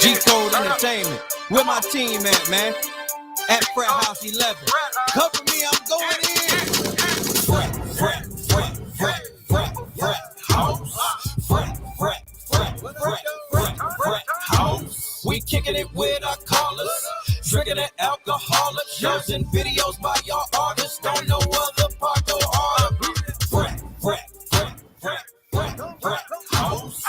G-Code Entertainment. Where my team at, man? At Frat House 11. Cover me, I'm going in. Frat House. We kicking it with our callers. Drinking the alcoholic. Shows and videos by y'all artists. Don't know other part go harder. Frat House.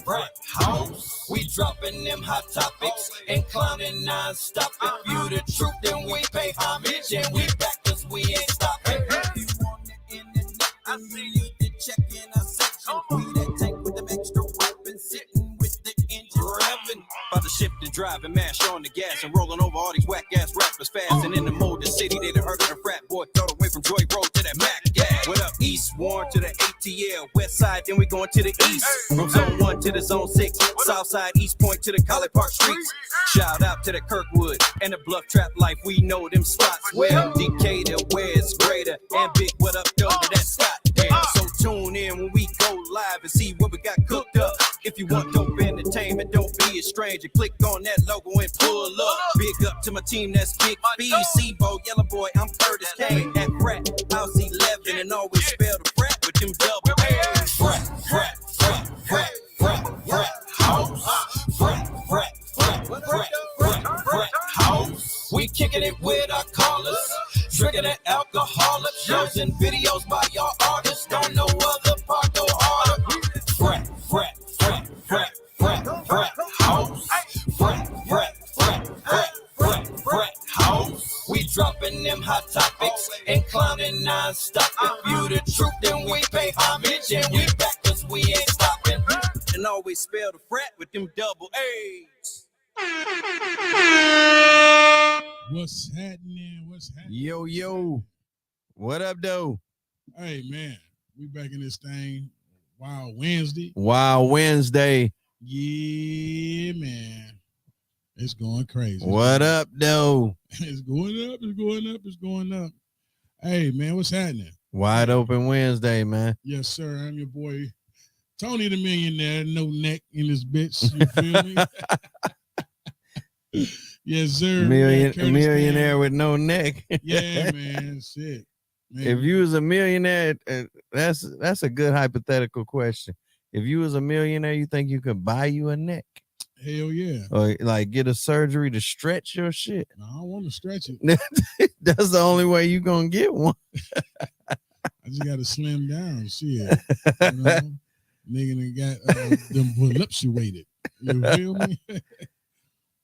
Frat House. We dropping them hot topics and clowning non-stop. If you the truth, then we pay homage and we back 'cause we ain't stopping. If you on the internet, I see you to check in our section. We that tank with them extra weapons, sitting with the engine revving. About to shift and drive and mash on the gas and rolling over all these whack ass rappers fast. And in the mode, the city they done heard of the frat boy, throw away from Joy Road to that Mac gas. What up, East Warren to the ATL, West Side, then we going to the East. From Zone 1 to the Zone 6, South Side, East Point to the College Park streets. Shout out to the Kirkwood and the Bluff Trap Life. We know them spots where Decatur, where it's greater. And big what up, though, to that Scott. Yeah. So tune in when we go live and see what we got cooked up. If you want dope entertainment, don't be a stranger. Click on that logo and pull up. Big up to my team, that's Big B, C-Bo, Yellow Boy, I'm Curtis Kane. At Frat House 11 and always spell the frat with them double A's. Frat House. We kicking it with our callers. Drinking the alcoholic. Shows and videos by y'all artists. Don't know other part go harder. Frat House. Frat House. We dropping them hot topics and clowning non-stop. If you the truth, then we pay homage and we back 'cause we ain't stopping. And always spell the frat with them double A's. What's happening? Yo. What up, though? Hey, man. We back in this thing. Wild Wednesday. Yeah, man. It's going crazy. What up, though? It's going up. Hey, man, what's happening? Wide Open Wednesday, man. Yes, sir. I'm your boy, Tony the Millionaire. No neck in this bitch. You feel me? Yes, sir. Millionaire with no neck. Yeah, man. Shit. Man. If you was a millionaire, that's a good hypothetical question. If you was a millionaire, you think you could buy you a neck? Hell yeah. Or like get a surgery to stretch your shit? No, I don't want to stretch it. That's the only way you gonna get one. I just got to slim down. Shit. You know? Nigga done got them voluptuated. You feel me?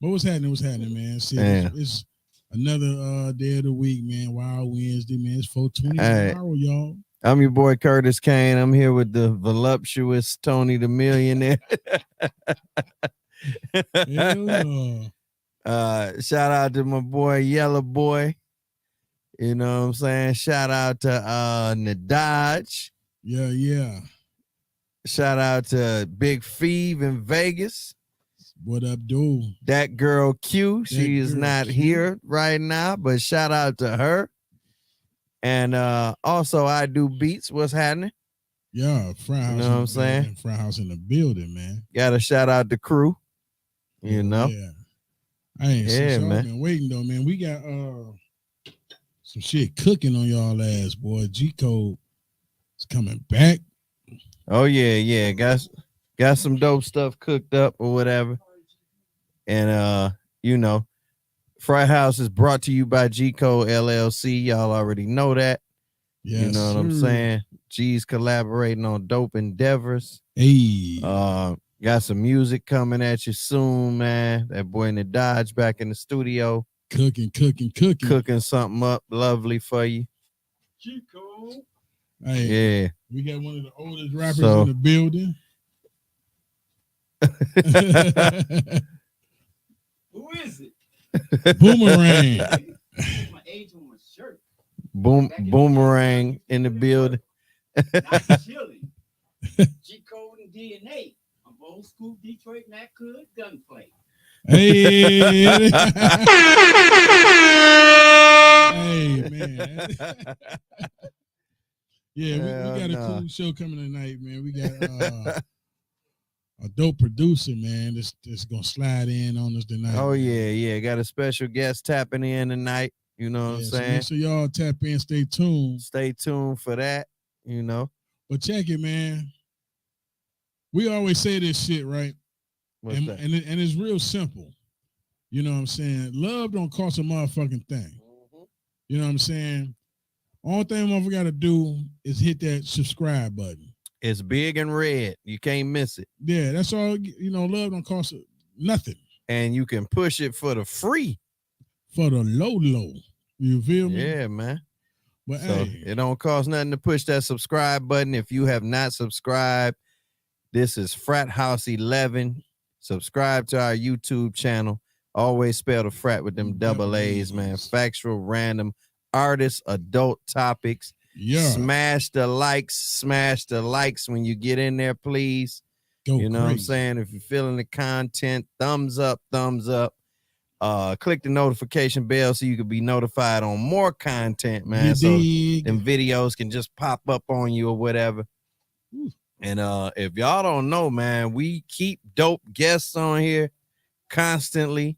But what's happening, man? Shit, it's another day of the week, man. Wild Wednesday, man. It's 4:20 tomorrow, y'all. I'm your boy Curtis Kane. I'm here with the voluptuous Tony the Millionaire. Shout out to my boy Yellow Boy. You know what I'm saying? Shout out to Nadaj. Yeah. Shout out to Big Feeve in Vegas. What up, dude? That girl Q. She is not here right now, but shout out to her. And also I do beats. What's happening? Yeah, Fraat House. You know what I'm saying? Fraat House in the building, man. Got to shout out the crew. You know? Yeah. Man. I've been waiting though, man. We got some shit cooking on y'all ass, boy. G-Code is coming back. Oh yeah. Got some dope stuff cooked up or whatever. And you know, Frat House is brought to you by G-Code LLC. Y'all already know that. Yes, you know what I'm saying? G's collaborating on dope endeavors. Hey. Got some music coming at you soon, man. That boy in the Dodge back in the studio. Cooking. Cooking something up lovely for you. G-Code. Hey, yeah. We got one of the oldest rappers in the building. Who is it? Boomerang. My age on my shirt. Boomerang in the building. Not chilly. G-Code and DNA. I'm old school Detroit Mac Hood gunplay. Hey. Hey, man. Yeah, we got a cool show coming tonight, man. We got a dope producer, man, that's gonna slide in on us tonight. Oh man. yeah. Got a special guest tapping in tonight. You know what I'm So saying? make sure y'all tap in, stay tuned. Stay tuned for that. You know. But check it, man. We always say this shit, right? What's that? And it's real simple. You know what I'm saying? Love don't cost a motherfucking thing. Mm-hmm. You know what I'm saying? Only thing motherfucker got to do is hit that subscribe button. It's big and red. You can't miss it. Yeah, that's all. You know, love don't cost nothing. And you can push it for the free. For the low. You feel me? Yeah, man. But So hey, it don't cost nothing to push that subscribe button. If you have not subscribed, this is Frat House 11. Subscribe to our YouTube channel. Always spell the frat with them double A's, man. Factual, random, artists, adult topics. yeah. Smash the likes when you get in there, please. Go you know crazy. what I'm saying? If you're feeling the content, thumbs up. Click the notification bell so you can be notified on more content, man. So them videos can just pop up on you or whatever. Ooh. And if y'all don't know, man, we keep dope guests on here constantly.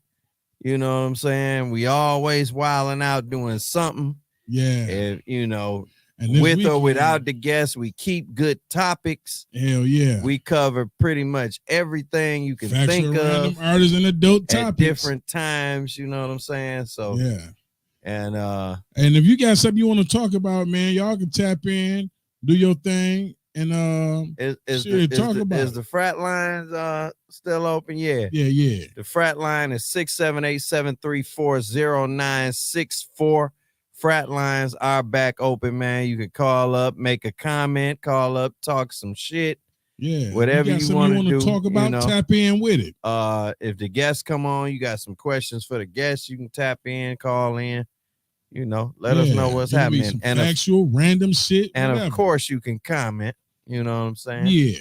You know what I'm saying? We always wilding out doing something. Yeah. If, you know, and with weekend, or without the guests, we keep good topics. Hell yeah. We cover pretty much everything you can Factual, think random of artists and adult at topics. different times. You know what I'm saying? So yeah. And if you got something you want to talk about, man, y'all can tap in, do your thing, and is the frat lines still open? Yeah. The frat line is 678-734-0964. Frat lines are back open, man. You can call up, make a comment, call up, talk some shit. Yeah. Whatever you want to do, talk about, tap in with it. If the guests come on, you got some questions for the guests, you can tap in, call in. You know, let us know what's happening. Some and factual, random shit. And whatever. Of course, you can comment. You know what I'm saying? Yeah.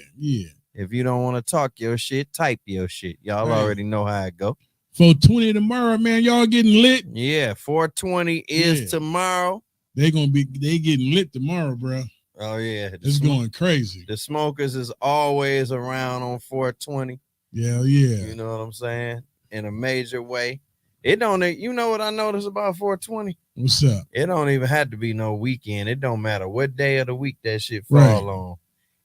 If you don't want to talk your shit, type your shit. Y'all already know how it go. 420 tomorrow, man. Y'all getting lit? Yeah, 420 is tomorrow. They getting lit tomorrow, bro. Oh yeah, it's going crazy. The smokers is always around on 420. Yeah. You know what I'm saying? In a major way. It don't. You know what I noticed about 420? What's up? It don't even have to be no weekend. It don't matter what day of the week that shit fall on.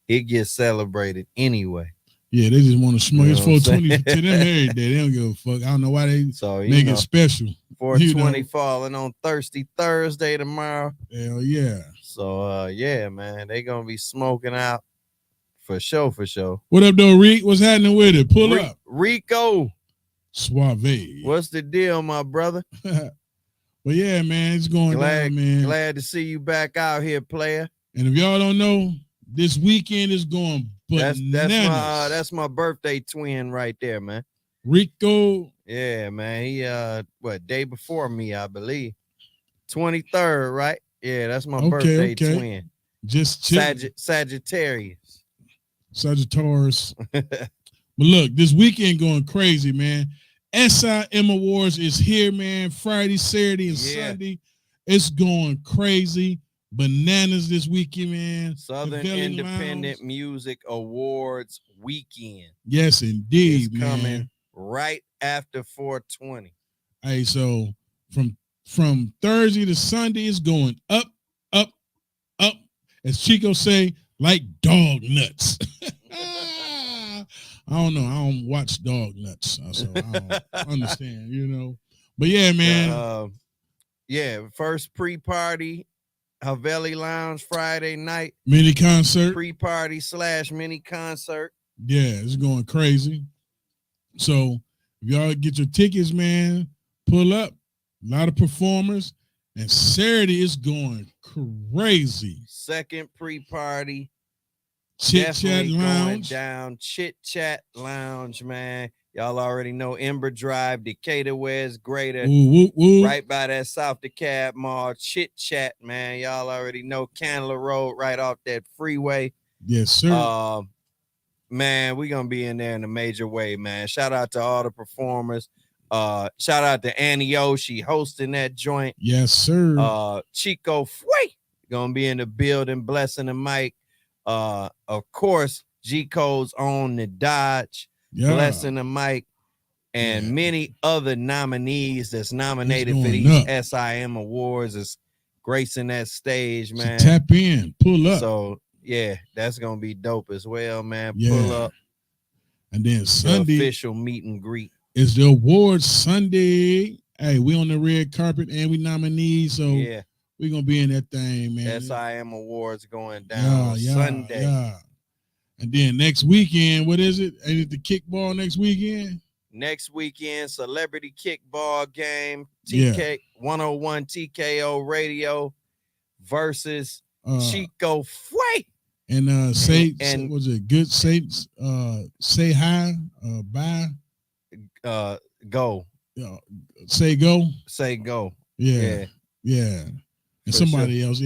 It gets celebrated anyway. Yeah, they just want to smoke. It's 420 to them every day. They don't give a fuck. I don't know why they make it special. 420 falling on Thirsty Thursday tomorrow. Hell yeah. So yeah, man, they gonna be smoking out for sure. What up, though, Rick? What's happening with it? Pull up. Rico. Suave. What's the deal, my brother? Well, yeah, man, it's going down, man. Glad to see you back out here, player. And if y'all don't know, this weekend is going bananas. That's my birthday twin right there, man. Rico. Yeah, man. He day before me, I believe. 23rd, right? Yeah, that's my birthday twin. Just Sagittarius. But look, this weekend going crazy, man. SIM Awards is here, man. Friday, Saturday, and Sunday. It's going crazy. Bananas this weekend, man. Southern Independent Music Awards weekend. Yes, indeed, it's coming right after 420. Hey, so from Thursday to Sunday, it's going up. As Chico say, like dog nuts. I don't know. I don't watch dog nuts, so I don't understand, you know. But yeah, man. First pre-party, Haveli Lounge Friday night. Mini concert. Pre-party / mini concert. Yeah, it's going crazy. So if y'all get your tickets, man, pull up. A lot of performers. And Saturday is going crazy. Second pre-party. Chit Chat Lounge. Down Chit Chat Lounge, man. Y'all already know Ember Drive, Decatur West, Greater. Right by that South DeKalb Mall. Chit Chat, man. Y'all already know Candler Road right off that freeway. Yes, sir. Man, we're going to be in there in a major way, man. Shout out to all the performers. Shout out to Annie O. She hosting that joint. Yes, sir. Chico Fway going to be in the building, blessing the mic. Of course, G Code's on the Dodge, Blessing the Mic, and many other nominees that's nominated for these SIM awards is gracing that stage, man. So tap in, pull up. So yeah, that's gonna be dope as well, man. Yeah. Pull up. And then Sunday, the official meet and greet. Is the awards Sunday. Hey, we on the red carpet and we nominees, so yeah, we gonna be in that thing, man. SIM awards going down Sunday. Yeah. And then next weekend, what is it? Ain't it the kickball next weekend? Next weekend, celebrity kickball game, TK 101 TKO Radio versus Chico Freight. And was it good Saints? Say hi, bye. Go. Say go. Say go. Yeah. And for somebody else,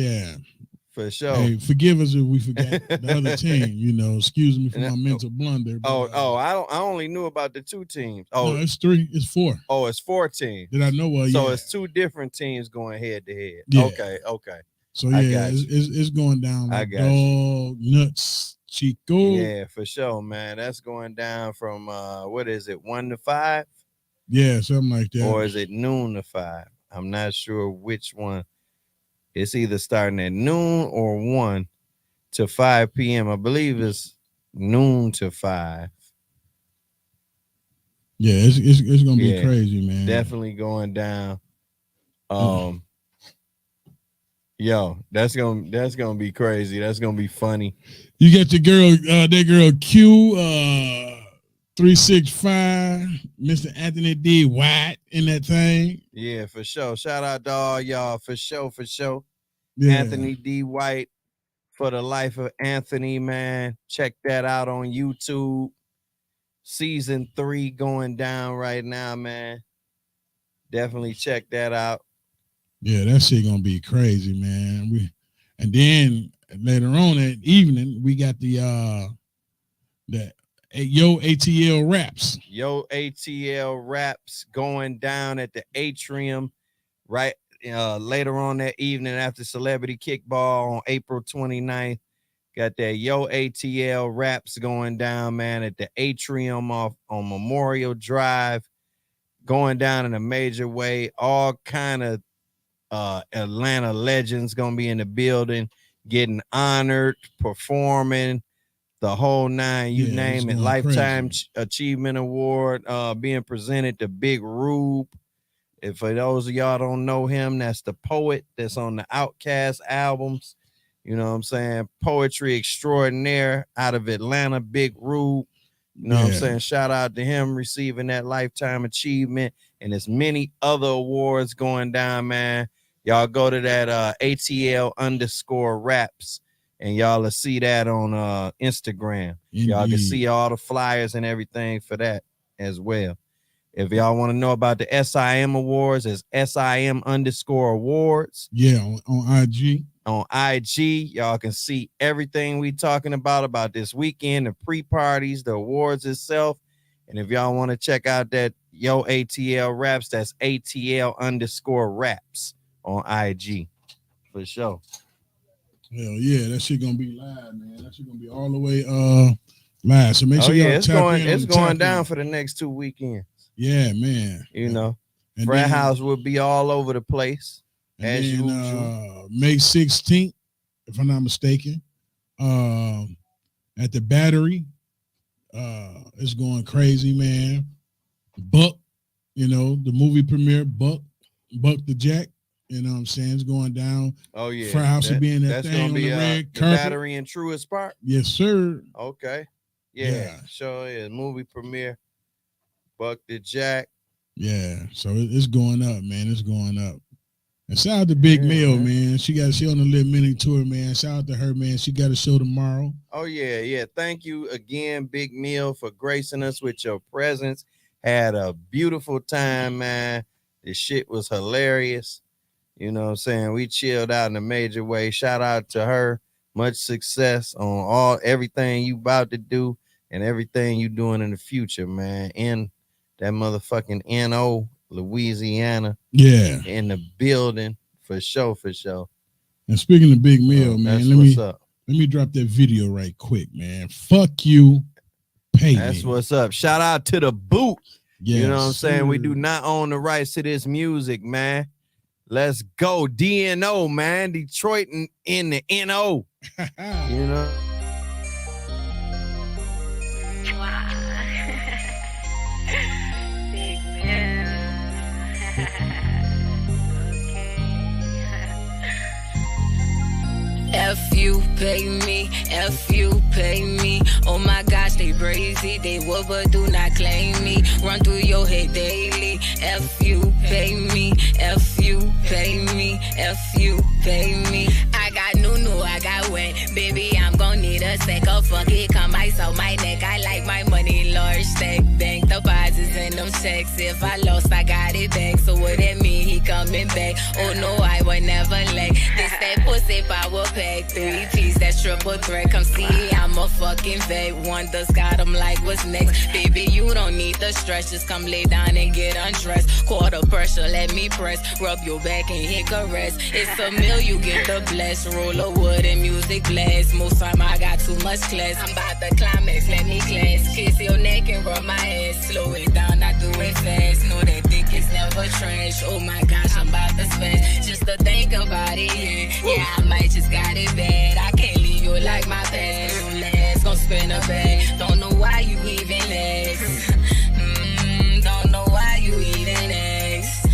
for sure. Hey, forgive us if we forgot the other team. You know, excuse me for my mental blunder. But, I only knew about the 2 teams. Oh, no, it's 3. It's 4. Oh, it's 4 teams. Did I know? So it's 2 different teams going head to head. Yeah. Okay. So it's going down like dog nuts, Chico. Yeah, for sure, man. That's going down from what is it, 1 to 5? Yeah, something like that. Or is it noon to 5? I'm not sure which one. It's either starting at noon or 1 to 5 p.m. I believe it's noon to 5. Yeah, it's gonna be crazy, man. Definitely going down. Yo, that's gonna be crazy. That's gonna be funny. You got the girl, that girl Q, 365, Mr. Anthony D. White in that thing. Yeah, for sure. Shout out to all y'all for sure. Yeah. Anthony D. White, For the Life of Anthony, man. Check that out on YouTube. Season 3 going down right now, man. Definitely check that out. Yeah, that shit gonna be crazy, man. And then later on that evening, we got the Yo ATL Raps. Yo ATL Raps going down at the Atrium right later on that evening after Celebrity Kickball on April 29th. Got that Yo ATL Raps going down, man, at the Atrium off on Memorial Drive. Going down in a major way. All kind of Atlanta legends gonna be in the building, getting honored, performing, the whole 9, you name it. Lifetime Achievement Award being presented to Big Rube. If for those of y'all don't know him, that's the poet that's on the Outkast albums. You know what I'm saying? Poetry extraordinaire out of Atlanta, Big Rube. You know what I'm saying? Shout out to him receiving that Lifetime Achievement, and there's many other awards going down, man. Y'all go to that ATL_raps, and y'all will see that on Instagram. Indeed. Y'all can see all the flyers and everything for that as well. If y'all want to know about the SIM awards, it's SIM_awards. Yeah, on IG. On IG, y'all can see everything we talking about this weekend, the pre-parties, the awards itself. And if y'all want to check out that Yo ATL Raps, that's ATL_raps on IG. For sure. Hell yeah, that shit gonna be live, man. That shit gonna be all the way live. So make sure y'all it's going down for the next 2 weekends. Yeah, man. You know, Frat House will be all over the place. As usual. May 16th, if I'm not mistaken, at the Battery, it's going crazy, man. Buck, you know, the movie premiere, Buck the Jack. You know what I'm saying? It's going down. Oh, yeah. Frat House will be in that thing on the red carpet. Battery in Truist Park? Yes, sir. Okay. Yeah. Sure is. Movie premiere. Buck the Jack. Yeah. So it's going up, man. It's going up. And shout out to Big Mill, man. She on the little mini tour, man. Shout out to her, man. She got a show tomorrow. Oh, yeah. Thank you again, Big Mill, for gracing us with your presence. Had a beautiful time, man. This shit was hilarious. You know what I'm saying? We chilled out in a major way. Shout out to her. Much success on everything you about to do and everything you doing in the future, man. In that motherfucking NO, Louisiana. Yeah. In the building. For sure. And speaking of Big Mill, man, Let me drop that video right quick, man. Fuck you, pay That's me. what's up. Shout out to the boot. Yes, you know what I'm saying? We sir. do not own the rights to this music, man. Let's go. DNO, man. Detroit in the NO. You know? Big man. F you pay me, F you pay me. Oh my gosh, they crazy, they will but do not claim me. Run through your head daily. F you pay me, F you pay me, F you pay me. I got new, I got wet. Baby, I'm gon' need a sec of funky. Come ice on my neck. I like my money large stack. Bank deposits and them checks. If I lost, I got it back. So what that mean? He coming back. Oh no, I would never lack. This that pussy power pack. 3Gs, that's triple threat. Come see, I'm a fucking vet. Wonders got him like what's next. Baby, you don't need the stress. Just come lay down and get undressed. Quarter pressure, let me press. Rub your back and hit caress. It's a meal, you get the bless. Roll of wood and music blast. Most time I got too much class. I'm about the climax, let me class. Kiss your neck and rub my ass. Slow it down, I do it fast. Know that dick is never trash. Oh my gosh, I'm about to spaz. Just to think about it, yeah. I might just got it bad. I can't leave you like my past. Don't last, gon' spin a bag. Don't know why you even ask. Don't know why you even ask.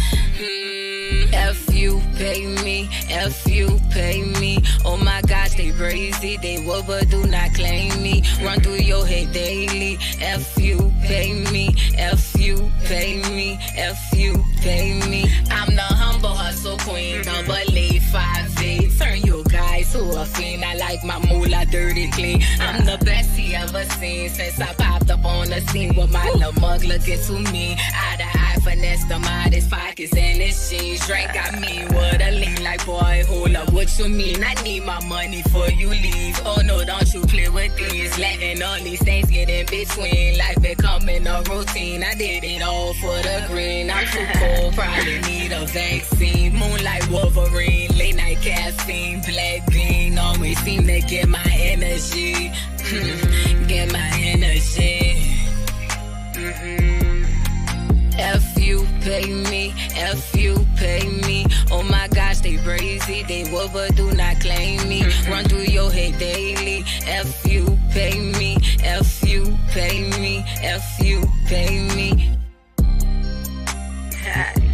F you pay me, F you pay me. Oh my gosh, they crazy, they will but do not claim me. Run through your head daily. F you pay me, F you pay me, F you pay me. I'm the humble hustle queen, double A 5'8". Turn your guys to a fiend. I like my moolah dirty clean. I'm the best he ever seen since I popped up on the scene with my little mug looking to me. Eye to eye, finesse them out his pockets and his jeans. Drink got me with a lean like, boy, hold up, what you mean? I need my money before you leave. Oh no, don't you play with these. Letting all these things get in between. Life becoming a routine. I did it all for the green. I'm too cold, probably need a vaccine. Moonlight Wolverine, late night caffeine, black bean. Always seem to get my energy. Get my energy. F you pay me, F you pay me. Oh my gosh, they crazy, they will but do not claim me. Run through your head daily. F you pay me, F you pay me, F you pay me.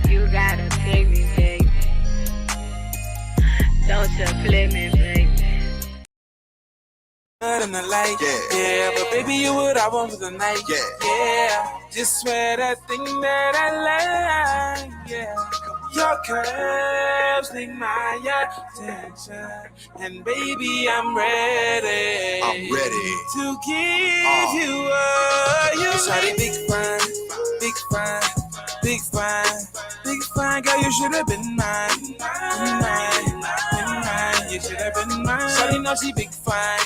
You gotta pay me, baby. Don't you play me, baby. In the light, yeah, but baby, you what I want for the night, yeah. Just swear that thing that I like, yeah. Your curves need my attention, and baby, I'm ready. I'm ready to give you all you need. Big fine, big fine, big fine, big fine, girl, you should have been mine, mine. You should have been mine. Shawty know she big fine,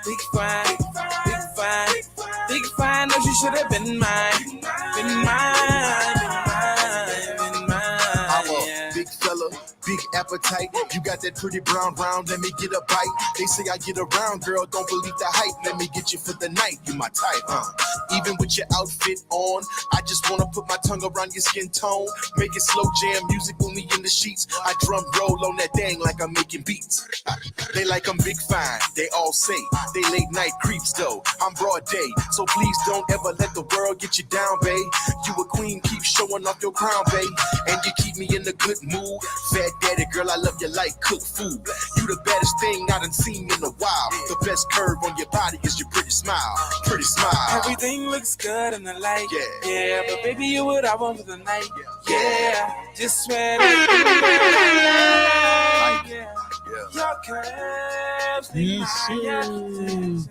big fine, big fine, big fine. No, she should have been mine, been mine, been mine, been mine. I'm a big fella, big appetite. You got that pretty brown round, let me get a bite. They say I get around, girl, don't believe the hype. Let me get you for the night, you my type, Even with your outfit on, I just wanna put my tongue around your skin tone. Make it slow jam music with me in the sheets. I drum roll on that thing like I'm making beats. They like I'm big fine, they all say they late night creeps though. I'm broad day, so please don't ever let the world get you down, babe. You a queen, keep showing off your crown, babe. And you keep me in a good mood. Fat daddy, girl, I love you like cooked food. You the baddest thing I done seen in a while. The best curve on your body is your pretty smile. Pretty smile. Everything looks good in the light, yeah. But baby, you what I want for the night, yeah. Just swear that, yeah. Your curves need my attention.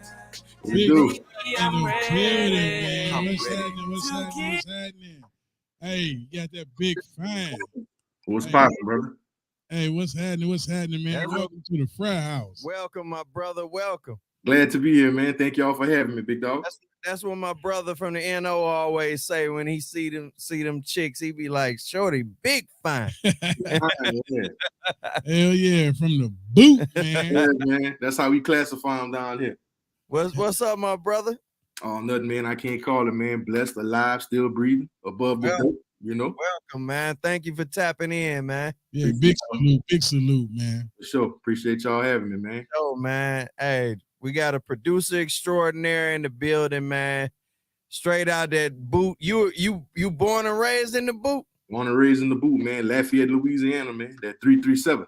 I'm ready. What's happening? Hey, you got that big fan. What's poppin', brother? Hey, what's happening? What's happening, man? Welcome to the Fraat House. Welcome, my brother. Welcome. Glad to be here, man. Thank y'all for having me, big dog. That's what my brother from the NO always say when he see them chicks. He be like, "Shorty, big fine." Yeah. Hell yeah, from the boot, man. Yeah, man. That's how we classify them down here. What's up, my brother? Oh, nothing, man. I can't call it, man. Blessed, alive, still breathing, above the dirt, you know. Welcome, man. Thank you for tapping in, man. Yeah, big salute, man. For sure. Appreciate y'all having me, man. Oh, man. Hey, we got a producer extraordinaire in the building, man. Straight out that boot. You born and raised in the boot? Born and raised in the boot, man. Lafayette, Louisiana, man. That 337.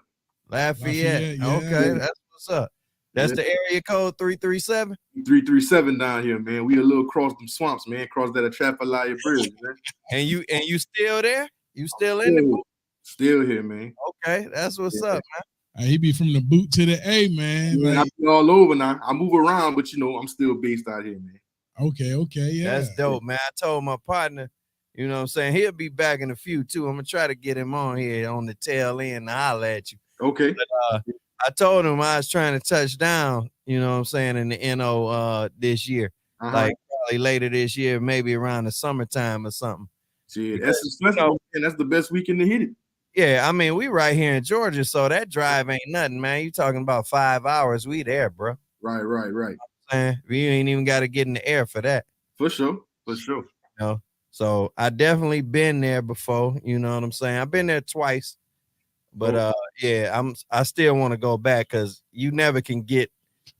Lafayette. Yeah. Okay, that's what's up. That's the area code 337? 337 down here, man. We a little across them swamps, man. Across that Atchafalaya Bridge, man. And you still there? You still in the boot? Still here, man. Okay, that's what's up, man. He be from the boot to the A, man. Yeah, like, I be all over now. I move around, but I'm still based out here, man. Okay, yeah. That's dope, man. I told my partner, you know what I'm saying, he'll be back in a few too. I'm gonna try to get him on here on the tail end to holler at you. Okay. But, I told him I was trying to touch down, you know what I'm saying, in the NO this year. Like probably later this year, maybe around the summertime or something. See, that's the best weekend to hit it. Yeah, I mean, we right here in Georgia, so that drive ain't nothing, man. You talking about 5 hours, we there, bro. Right. You know we ain't even got to get in the air for that. For sure. You know? So I definitely been there before, you know what I'm saying? I've been there twice. But I still want to go back because you never can get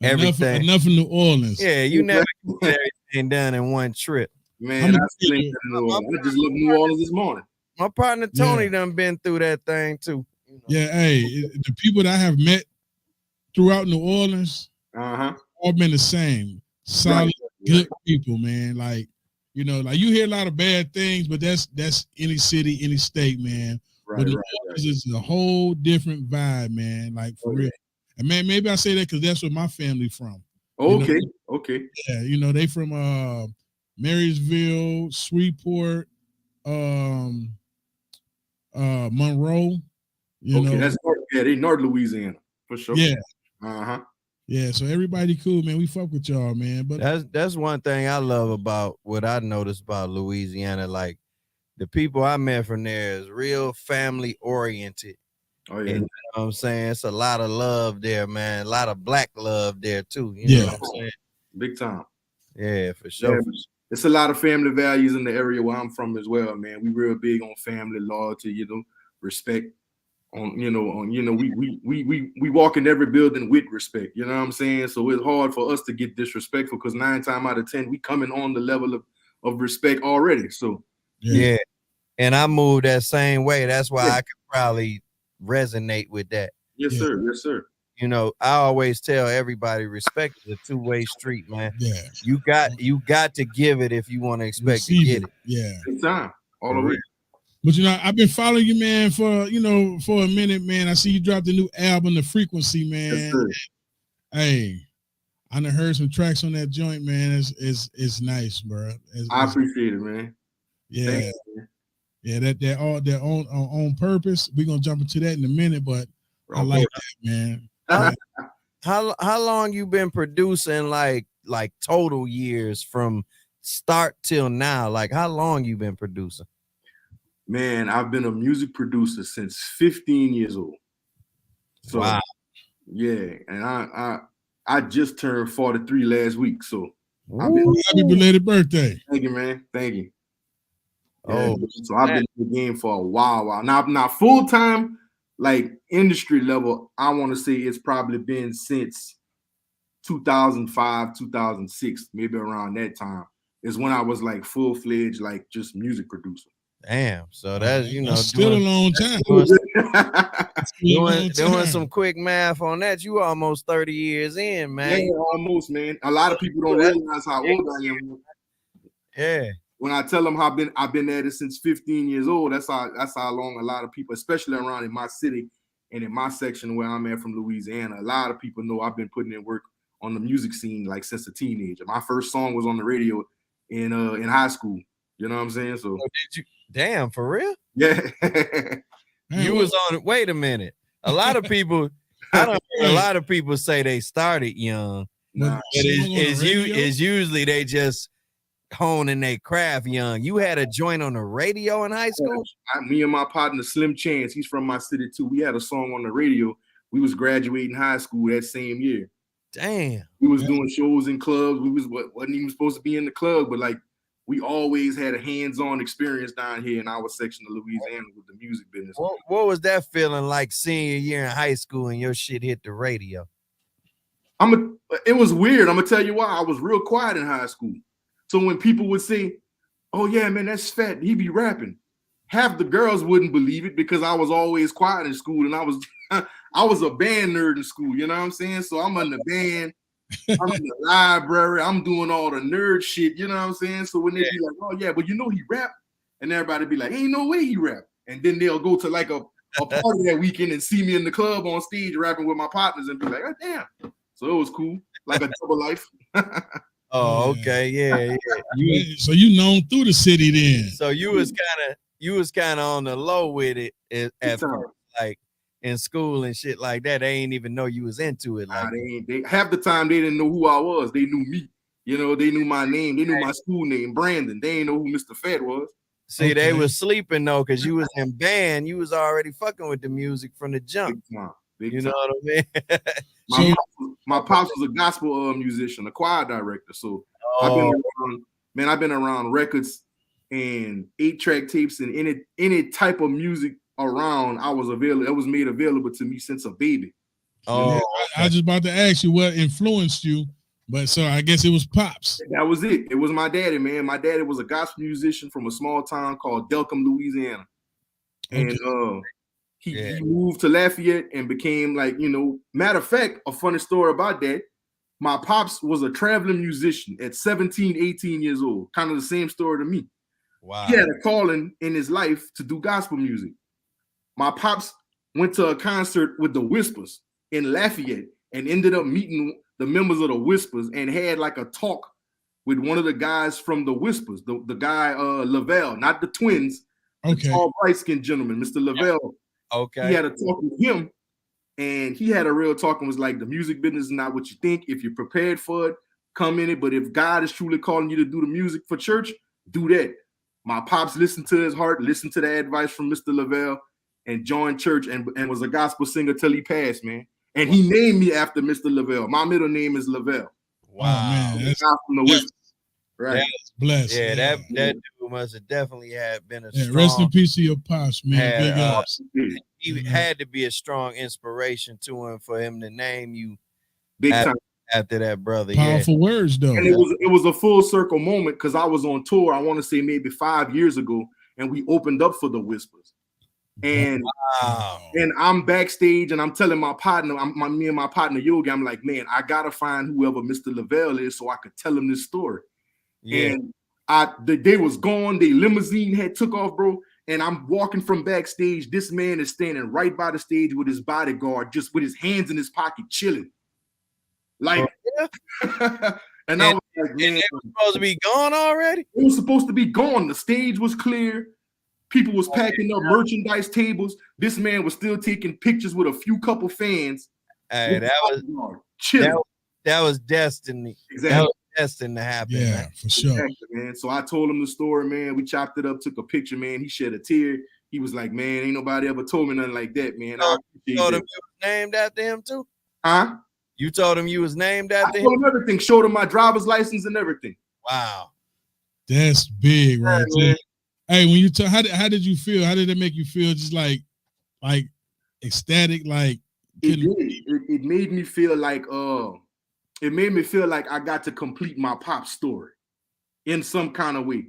everything. Enough in New Orleans. Yeah, you never can get everything done in one trip. Man, I just left New Orleans this morning. My partner Tony done been through that thing too. You know? Yeah, hey, the people that I have met throughout New Orleans all been the same. Solid, good people, man. Like, you know, like you hear a lot of bad things, but that's any city, any state, man. But New Orleans is a whole different vibe, man. Like for real. And man, maybe I say that because that's where my family from. Okay. Yeah, you know, they from Marysville, Shreveport, Monroe. You know, that's they North Louisiana for sure. Yeah. Yeah, so everybody cool, man. We fuck with y'all, man. But that's one thing I love about what I noticed about Louisiana. Like the people I met from there is real family oriented. Oh yeah, and, you know what I'm saying, it's a lot of love there, man. A lot of black love there too. You know what I'm saying? Big time. Yeah, for sure. Yeah, it's a lot of family values in the area where I'm from as well, man. We real big on family, loyalty, respect. We walk in every building with respect. You know what I'm saying? So it's hard for us to get disrespectful because 9 times out of 10 we coming on the level of respect already. So yeah. And I move that same way. That's why I could probably resonate with that. Yes, sir. You know, I always tell everybody respect is a two-way street, man. Yeah. You got to give it if you want to expect to get it. Yeah. Good time. All the way. But you know, I've been following you, man, for a minute, man. I see you dropped a new album, The Frequency, man. Yes, sir. Hey, I done heard some tracks on that joint, man. It's nice, bro. I appreciate it, man. Yeah. Thank you, man. Yeah, that all that on purpose. We're gonna jump into that in a minute, but I like that, man. How long you been producing, like total years from start till now? Like how long you been producing? Man, I've been a music producer since 15 years old. So, wow. Yeah, and I just turned 43 last week. So happy belated birthday. Thank you, man. Thank you. Oh, yeah, so I've been in the game for a while. Now full time, like industry level, I want to say it's probably been since 2005, 2006, maybe around that time is when I was like full-fledged, like just music producer. Damn. So that's, that's still a long time. Doing some quick math on that, you almost 30 years in, man. Yeah, almost, man. A lot of people don't realize how old I am. Yeah. When I tell them I've been at it since 15 years old, that's how long a lot of people, especially around in my city and in my section where I'm at from Louisiana, a lot of people know I've been putting in work on the music scene like since a teenager. My first song was on the radio in high school. You know what I'm saying? So did you? Damn, for real? Yeah. You was on it. Wait a minute. A lot of people, a lot of people say they started young. Nah. It's usually they just honing their craft young. You had a joint on the radio in high school? Me and my partner Slim Chance, he's from my city too. We had a song on the radio. We was graduating high school that same year. Damn. We was doing shows in clubs. We wasn't even supposed to be in the club, but like we always had a hands-on experience down here in our section of Louisiana with the music business. What was that feeling like senior year in high school and your shit hit the radio? It was weird. I'm gonna tell you why. I was real quiet in high school. So when people would say, "Oh yeah, man, that's Phat, he be rapping," half the girls wouldn't believe it because I was always quiet in school and I was a band nerd in school, you know what I'm saying? So I'm in the band, I'm in the library, I'm doing all the nerd shit, you know what I'm saying? So when they be like, "Oh yeah, but you know he rap," and everybody be like, "Ain't no way he rap," and then they'll go to like a party that weekend and see me in the club on stage rapping with my partners and be like, "Oh damn!" So it was cool, like a double life. Oh, okay, yeah. So you known through the city then. So you was kind of on the low with it at first, like in school and shit like that. They ain't even know you was into it. Like they half the time they didn't know who I was. They knew me. You know, they knew my name. They knew my school name, Brandon. They ain't know who Mr. Phat was. See, they was sleeping though, because you was in band. You was already fucking with the music from the jump. Big you time. know what I mean? My pops was a gospel musician, a choir director. So I've been around records and 8-track tapes and any type of music around. I was available. It was made available to me since a baby. Oh, yeah, I was just about to ask you what influenced you, but so I guess it was Pops. That was it. It was my daddy, man. My daddy was a gospel musician from a small town called Delcom, Louisiana, and he moved to Lafayette and became like, you know, matter of fact, a funny story about that. My pops was a traveling musician at 17, 18 years old. Kind of the same story to me. Wow. He had a calling in his life to do gospel music. My pops went to a concert with the Whispers in Lafayette and ended up meeting the members of the Whispers and had like a talk with one of the guys from the Whispers, the guy Lavelle, not the twins, the tall, bright-skinned gentleman, Mr. Lavelle. Okay. He had a talk with him, and he had a real talk and was like, the music business is not what you think. If you're prepared for it, come in it. But if God is truly calling you to do the music for church, do that. My pops listened to his heart, listened to the advice from Mr. Lavelle, and joined church and was a gospel singer till he passed, man. And he named me after Mr. Lavelle. My middle name is Lavelle. Wow, man. That's from the West. Right. That's blessed. Yeah, that dude must have definitely been a strong. Rest in peace to your pops, man. Big ups. He had to be a strong inspiration to him for him to name you big time after that, brother. Powerful words, though. And it was a full circle moment because I was on tour, I want to say maybe 5 years ago, and we opened up for the Whispers. And and I'm backstage and I'm telling my partner, me and my partner Yogi, I'm like, man, I gotta find whoever Mr. Lavelle is so I could tell him this story. Yeah. And they was gone, the limousine had took off, bro. And I'm walking from backstage. This man is standing right by the stage with his bodyguard, just with his hands in his pocket, chilling. Like, and I was like, man, it was supposed to be gone already? It was supposed to be gone. The stage was clear. People was packing up merchandise tables. This man was still taking pictures with a few couple fans. Hey, that was destiny. Exactly. That was destined to happen. Yeah, man. for sure. Exactly, man. So I told him the story, man. We chopped it up, took a picture, man. He shed a tear. He was like, man, ain't nobody ever told me nothing like that, man. You told him you was named after him too? Huh? You told him you was named after him? I told him everything. Showed him my driver's license and everything. Wow. That's big right there. Hey, when you how did you feel? How did it make you feel? Just like ecstatic, like it made me feel like it made me feel like I got to complete my pop story in some kind of way.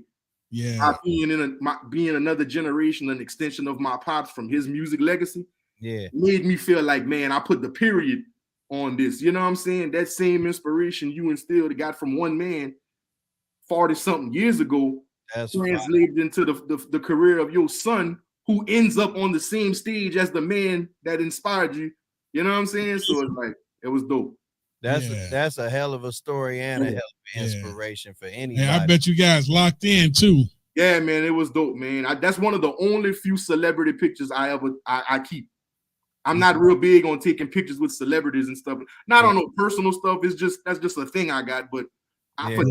Yeah, being another generation, an extension of my pops from his music legacy. Yeah, made me feel like, man, I put the period on this. You know what I'm saying? That same inspiration you instilled got from one man 40-something years ago. That's translated into the career of your son, who ends up on the same stage as the man that inspired you. You know what I'm saying? So it's like, it was dope. That's a hell of a story and a hell of an inspiration for anybody. Yeah, I bet you guys locked in too. Yeah, man, it was dope, man. That's one of the only few celebrity pictures I keep. I'm not real big on taking pictures with celebrities and stuff. Not on no personal stuff. That's just a thing I got. But for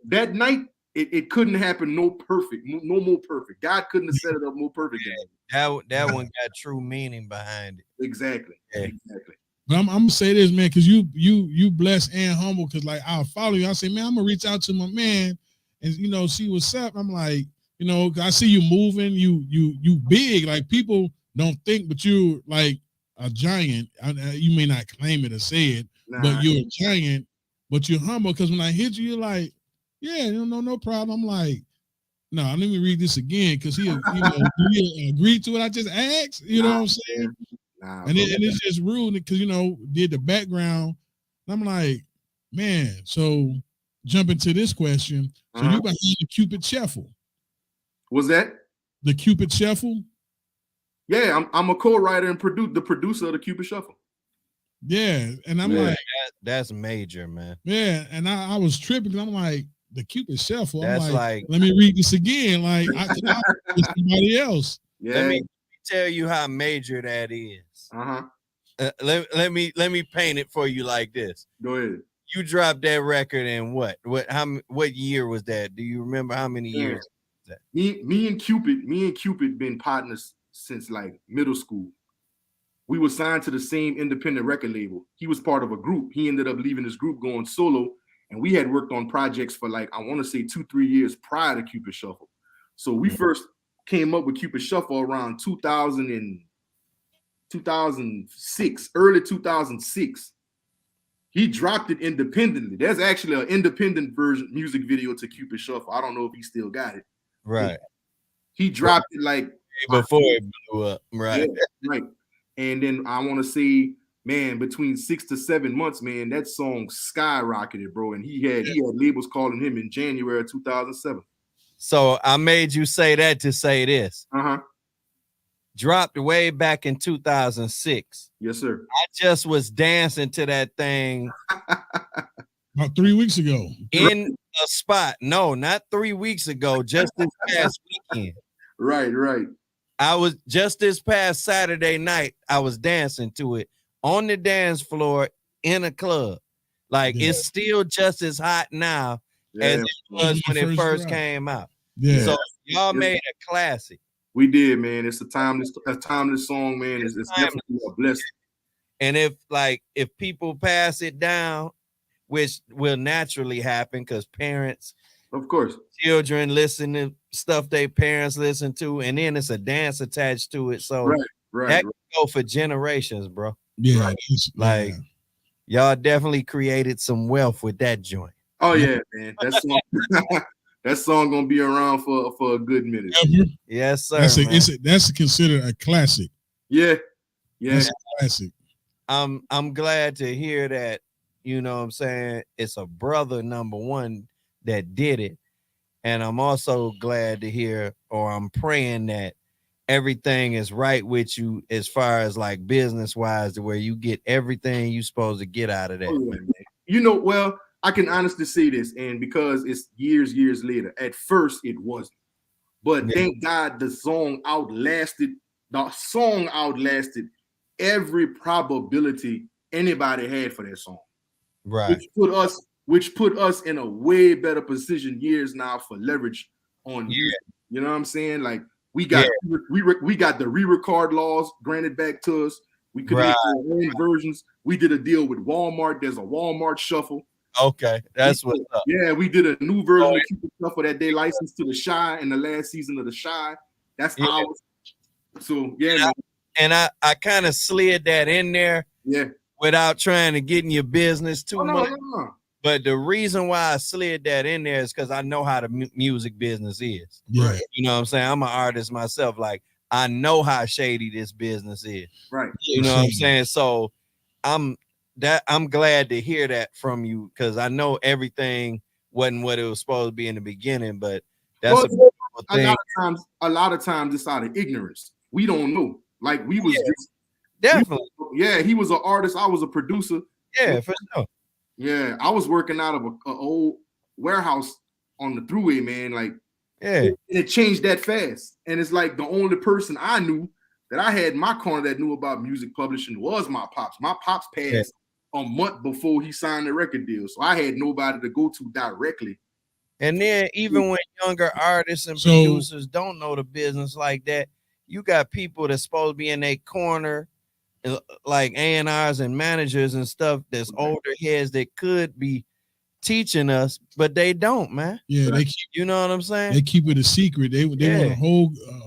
that night, it couldn't happen no more perfect. God couldn't have set it up more perfect. That one got true meaning behind it. Exactly. Exactly. But I'm gonna say this, man, because you blessed and humble. Because like I'll follow you. I say, man, I'm gonna reach out to my man, and see what's up. I'm like, I see you moving. You big. Like people don't think, but you're like a giant. You may not claim it or say it, but you're a giant. But you're humble. Because when I hit you, you're like, yeah, no problem. I'm like, no, let me read this again because he agreed to it. I just asked. You know what I'm saying? And it's just rude because did the background. And I'm like, man. So jump into this question. So you behind the Cupid Shuffle? Was that the Cupid Shuffle? Yeah, I'm a co-writer and the producer of the Cupid Shuffle. Yeah, and I'm like, that's major, man. Yeah, and I was tripping because I'm like, the Cupid Shuffle. That's I'm like, let me read this again. Like I somebody else. Yeah. Let me tell you how major that is. Let me paint it for you like this. Go ahead. You dropped that record in what year was that? Do you remember how many years? Was that? Me and Cupid been partners since like middle school. We were signed to the same independent record label. He was part of a group. He ended up leaving his group, going solo, and we had worked on projects for like, I want to say 2-3 years prior to Cupid Shuffle. So we first came up with Cupid Shuffle around 2006, early 2006. He dropped it independently. There's actually an independent version music video to Cupid Shuffle. I don't know if he still got it. Right. He dropped it like before it blew up. Right. Yeah, right. And then I want to say, man, between 6 to 7 months, man, that song skyrocketed, bro. And he had labels calling him in January 2007. So I made you say that to say this. Dropped way back in 2006. Yes, sir. I just was dancing to that thing about 3 weeks ago in a spot. No, not 3 weeks ago. Just this past weekend. Right. I was just this past Saturday night. I was dancing to it on the dance floor in a club. Like it's still just as hot now as it was when it first came out. Yeah. So y'all made a classic. We did, man. It's a timeless song, man. It's definitely a blessing. And if people pass it down, which will naturally happen because parents, of course, children listen to stuff their parents listen to, and then it's a dance attached to it. So that can go for generations, bro. Yeah, y'all definitely created some wealth with that joint. Oh yeah, man. That song gonna be around for a good minute. Yes, sir. That's considered a classic. Yeah. That's a classic. I'm glad to hear that. You know what I'm saying? It's a brother, number one, that did it. And I'm also glad to hear, or I'm praying that everything is right with you as far as like business wise, to where you get everything you're supposed to get out of that. Oh, yeah, well, I can honestly say this, and because it's years later, at first it wasn't. But thank God the song outlasted every probability anybody had for that song. Right. Which put us in a way better position years now for leverage on you. You know what I'm saying? Like we got the re-record laws granted back to us. We could make our own versions. We did a deal with Walmart. There's a Walmart shuffle. Okay, that's what's up. Yeah, we did a new version of Cupid Shuffle that they licensed to the Shy in the last season of the Shy. That's ours. So and I kind of slid that in there. Yeah. Without trying to get in your business too much. No. But the reason why I slid that in there is because I know how the music business is. Yeah. You know what I'm saying? I'm an artist myself. Like, I know how shady this business is. Right. You know what I'm saying? So I'm glad to hear that from you, because I know everything wasn't what it was supposed to be in the beginning, but that's a lot of times it's out of ignorance. We don't know. Like we was definitely. He was an artist. I was a producer. Yeah, for sure. Yeah, I was working out of an old warehouse on the throughway, man. Like, and it changed that fast. And it's like the only person I knew that I had in my corner that knew about music publishing was my pops. My pops passed a month before he signed the record deal, so I had nobody to go to directly. And then even when younger artists and producers don't know the business like that, you got people that's supposed to be in their corner, like A&Rs and managers and stuff that's older heads that could be teaching us, but they don't, man. Yeah, they keep, you know what I'm saying? They keep it a secret. They want a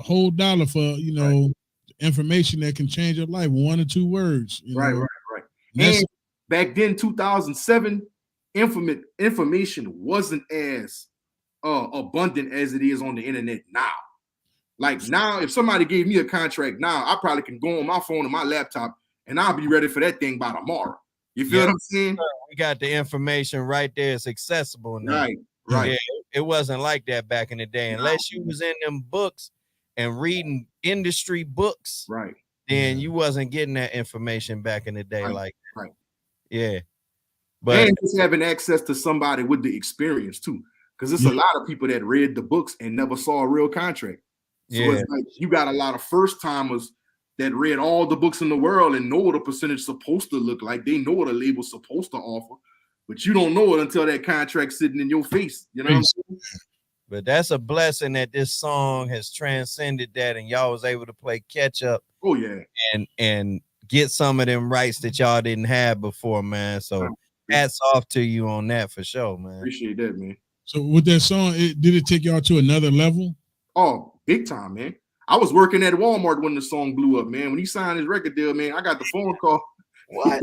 whole dollar for, you know, information that can change your life. 1 or 2 words. You know? Right. And back then, 2007, information wasn't as abundant as it is on the internet now. Like now, if somebody gave me a contract now, I probably can go on my phone and my laptop and I'll be ready for that thing by tomorrow. You feel what I'm saying? We got the information right there. It's accessible now. Right. Yeah, it wasn't like that back in the day. Unless you was in them books and reading industry books, right, then you wasn't getting that information back in the day like that. Right. Yeah. But and just having access to somebody with the experience too. Because there's a lot of people that read the books and never saw a real contract. So it's like you got a lot of first timers that read all the books in the world and know what a percentage is supposed to look like. They know what a label's supposed to offer, but you don't know it until that contract's sitting in your face. You know what I'm saying? But that's a blessing that this song has transcended that, and y'all was able to play catch up. Oh yeah, and get some of them rights that y'all didn't have before, man. So hats off to you on that for sure, man. Appreciate that, man. So with that song, did it take y'all to another level? Oh, big time, man. I was working at Walmart when the song blew up, man. When he signed his record deal, man, I got the phone call. What?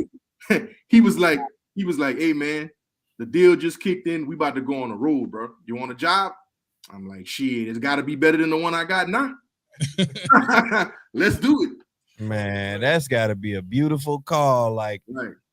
he was like, hey, man, the deal just kicked in. We about to go on the road, bro. You want a job? I'm like, shit, it's got to be better than the one I got now. Let's do it. Man, that's got to be a beautiful call. Like,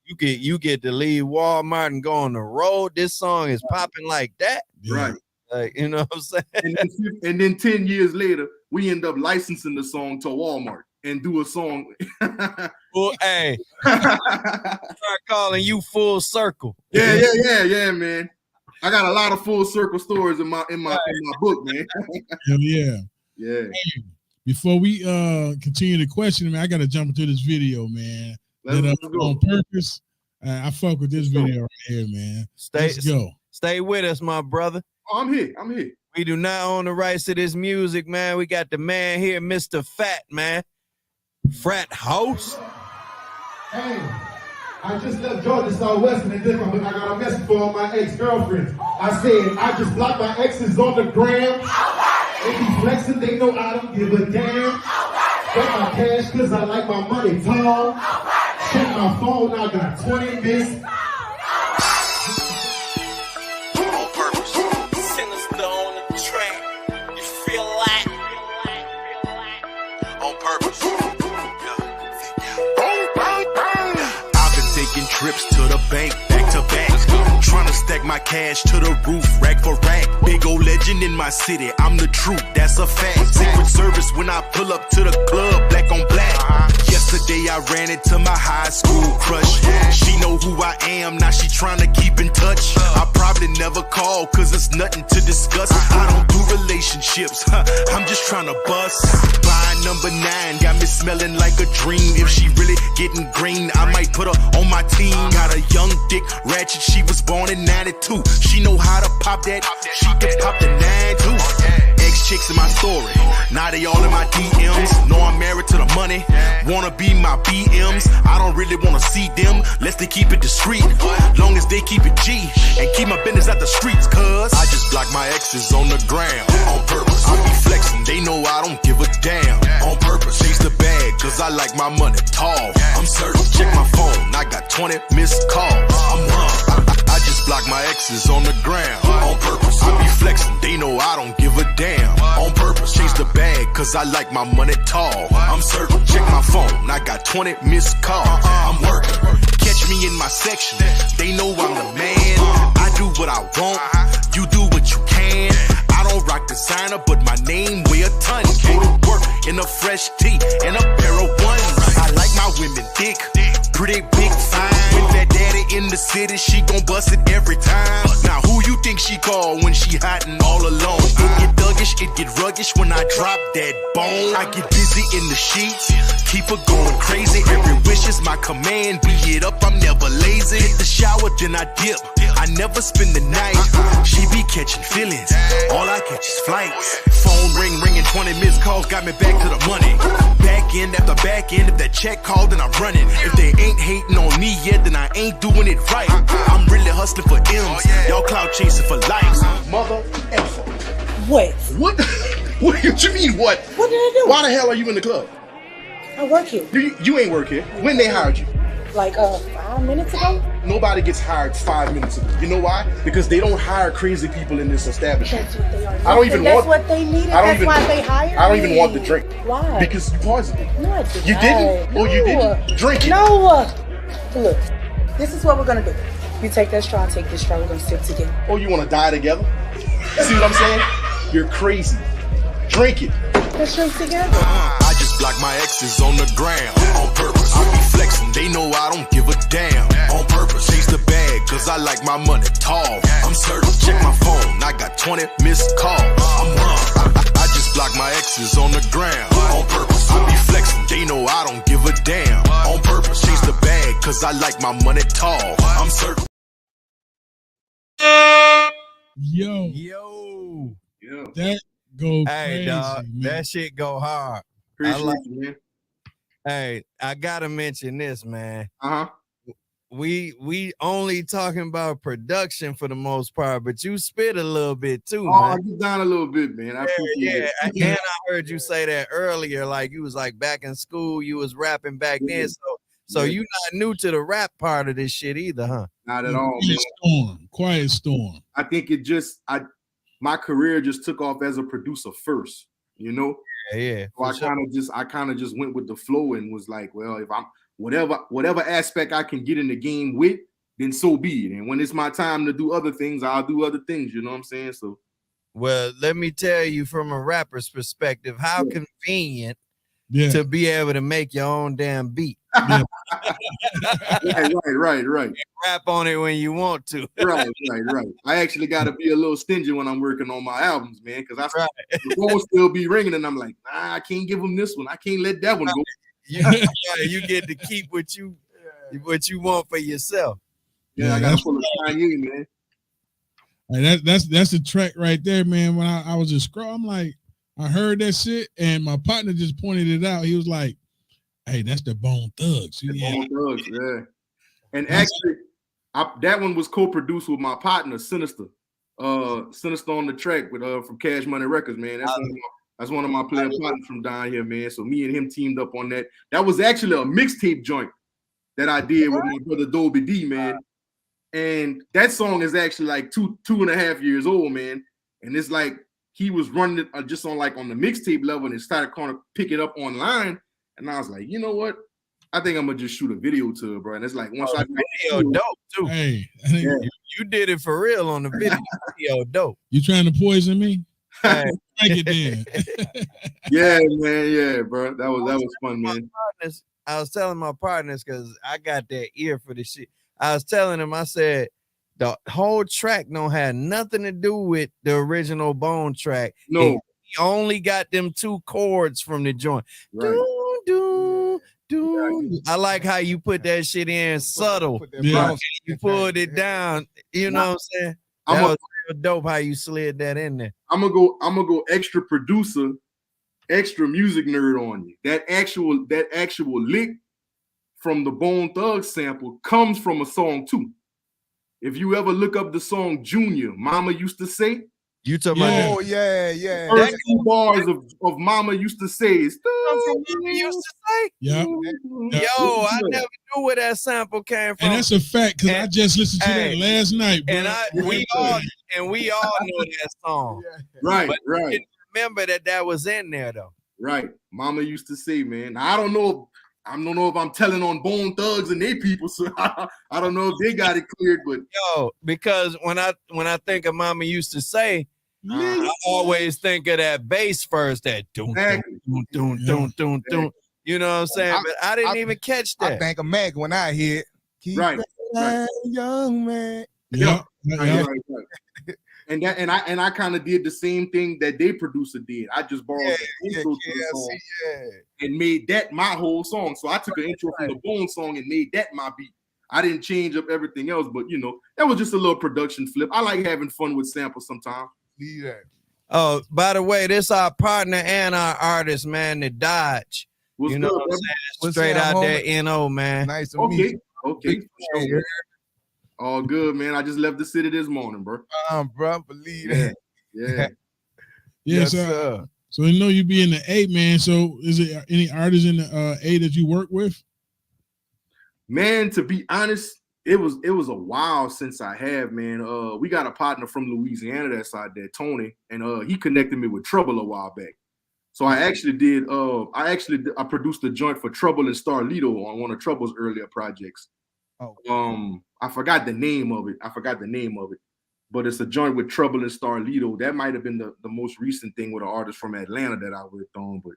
you get to leave Walmart and go on the road. This song is popping like that. Right. Like, you know what I'm saying? And then 10 years later, we end up licensing the song to Walmart and do a song. Well, hey, start calling you full circle. Yeah, man. I got a lot of full circle stories in my book, man. Hell yeah. Yeah. Hey, before we continue the question, man, I got to jump into this video, man. Let's go. On purpose. I fuck with this video right here, man. Let's go. Stay with us, my brother. Oh, I'm here. We do not own the rights to this music, man. We got the man here, Mr.Phat, man. Fraat House. Hey, I just left Georgia Southwest and then I got a message for all my ex-girlfriends. I said, I just blocked my exes on the gram. They be flexing, they know I don't give a damn. Got my cash cause I like my money tall. Check my phone, I got 20 missed. Trips to the bank, back to back. Trying to stack my cash to the roof, rack for rack. Big old legend in my city, I'm the truth, that's a fact. Secret Service when I pull up to the club, black on black. Yesterday I ran into my high school crush. She know who I am, now she trying to keep in touch. I probably never call, cause it's nothing to discuss. I don't do relationships, I'm just trying to bust. Buying number 9, got me smelling like a dream. If she really getting green, I might put her on my team. Got a young dick ratchet, she was born in 92. She know how to pop that, she can pop the 9 too. Ex-chicks in my story, now they all in my DMs. Know I'm married to the money, wanna be my BMs. I don't really wanna see them, lest they keep it discreet. Long as they keep it G, and keep my business out the streets. Cause I just block my exes on the ground, on purpose. I be flexing, they know I don't give a damn, on purpose. Chase the bag, cause I like my money tall. I'm certain, check my phone, I got 20 missed calls. I'm wrong, I just block my exes on the ground, on purpose. I be flexing, they know I don't give a damn, on purpose. Chase the bag, cause I like my money tall. I'm certain, check my phone, I got 20 missed calls. I'm working, catch me in my section, they know I'm the man. I do what I want, you do what you can. I don't rock designer, but my name weigh a ton. Go to work in a fresh tee and a pair of ones. I like my women thick, pretty big fine. With that daddy in the city, she gon' bust it every time. Now who you think she called when she hot and all alone? It get thuggish, it get ruggish when I drop that bone. I get busy in the sheets, keep her going crazy. Every wish is my command, be it up, I'm never lazy. Hit the shower, then I dip, I never spend the night. She be catching feelings, all I catch is flights. Phone ringing, 20 missed calls, got me back to the money. Back end after back end, if that check called, then I'm running. If they ain't hating on me yet, then I ain't doing it right. I'm really hustling for M's, y'all clout chasing for likes. Mother effer. What? What? What you mean what? What did I do? Why the hell are you in the club? I work here. You ain't work here. When they hired you? Like 5 minutes ago? Nobody gets hired 5 minutes ago. You know why? Because they don't hire crazy people in this establishment. That's what they are. I don't even That's want. what they needed. I don't That's even, why they hired I don't even me. want the drink. Why? Because you poisoned it. No, I did You not. didn't? No. Oh, you didn't? Drink it. No. Look, this is what we're gonna do. You take that straw, I take this straw. We're gonna stick together. Oh, you want to die together? See what I'm saying? You're crazy. Drink it. Let's drink together. I just block my exes on the ground on purpose. I be flexing, they know I don't give a damn. On purpose, chase the bag, cause I like my money tall. I'm certain, check my phone, I got 20 missed calls. I'm wrong. I just block my exes on the ground on purpose. I be flexing, they know I don't give a damn. On purpose, chase the bag, cause I like my money tall. I'm certain. Yo, Yo. that go Hey, crazy, dog, man. that shit go hard. Appreciate you, man. Hey, I gotta mention this, man. Uh-huh. We only talking about production for the most part, but you spit a little bit too, Oh, I man. get down a little bit, man. I appreciate it. And I heard you say that earlier, like you was like back in school, you was rapping back then, so you not new to the rap part of this shit either, huh? Not at all, man. Quiet storm. I think it just my career just took off as a producer first, you know. Yeah. So I kind of just went with the flow and was like, well, if I'm whatever aspect I can get in the game with, then so be it. And when it's my time to do other things, I'll do other things. You know what I'm saying? So, well, let me tell you from a rapper's perspective, how convenient Yeah. to be able to make your own damn beat. Yeah. Right. Rap on it when you want to. Right. I actually got to be a little stingy when I'm working on my albums, man, because the phone still be ringing, and I'm like, nah, I can't give them this one. I can't let that one go. You get to keep what you want for yourself. Yeah, I got to pull a Kanye, man. Like that's the track right there, man. When I was just scrolling, I'm like, I heard that shit, and my partner just pointed it out. He was like, "Hey, that's the Bone Thugs." Bone Thugs, yeah. And actually, that one was co-produced with my partner, Sinister. Sinister on the track with from Cash Money Records, man. That's one of my player partners from down here, man. So me and him teamed up on that. That was actually a mixtape joint that I did with my brother Dolby D, man. And that song is actually like 2.5 years old, man. And it's like he was running it just on the mixtape level, and it started kind of picking up online. And I was like, you know what? I think I'm gonna just shoot a video to it, bro. And it's like once video dope too. Hey, you did it for real on the video dope. You trying to poison me? Hey. Break it then. Yeah, man. Yeah, bro. That was fun, man. I was telling my partners because I got that ear for this shit. I was telling them, I said, the whole track don't have nothing to do with the original Bone track. No. He only got them 2 chords from the joint. Right. Do. I like how you put that shit in subtle. Yeah. You pulled it down. You know what I'm saying? That was real dope how you slid that in there. I'm gonna go extra producer, extra music nerd on you. That actual lick from the Bone Thugs sample comes from a song too. If you ever look up the song Junior, Mama Used to Say. You talking about? Oh yeah. First 2 bars of Mama Used to Say is used to say. Yeah. Yo, I never knew where that sample came from. And that's a fact because I just listened to that last night, bro. And we all know that song. Right, but right. I didn't remember that was in there though. Right. Mama used to say, man. Now, I don't know if I'm telling on Bone Thugs and they people, so I don't know if they got it cleared, but because when I think of Mama Used to Say, I always think of that bass first, that doom, exactly. doom. You know what I'm saying? But I didn't even catch that. I think of Mac when I hear it. Keep Right. that young man. Yeah. Right. And I kind of did the same thing that they producer did. I just borrowed the intro to the song and made that my whole song. So I took an intro from the Bone song and made that my beat. I didn't change up everything else, but you know, that was just a little production flip. I like having fun with samples sometimes. Yeah. Oh, by the way, this our partner and our artist, man, the Dodge. What's you know good, what I'm brother? saying? Straight out there, NO, man. Nice to meet you. Okay. Sure. All good, man. I just left the city this morning, bro. Bro, believe that. Yeah. Yes, sir. So I know you be in the A, man. So is it any artists in the A that you work with? Man, to be honest, it was a while since I have, man. We got a partner from Louisiana that's out there, Tony, and he connected me with Trouble a while back. So I actually did. I produced a joint for Trouble and Starlito on one of Trouble's earlier projects. Oh. I forgot the name of it. But it's a joint with Trouble and Starlito. That might have been the most recent thing with an artist from Atlanta that I worked on. But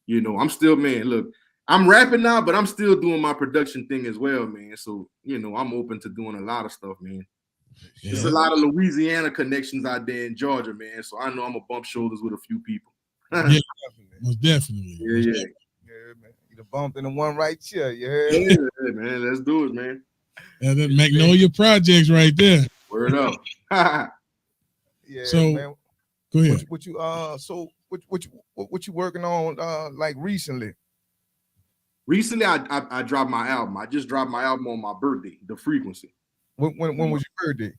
you know, I'm still, man. Look, I'm rapping now, but I'm still doing my production thing as well, man. So you know, I'm open to doing a lot of stuff, man. Yeah. There's a lot of Louisiana connections out there in Georgia, man. So I know I'm gonna bump shoulders with a few people. Yeah, most definitely. Yeah, man. You bumped in the one right chair. You heard? Yeah, man. Let's do it, man. Yeah, that Magnolia Projects right there. Word up. Yeah. So man. Go ahead. What you working on like recently? Recently, I dropped my album. I just dropped my album on my birthday, The Frequency. When was your birthday?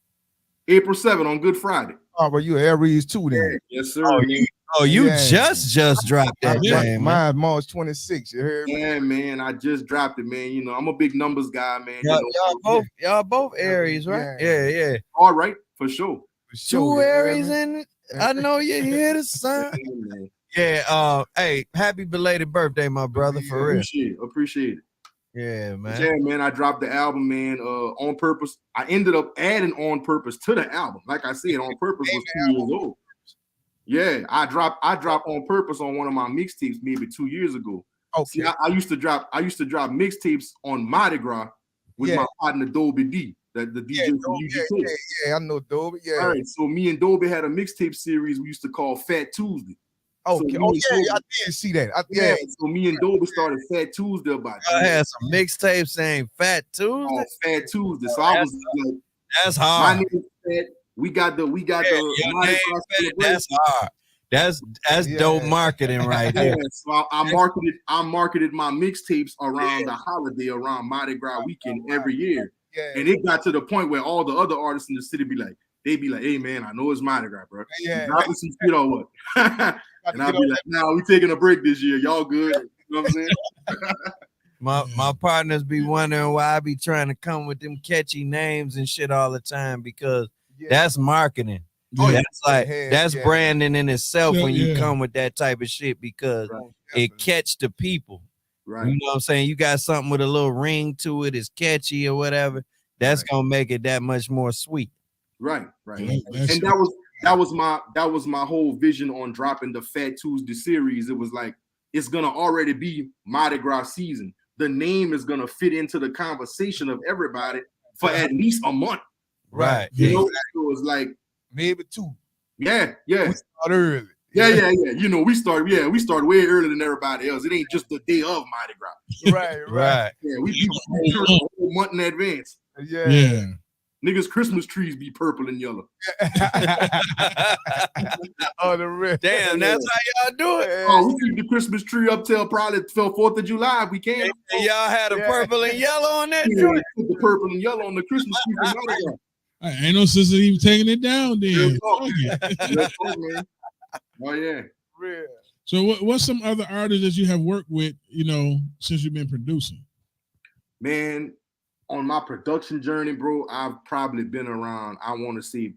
April 7th on Good Friday. Oh, but you Aries too then? Yes, sir. You just dropped that game. Mine March 26th. You heard me? Yeah, man. I just dropped it, man. You know, I'm a big numbers guy, man. Y'all both Aries, right? Yeah. All right, for sure. Two Aries in it. I know you hear the son. Yeah. Hey, happy belated birthday, my brother. For real. Appreciate it. Yeah, man. Yeah, man. I dropped the album, man. On purpose. I ended up adding On Purpose to the album. Like I said, On Purpose was 2 years old. Yeah, I dropped On Purpose on one of my mixtapes maybe 2 years ago. Okay. See, I used to drop mixtapes on Mardi Gras with my partner Dolby D, the DJ from UGK. Yeah, I know Dolby. Yeah. All right, so me and Dolby had a mixtape series we used to call Fat Tuesday. Okay. So I did see that. So me and Dolby started Fat Tuesday about I had some mixtapes saying Fat Tuesday. Oh, Fat Tuesday. So I was like, that's hard. My name is Fat. We got the that's hard. That's dope marketing right there. So I marketed my mixtapes around the holiday, around Mardi Gras weekend every year. Yeah. And it got to the point where all the other artists in the city be like, hey man, I know it's Mardi Gras, bro. Yeah. Dropping some shit or what? And I'll be like, nah, we taking a break this year. Y'all good? You know what I'm saying? My partners be wondering why I be trying to come with them catchy names and shit all the time, because that's marketing. That's branding in itself when you come with that type of shit, because it catch the people. Right. You know what I'm saying? You got something with a little ring to it, it's catchy or whatever. That's gonna make it that much more sweet. Right. And that was my whole vision on dropping the Fat Tuesday series. It was like, it's gonna already be Mardi Gras season. The name is gonna fit into the conversation of everybody for at least a month. Right. You know, so it was like maybe 2. Yeah. We started early. Yeah. You know, we started way earlier than everybody else. It ain't just the day of Mardi Gras. Right. Yeah, we a whole month in advance. Yeah. Niggas' Christmas trees be purple and yellow. Oh, the red. Damn, that's how y'all do it. Oh, we keep the Christmas tree up till probably 4th of July if we can. And y'all had a purple and yellow on that joint? Put the purple and yellow on the Christmas tree for Mardi Gras. Ain't no sister even taking it down then. Oh yeah. Real. So what's some other artists that you have worked with, you know, since you've been producing? Man, on my production journey, bro, I've probably been around, I want to say,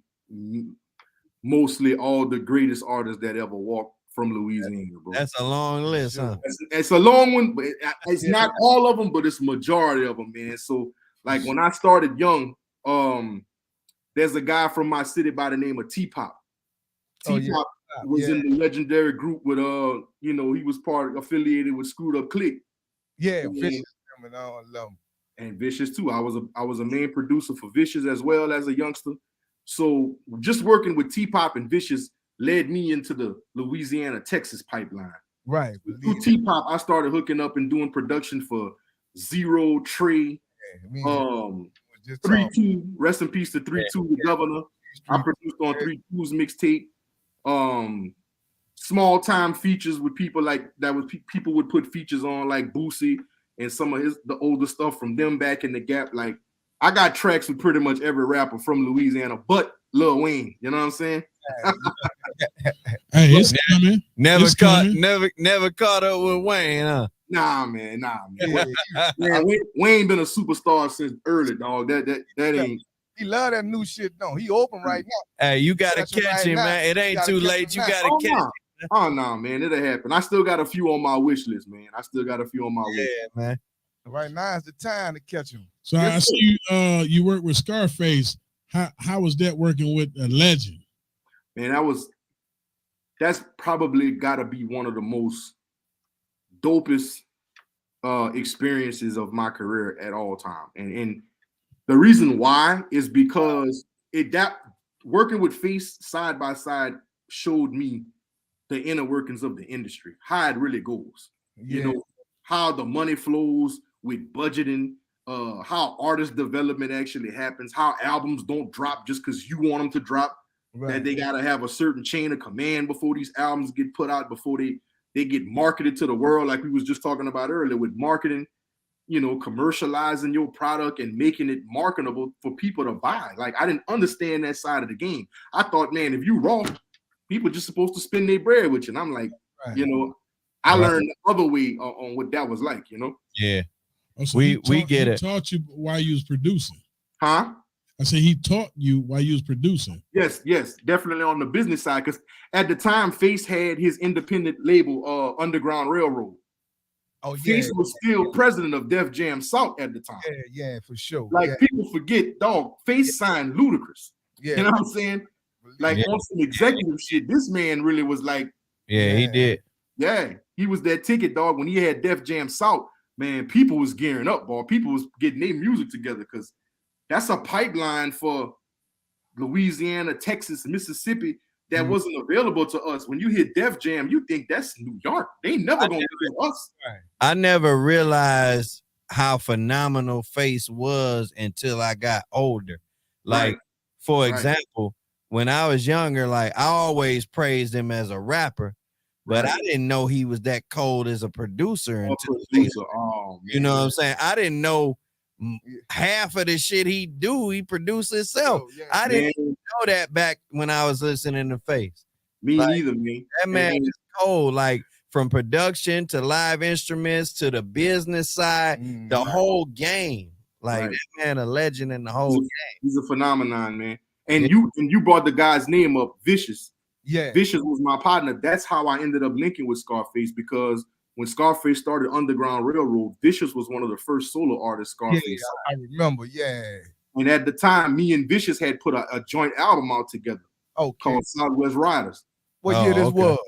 mostly all the greatest artists that ever walked from Louisiana, bro. That's a long list, huh? It's a long one, but it's not all of them, but it's majority of them, man. So, like, when I started young, there's a guy from my city by the name of T-Pop. T-Pop was in the legendary group with, you know, he was affiliated with Screwed Up Click. Yeah, And- Vicious. I love him. and Vicious too. I was a main producer for Vicious as well as a youngster. So just working with T-Pop and Vicious led me into the Louisiana, Texas pipeline. Right. Through T-Pop, I started hooking up and doing production for Zero, Trey, 3-2. Rest in peace to 3-2, the governor. I produced on 3-2's mixtape. Small time features with people like that. Was people would put features on like Boosie and some of the older stuff from them back in the Gap. Like I got tracks with pretty much every rapper from Louisiana, but Lil Wayne. You know what I'm saying? Hey, it's coming. Never It's caught, coming. never caught up with Wayne, huh? Nah, man. Man, Wayne been a superstar since early, dog. That ain't. He love that new shit, though. He open right now. Hey, you gotta Catch him catch right him, now. man. It ain't You gotta too catch late. him You now. gotta catch him. Oh no, man, it'll happen. I still got a few on my wish list, man. I still got a few on my wish. Yeah, man. Right now is the time to catch him. So I see you work with Scarface. How was that working with a legend? Man, that's probably got to be one of the most dopest experiences of my career at all time. And the reason why is because working with Face side by side showed me the inner workings of the industry, how it really goes. You know, how the money flows with budgeting, how artist development actually happens, how albums don't drop just because you want them to drop. Right. That they got to have a certain chain of command before these albums get put out, before they get marketed to the world, like we was just talking about earlier with marketing, you know, commercializing your product and making it marketable for people to buy. Like I didn't understand that side of the game. I thought, man, if you raw, people just supposed to spend their bread with you. And I'm like, you know, I learned the other way on what that was like, you know? Yeah. Oh, so we get it. He taught you while you was producing. Huh? I said he taught you while you was producing. Yes, definitely on the business side. Because at the time, Face had his independent label, Underground Railroad. Oh, yeah. Face was still president of Def Jam South at the time. Yeah, for sure. Like people forget, dog, Face signed Ludacris. Yeah. You know what I'm saying? Like on some executive shit, this man really was like, yeah, he did. Yeah, he was that ticket, dog. When he had Def Jam South, man, people was gearing up, boy. People was getting their music together because that's a pipeline for Louisiana, Texas, Mississippi that wasn't available to us. When you hear Def Jam, you think that's New York. They never gonna hear us. I never realized how phenomenal Face was until I got older. Like, for example, when I was younger, like I always praised him as a rapper, but I didn't know he was that cold as a producer until you know what I'm saying? I didn't know half of the shit he produced himself. I didn't know that back when I was listening to Face. Me neither, man. That man is cold, like from production to live instruments to the business side, the whole game. Like that man, a legend in the whole game. He's a phenomenon, man. And you brought the guy's name up, Vicious. Yeah, Vicious was my partner. That's how I ended up linking with Scarface, because when Scarface started Underground Railroad, Vicious was one of the first solo artists Scarface. Yeah, I remember. Yeah. And at the time, me and Vicious had put a joint album out together called Southwest Riders. What year this was?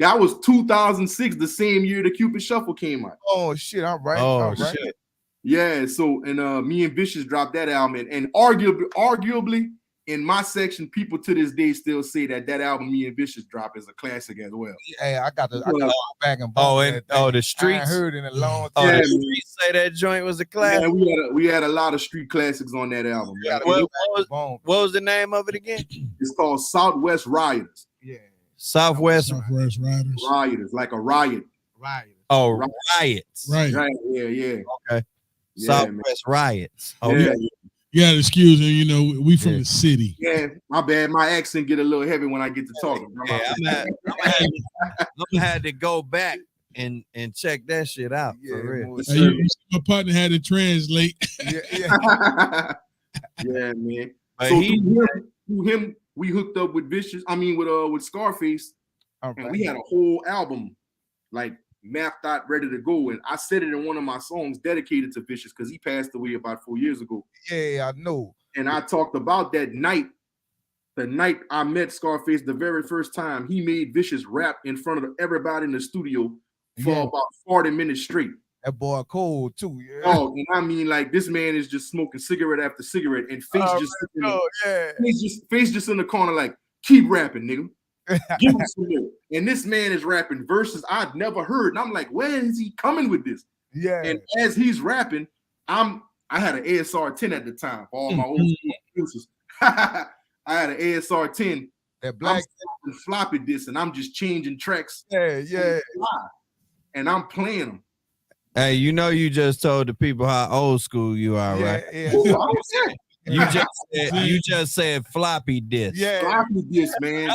That was 2006, the same year the Cupid Shuffle came out. Oh shit! All right. Oh shit. Yeah. So me and Vicious dropped that album, and arguably in my section, people to this day still say that album me and Vicious dropped is a classic as well. Yeah, I got to go back and the streets. I ain't heard in a long time. Oh, the streets say that joint was a classic. Yeah, we had a lot of street classics on that album. What was the name of it again? It's called Southwest Rioters. Yeah. Southwest Riders. Rioters, like a riot. Rioters. Oh, riots. Right. Yeah. Okay. Yeah, Southwest riots. Oh, yeah. You gotta excuse me, you know, we from the city. Yeah, my bad. My accent get a little heavy when I get to talking. Yeah, I'm gonna have to go back and check that shit out for real. My partner had to translate. Yeah, man. But So through him, we hooked up with Vicious. I mean, with Scarface, and we had a whole album like mapped out, ready to go. And I said it in one of my songs dedicated to Vicious because he passed away about 4 years ago. Yeah, I know. And I talked about that night. The night I met Scarface the very first time, he made Vicious rap in front of everybody in the studio for about 40 minutes straight. That boy cold too. Yeah. Oh, and I mean, like, this man is just smoking cigarette after cigarette, and face just in the corner, like, keep rapping, nigga. Give him some more. And this man is rapping verses I'd never heard, and I'm like, where is he coming with this? Yeah. And as he's rapping, I had an ASR 10 at the time for all my old school producers. I had an ASR 10. That black floppy disk, and I'm just changing tracks. Yeah. And I'm playing them. Hey, you know, you just told the people how old school you are, right? Yeah. You just said floppy disk. Yeah. Floppy disk, man.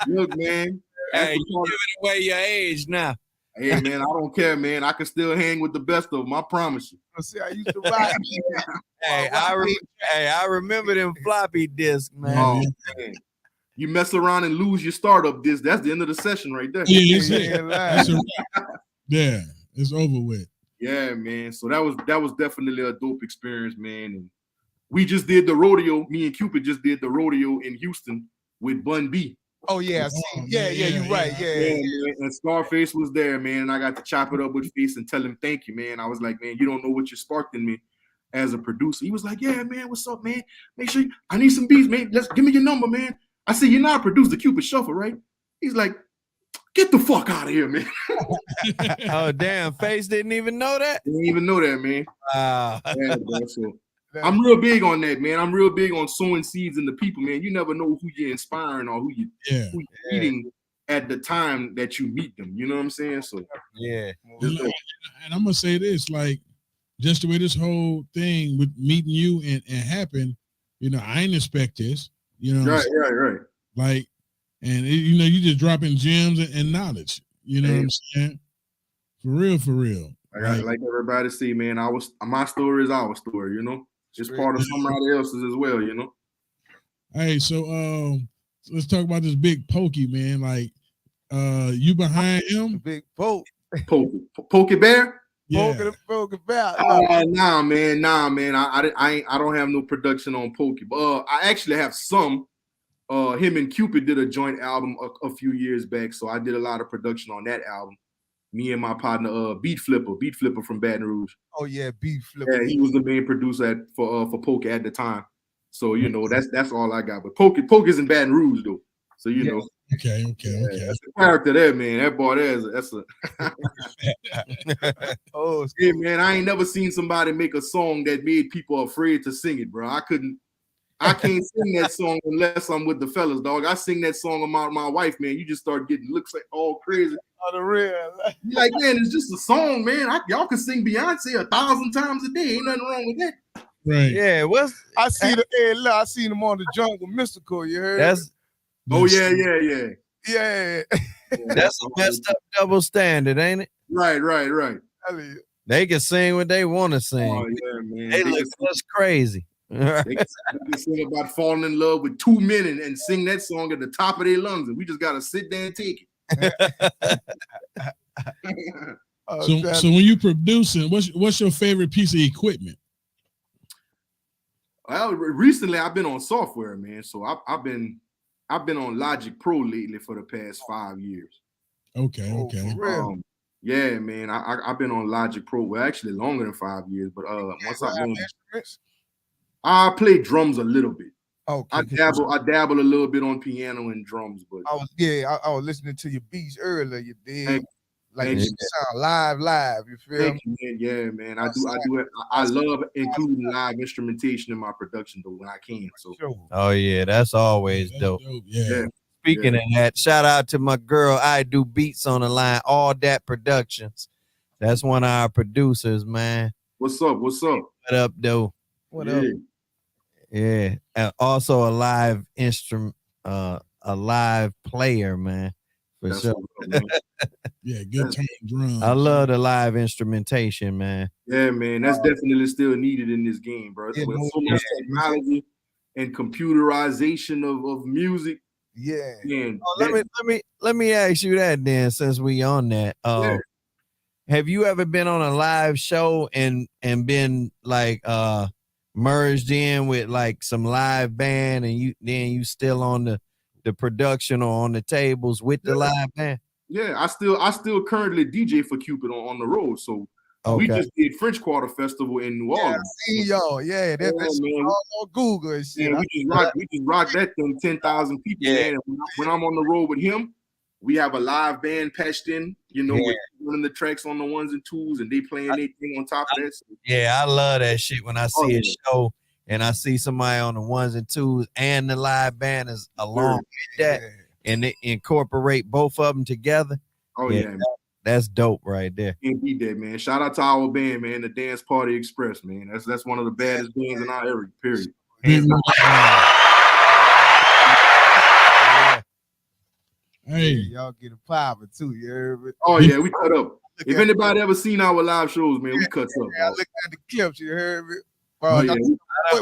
Look, man. Hey, you giving away your age now. Hey, man, I don't care, man. I can still hang with the best of them. I promise you. See, I used to rock. I remember them floppy disks, man. Oh, man. You mess around and lose your startup disc. That's the end of the session right there. Yeah, it's over with. Yeah, man. So that was definitely a dope experience, man. And we just did the rodeo. Me and Cupid just did the rodeo in Houston with Bun B. Oh yeah, you're right. Yeah. And Scarface was there, man. And I got to chop it up with Face and tell him thank you, man. I was like, man, you don't know what you sparked in me as a producer. He was like, yeah, man, what's up, man? Make sure I need some beats, man. Give me your number, man. I said, you're not a producer, Cupid Shuffle, right? He's like, get the fuck out of here, man. Oh, damn. Face didn't even know that? Didn't even know that, man. Yeah, bro, so I'm real big on that, man. I'm real big on sowing seeds in the people, man. You never know who you're inspiring or who you're meeting at the time that you meet them. You know what I'm saying? So yeah. And I'm gonna say this, like, just the way this whole thing with meeting you and happened, you know, I didn't expect this. You know, right. Like, and you know, you just dropping gems and knowledge. You know what I'm saying? For real. Like everybody see, man. My story is our story. You know, it's part of somebody else's as well. You know. Hey, so let's talk about this big Pokey, man. Like, you behind him? Big Pokey Bear. Yeah. Pokey Bear. Nah, man. I don't have no production on Pokey, but I actually have some. Him and Cupid did a joint album a few years back, so I did a lot of production on that album. Me and my partner, Beat Flipper from Baton Rouge. Oh yeah, Beat Flipper. Yeah, he was the main producer for Pokey at the time. So you know that's all I got. But Pokey's in Baton Rouge though, so you know. Okay. That's a character there, man. That boy that's a. Oh, hey man, I ain't never seen somebody make a song that made people afraid to sing it, bro. I can't sing that song unless I'm with the fellas, dog. I sing that song about my wife, man. You just start getting looks like all crazy. On the real. You're like, man, it's just a song, man. Y'all can sing Beyonce 1,000 times a day. Ain't nothing wrong with that. Right. Yeah. I seen him on the Jungle Mystical. You heard? That's. Oh yeah. Yeah. That's a messed up double standard, ain't it? Right. They can sing what they want to sing. Oh yeah, man. They look just crazy. They can sing about falling in love with 2 men and sing that song at the top of their lungs, and we just gotta sit there and take it. So when you producing, what's your favorite piece of equipment? Well, recently I've been on software, man. So I've been on Logic Pro lately for the past 5 years. Okay. Yeah, man. I've been on Logic Pro. Well, actually longer than 5 years, but once I play drums a little bit. Okay. I dabble a little bit on piano and drums, but I was listening to your beats earlier. You did you sound live. You feel me? Yeah, man. I do. I love including live instrumentation in my production though when I can. So. Oh yeah, that's always dope. Yeah. Speaking of that, shout out to my girl. I do beats on the line. All That Productions. That's one of our producers, man. What's up? What up, though? What up? Yeah, and also a live instrument, a live player, man. For sure. Yeah, good time drums. I love the live instrumentation, man. Yeah, man, that's definitely still needed in this game, bro. With so much technology and computerization of music. Yeah. Man, let me ask you that then, since we on that. Have you ever been on a live show and been like merged in with like some live band and you still on the production or on the tables with the live band? Yeah, I still currently DJ for Cupid on the road. So We Okay. just did French Quarter Festival in New Yeah, I Orleans. seen y'all. Yeah, that, that's man. all on Google and shit. Man, we just rock that thing, 10,000 people, Yeah. man. And when I'm on the road with him, we have a live band patched in, with running the tracks on the ones and twos, and they playing their thing on top of that. Yeah, I love that shit when I see yeah. a show and I see somebody on the ones and twos and the live band is along with that, and they incorporate both of them together. Oh yeah, man. That's dope right there. Can't beat that, man. Shout out to our band, man, the Dance Party Express, man. That's one of the baddest bands in our area, period. Hey, y'all get a poppin' too. You heard me? Oh yeah, we cut up. If anybody ever seen our live shows, man, we cut up. I looked at the clips. You heard me? Bro, Oh, yeah.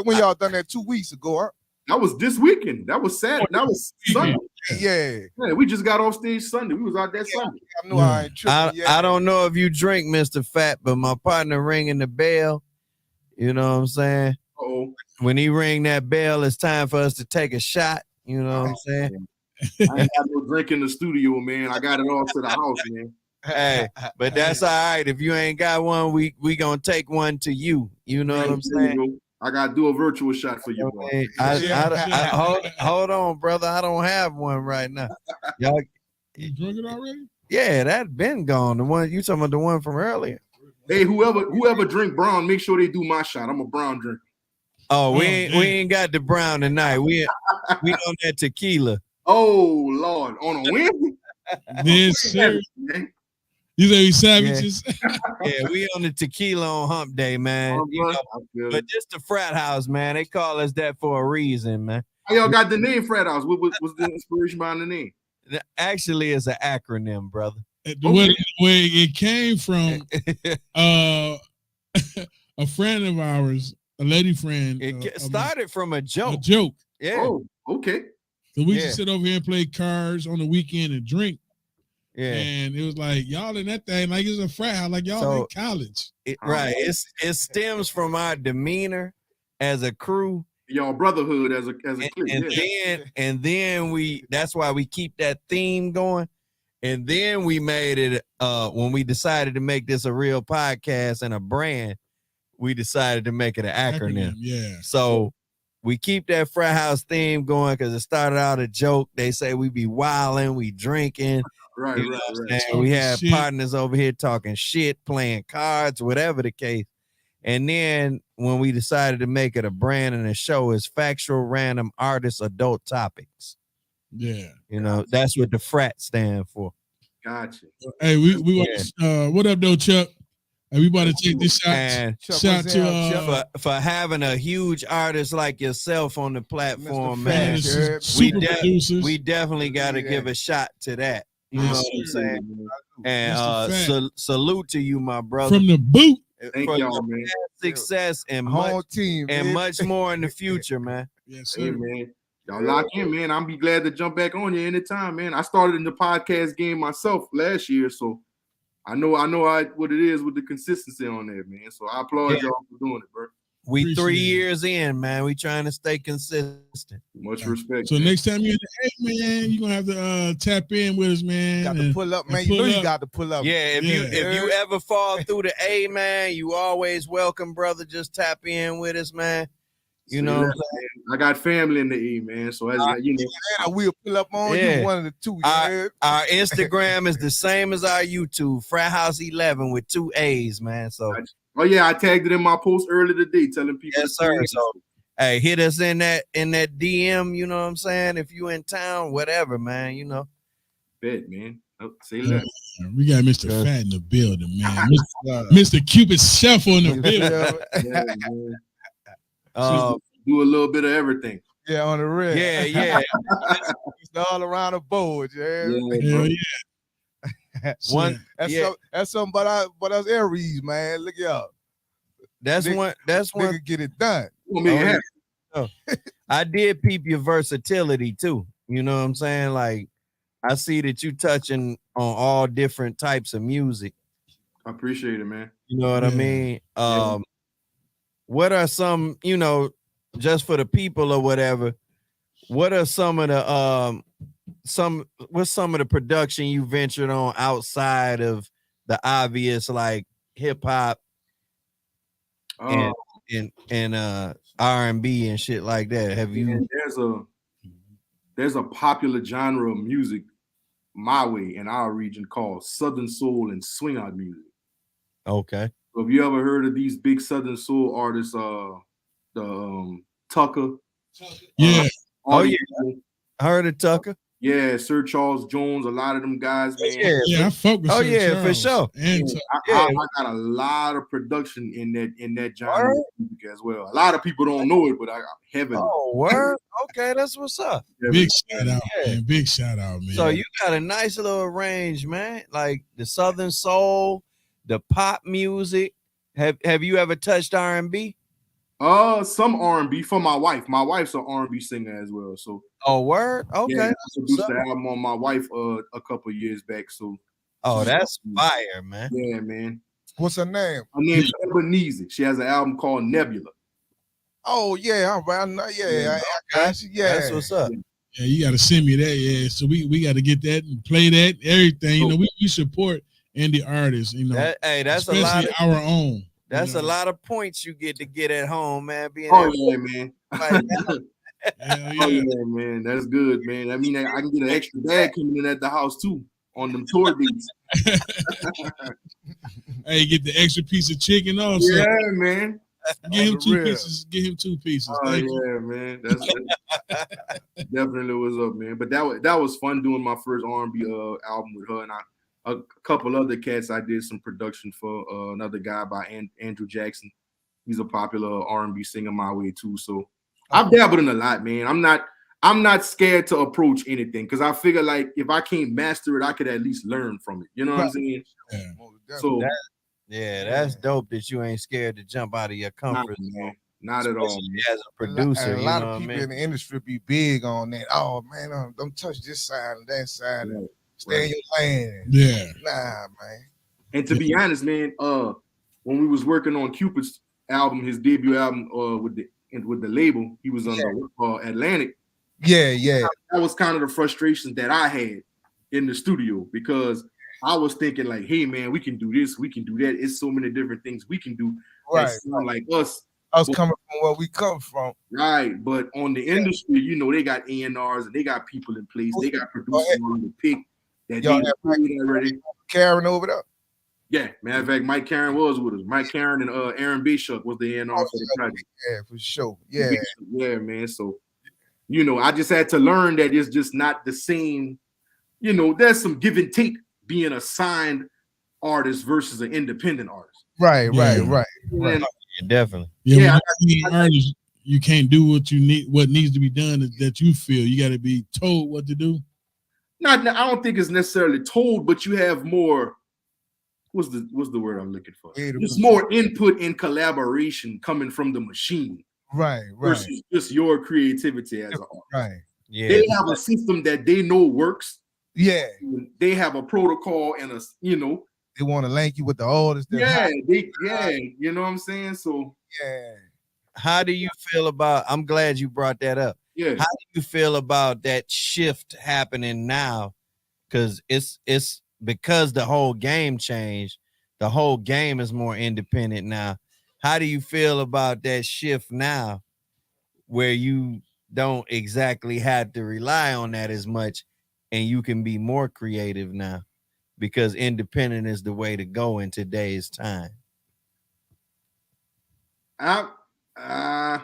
when y'all done that 2 weeks ago, huh? That was this weekend. That was Saturday. That was Sunday. Yeah. We just got off stage Sunday. We was out there Sunday. I knew I ain't tripping yet. I don't know if you drink, Mr.Phat, but my partner ringing the bell. You know what I'm saying? Oh, when he ring that bell, it's time for us to take a shot. You know what I'm saying? I ain't got no drink in the studio, man. I got it all to the house, man. Hey, but that's all right. If you ain't got one, we gonna take one to you. You know what I'm saying? I gotta do a virtual shot for you, bro. Hold on, brother. I don't have one right now. Y'all, you drunk it already? Yeah, that been gone. The one you talking about, the one from earlier. Hey, whoever drink brown, make sure they do my shot. I'm a brown drinker. Oh, we ain't got the brown tonight. We on that tequila. Oh Lord, on a Wednesday? Yes, sir. You say we savages? Yeah, we on the tequila on hump day, man. But just the frat house, man. They call us that for a reason, man. How y'all got the name frat house? What was the inspiration behind the name? Actually, it's an acronym, brother. Where it came from, a friend of ours, a lady friend. It started from a joke. A joke. Yeah. Oh, okay. So we used to sit over here and play cards on the weekend and drink. Yeah. And it was like, y'all in that thing, like it's a frat house, like y'all in college. Right. It stems from our demeanor as a crew. Y'all brotherhood as a clique. And then that's why we keep that theme going. And then we made it when we decided to make this a real podcast and a brand, we decided to make it an acronym. Yeah. So we keep that frat house theme going because it started out a joke. They say we be wilding, we drinking. Right. We have partners over here talking shit, playing cards, whatever the case. And then when we decided to make it a brand and a show, is factual, random, artist, adult topics. Yeah. You know, that's what the frat stand for. Gotcha. Hey, we what up though, Chuck? Hey, we about to take this shot. And shout to for having a huge artist like yourself on the platform, Mr. man. Super We definitely got to give a shot to that. You know what I'm saying? And salute to you, my brother. From the boot. Thank y'all, man. Success and whole team and much more in the future, man. Yes, sir. Hey, man. Y'all lock in, man. I'll be glad to jump back on you anytime, man. I started in the podcast game myself last year, so I know what it is with the consistency on there, man. So I applaud y'all for doing it, bro. We 3 years in, man. We trying to stay consistent. Much respect. So next time you're in the A, man, you're gonna have to tap in with us, man. Got to pull up, man. You know you got to pull up. Yeah, if you ever fall through the A, man, you always welcome, brother. Just tap in with us, man. You know what I'm saying? I got family in the E, man. So as you know, we'll pull up on you, one of the two. Our Instagram is the same as our YouTube, Frat House 11 with 2 A's, man. So I tagged it in my post earlier today, telling people. Yes, sir. So hey, hit us in that DM. You know what I'm saying? If you in town, whatever, man. You know. Bet, man. Say less. We got Mr. Phat in the building, man. Mr. Cupid Shuffle in the building. Do a little bit of everything. Yeah, on the red. Yeah. It's all around the board, yeah. That's something but us Aries, man. Look y'all. That's one get it done. I did peep your versatility too. You know what I'm saying? Like I see that you touching on all different types of music. I appreciate it, man. You know what I mean? What are some, just for the people or whatever, what are some of the what's some of the production you ventured on outside of the obvious, like hip hop and R&B and shit like that? Have you? There's a popular genre of music my way in our region called Southern Soul and Swing Out music. Okay. So have you ever heard of these big Southern Soul artists? Tucker. Yeah. I heard of Tucker. Yeah, Sir Charles Jones, a lot of them guys, man. Yeah, I fuck with Sir Charles. for sure. And I got a lot of production in that genre of music as well. A lot of people don't know it, but I got heavily. Oh, word. Okay, that's what's up. Big shout out, man. Big shout out, man. So you got a nice little range, man. Like the Southern Soul, the pop music. Have you ever touched R&B? Some R&B for my wife. My wife's an R&B singer as well. So word. Okay. Yeah, I produced the album on my wife a couple of years back. So that's fire, man. Yeah, man. What's her name? Her name's Ebenezer. She has an album called Nebula. Oh yeah, all right. I got you. Yeah, that's what's up. Yeah, you gotta send me that. Yeah, so we got to get that and play that. Everything. You know, we support indie artists. You know, that's especially a lot of our own. That's a lot of points you get at home, man. Man. Yeah, man. That's good, man. I mean, I can get an extra bag coming in at the house too on them tour dates. Hey, get the extra piece of chicken also. Yeah, man. Get him 2 pieces. Get him 2 pieces. Oh yeah, man. That's definitely what's up, man. But that was fun doing my first R&B album with her, and a couple other cats I did some production for. Another guy by Andrew Jackson. He's a popular R&B singer my way too. So I've dabbled in a lot, man. I'm not scared to approach anything because I figure like if I can't master it, I could at least learn from it. You know what I'm saying? Yeah. So that's dope that you ain't scared to jump out of your comfort zone. Not at all, man. As a producer, a lot of people in the industry be big on that. Oh man, don't touch this side and that side. And stay in your lane. Yeah. Nah, man. And to be honest, man, when we was working on Cupid's album, his debut album, with the label, he was on the Atlantic. Yeah. That was kind of the frustration that I had in the studio because I was thinking like, hey man, we can do this, we can do that. It's so many different things we can do. Right. That sound like us. Us coming from where we come from. Right. But on the industry, you know, they got A&Rs and they got people in place. They got producers on the pick that they already. Karen over there. Yeah, matter of fact, Mike Karen was with us. Mike Karen and Aaron Bishop was the A&R for the project. Yeah, for sure. Yeah. Yeah, man. So, you know, I just had to learn that it's just not the same. You know, there's some give and take being a signed artist versus an independent artist. Right. Yeah, definitely. Yeah, artist, you can't do what needs to be done that you feel. You got to be told what to do. I don't think it's necessarily told, but you have more. What's the word I'm looking for? There's more input and collaboration coming from the machine. Right. Versus just your creativity as an artist. Right. Yeah. They have a system that they know works. Yeah. They have a protocol and they want to link you with the artist. You know what I'm saying? So how do you feel about? I'm glad you brought that up. Yeah. How do you feel about that shift happening now? Because it's because the whole game changed. The whole game is more independent now. How do you feel about that shift now, where you don't exactly have to rely on that as much, and you can be more creative now? Because independent is the way to go in today's time. My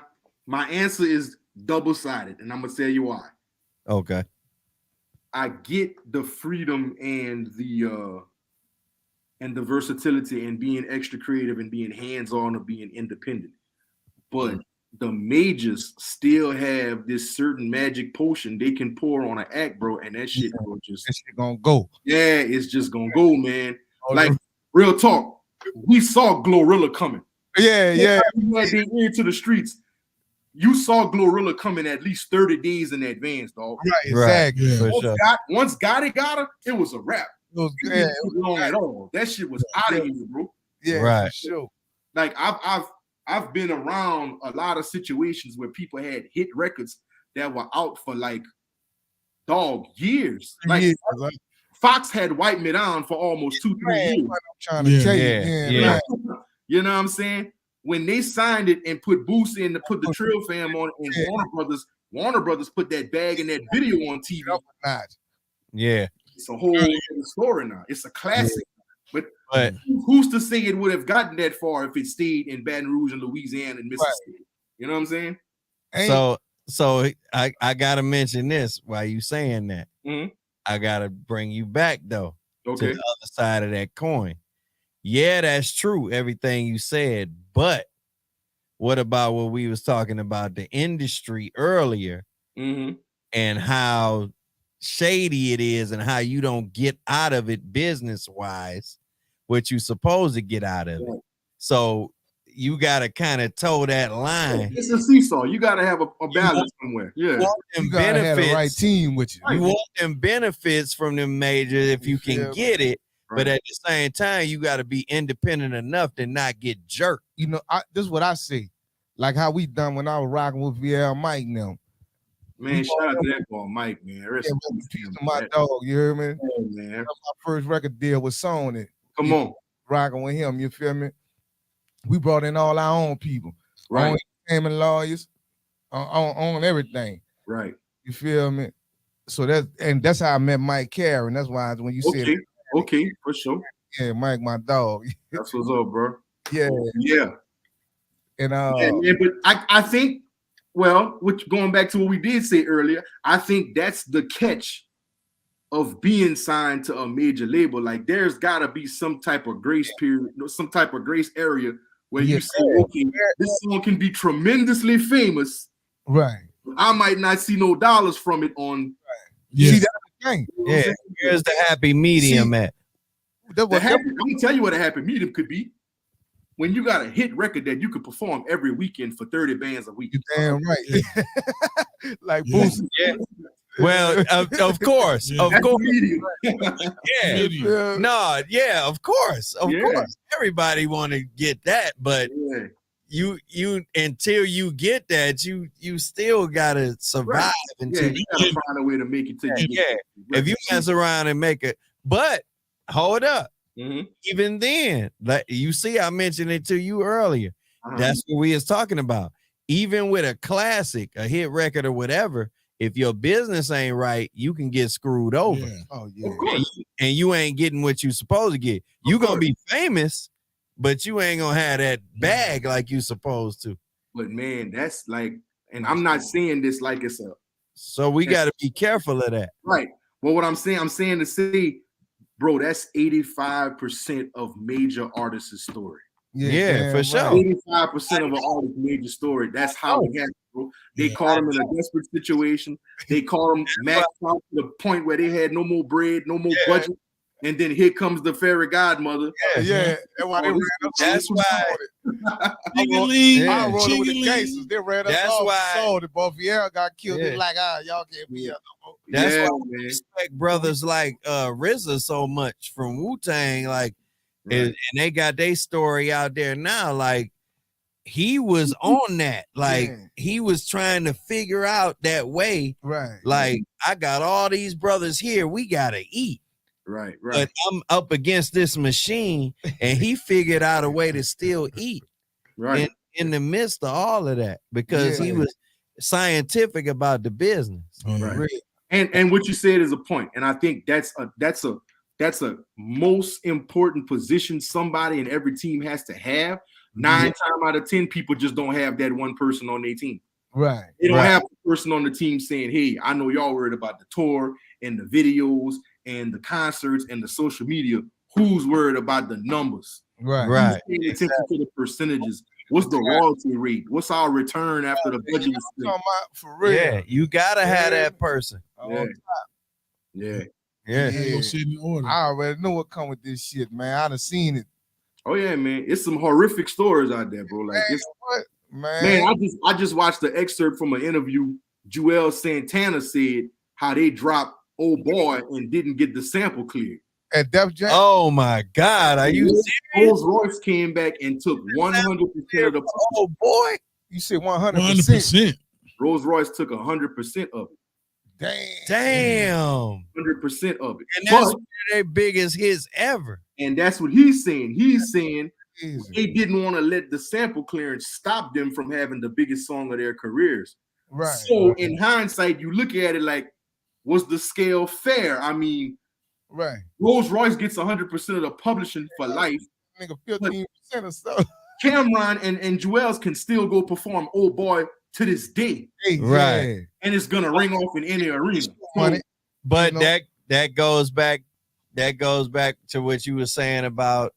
answer is double-sided, and I'm gonna tell you why. Okay. I get the freedom and the versatility and being extra creative and being hands-on or being independent, but the majors still have this certain magic potion they can pour on an act, bro, and that shit gonna go. Yeah, it's just gonna go, man. Like real talk, we saw Glorilla coming. Yeah. We had their ear to the streets. You saw Glorilla coming at least 30 days in advance, dog. Right, exactly. Yeah. Once got it, it was a wrap. It was good. It wasn't long at all. That shit was out of here, bro. Yeah, right. For sure. Like I've been around a lot of situations where people had hit records that were out for like years. Like Fox had White Man on for almost 2-3 years. I'm trying to tell you, man. You know what I'm saying? When they signed it and put Boosie in to put the Trill Fam on, and Warner Brothers put that bag and that video on TV. Yeah, it's a whole story now. It's a classic. But who's to say it would have gotten that far if it stayed in Baton Rouge and Louisiana and Mississippi? You know what I'm saying? So I gotta mention this while you saying that. Mm-hmm. I gotta bring you back though to Okay. the other side of that coin. Yeah, that's true, everything you said, but what about what we was talking about the industry earlier and how shady it is and how you don't get out of it business-wise what you supposed to get out of it. So you got to kind of toe that line. It's a seesaw. You got to have a balance somewhere. Yeah. You got to have the right team with you. You want them benefits from them majors if you can get it. But at the same time, you got to be independent enough to not get jerked. You know, this is what I see. Like how we done when I was rocking with VL Mike now. Man, shout out to that boy, Mike, man. My dog, you hear me? Oh, man. My first record deal was Sony. Come on. Rocking with him, you feel me? We brought in all our own people. Right. On entertainment lawyers, on everything. Right. You feel me? So that's how I met Mike Carey. And that's why when you said okay, for sure. Yeah, Mike, my dog. That's what's up, bro. Yeah. And but I think, well, going back to what we did say earlier, I think that's the catch of being signed to a major label. Like there's gotta be some type of grace period, some type of grace area where you say, okay, this song can be tremendously famous. Right. I might not see no dollars from it on. See, that's the thing. Yeah, here's the happy medium at. I'm gonna tell you what a happy medium could be. When you got a hit record that you could perform every weekend for 30 bands a week. You damn right. Like Boosie. Yeah. Well, of course. Of course. Yeah. No, yeah, of course. Of course. Everybody want to get that, but you until you get that, you still gotta survive until you gotta find a way to make it to if you mess around and make it, but hold up. Even then, like you see, I mentioned it to you earlier. That's what we was talking about. Even with a classic, a hit record or whatever, if your business ain't right, you can get screwed over. Oh yeah. And you ain't getting what you supposed to get. You gonna be famous, but you ain't gonna have that bag like you supposed to. But man, that's like, and I'm not saying this like it's a. So we got to be careful of that. Right. Well, what I'm saying to say, bro, that's 85% of major artists' story. Yeah, for sure. 85% of an artist's major story. That's how it happened, bro. They caught him in a desperate situation. They caught him maxed out to the point where they had no more bread, no more budget. And then here comes the fairy godmother. Yeah. That's why. I rolled with the gangsters. They ran us That's off. why. Sold it. Both y'all got killed. They like, y'all can't be up. That's why we respect brothers like RZA so much from Wu-Tang. Like, and they got their story out there now. Like, he was on that. Like, he was trying to figure out that way. Right. Like, I got all these brothers here. We gotta eat. Right. But I'm up against this machine, and he figured out a way to still eat. Right. In the midst of all of that, because he was scientific about the business. Right. And what you said is a point. And I think that's a most important position somebody in every team has to have. 9 times out of 10 people just don't have that one person on their team. Right. They don't have a person on the team saying, hey, I know y'all worried about the tour and the videos and the concerts and the social media. Who's worried about the numbers? Right. Who's paying attention to the percentages? What's the royalty rate? What's our return after the budget is spent? For real. Yeah, you gotta have that person. Yeah. I already know what come with this shit, man. I done seen it. Oh yeah, man. It's some horrific stories out there, bro. Like man, I just watched the excerpt from an interview. Joel Santana said how they dropped Old Boy and didn't get the sample cleared. At Def Jam? Oh my God, are you serious? Rolls Royce came back and took 100% of the. Oh boy, you said 100%. Rolls Royce took 100% of it. Damn. 100% of it. And that's one of their biggest hits ever. And that's what he's saying. He's saying they didn't want to let the sample clearance stop them from having the biggest song of their careers. Right. So in hindsight, you look at it like, was the scale fair? I mean, right. Rolls Royce gets 100% of the publishing for life. Nigga, 15% or so. Cameron and Jewels can still go perform Old Boy to this day. Right. And it's gonna ring off in any arena. But that goes back to what you were saying about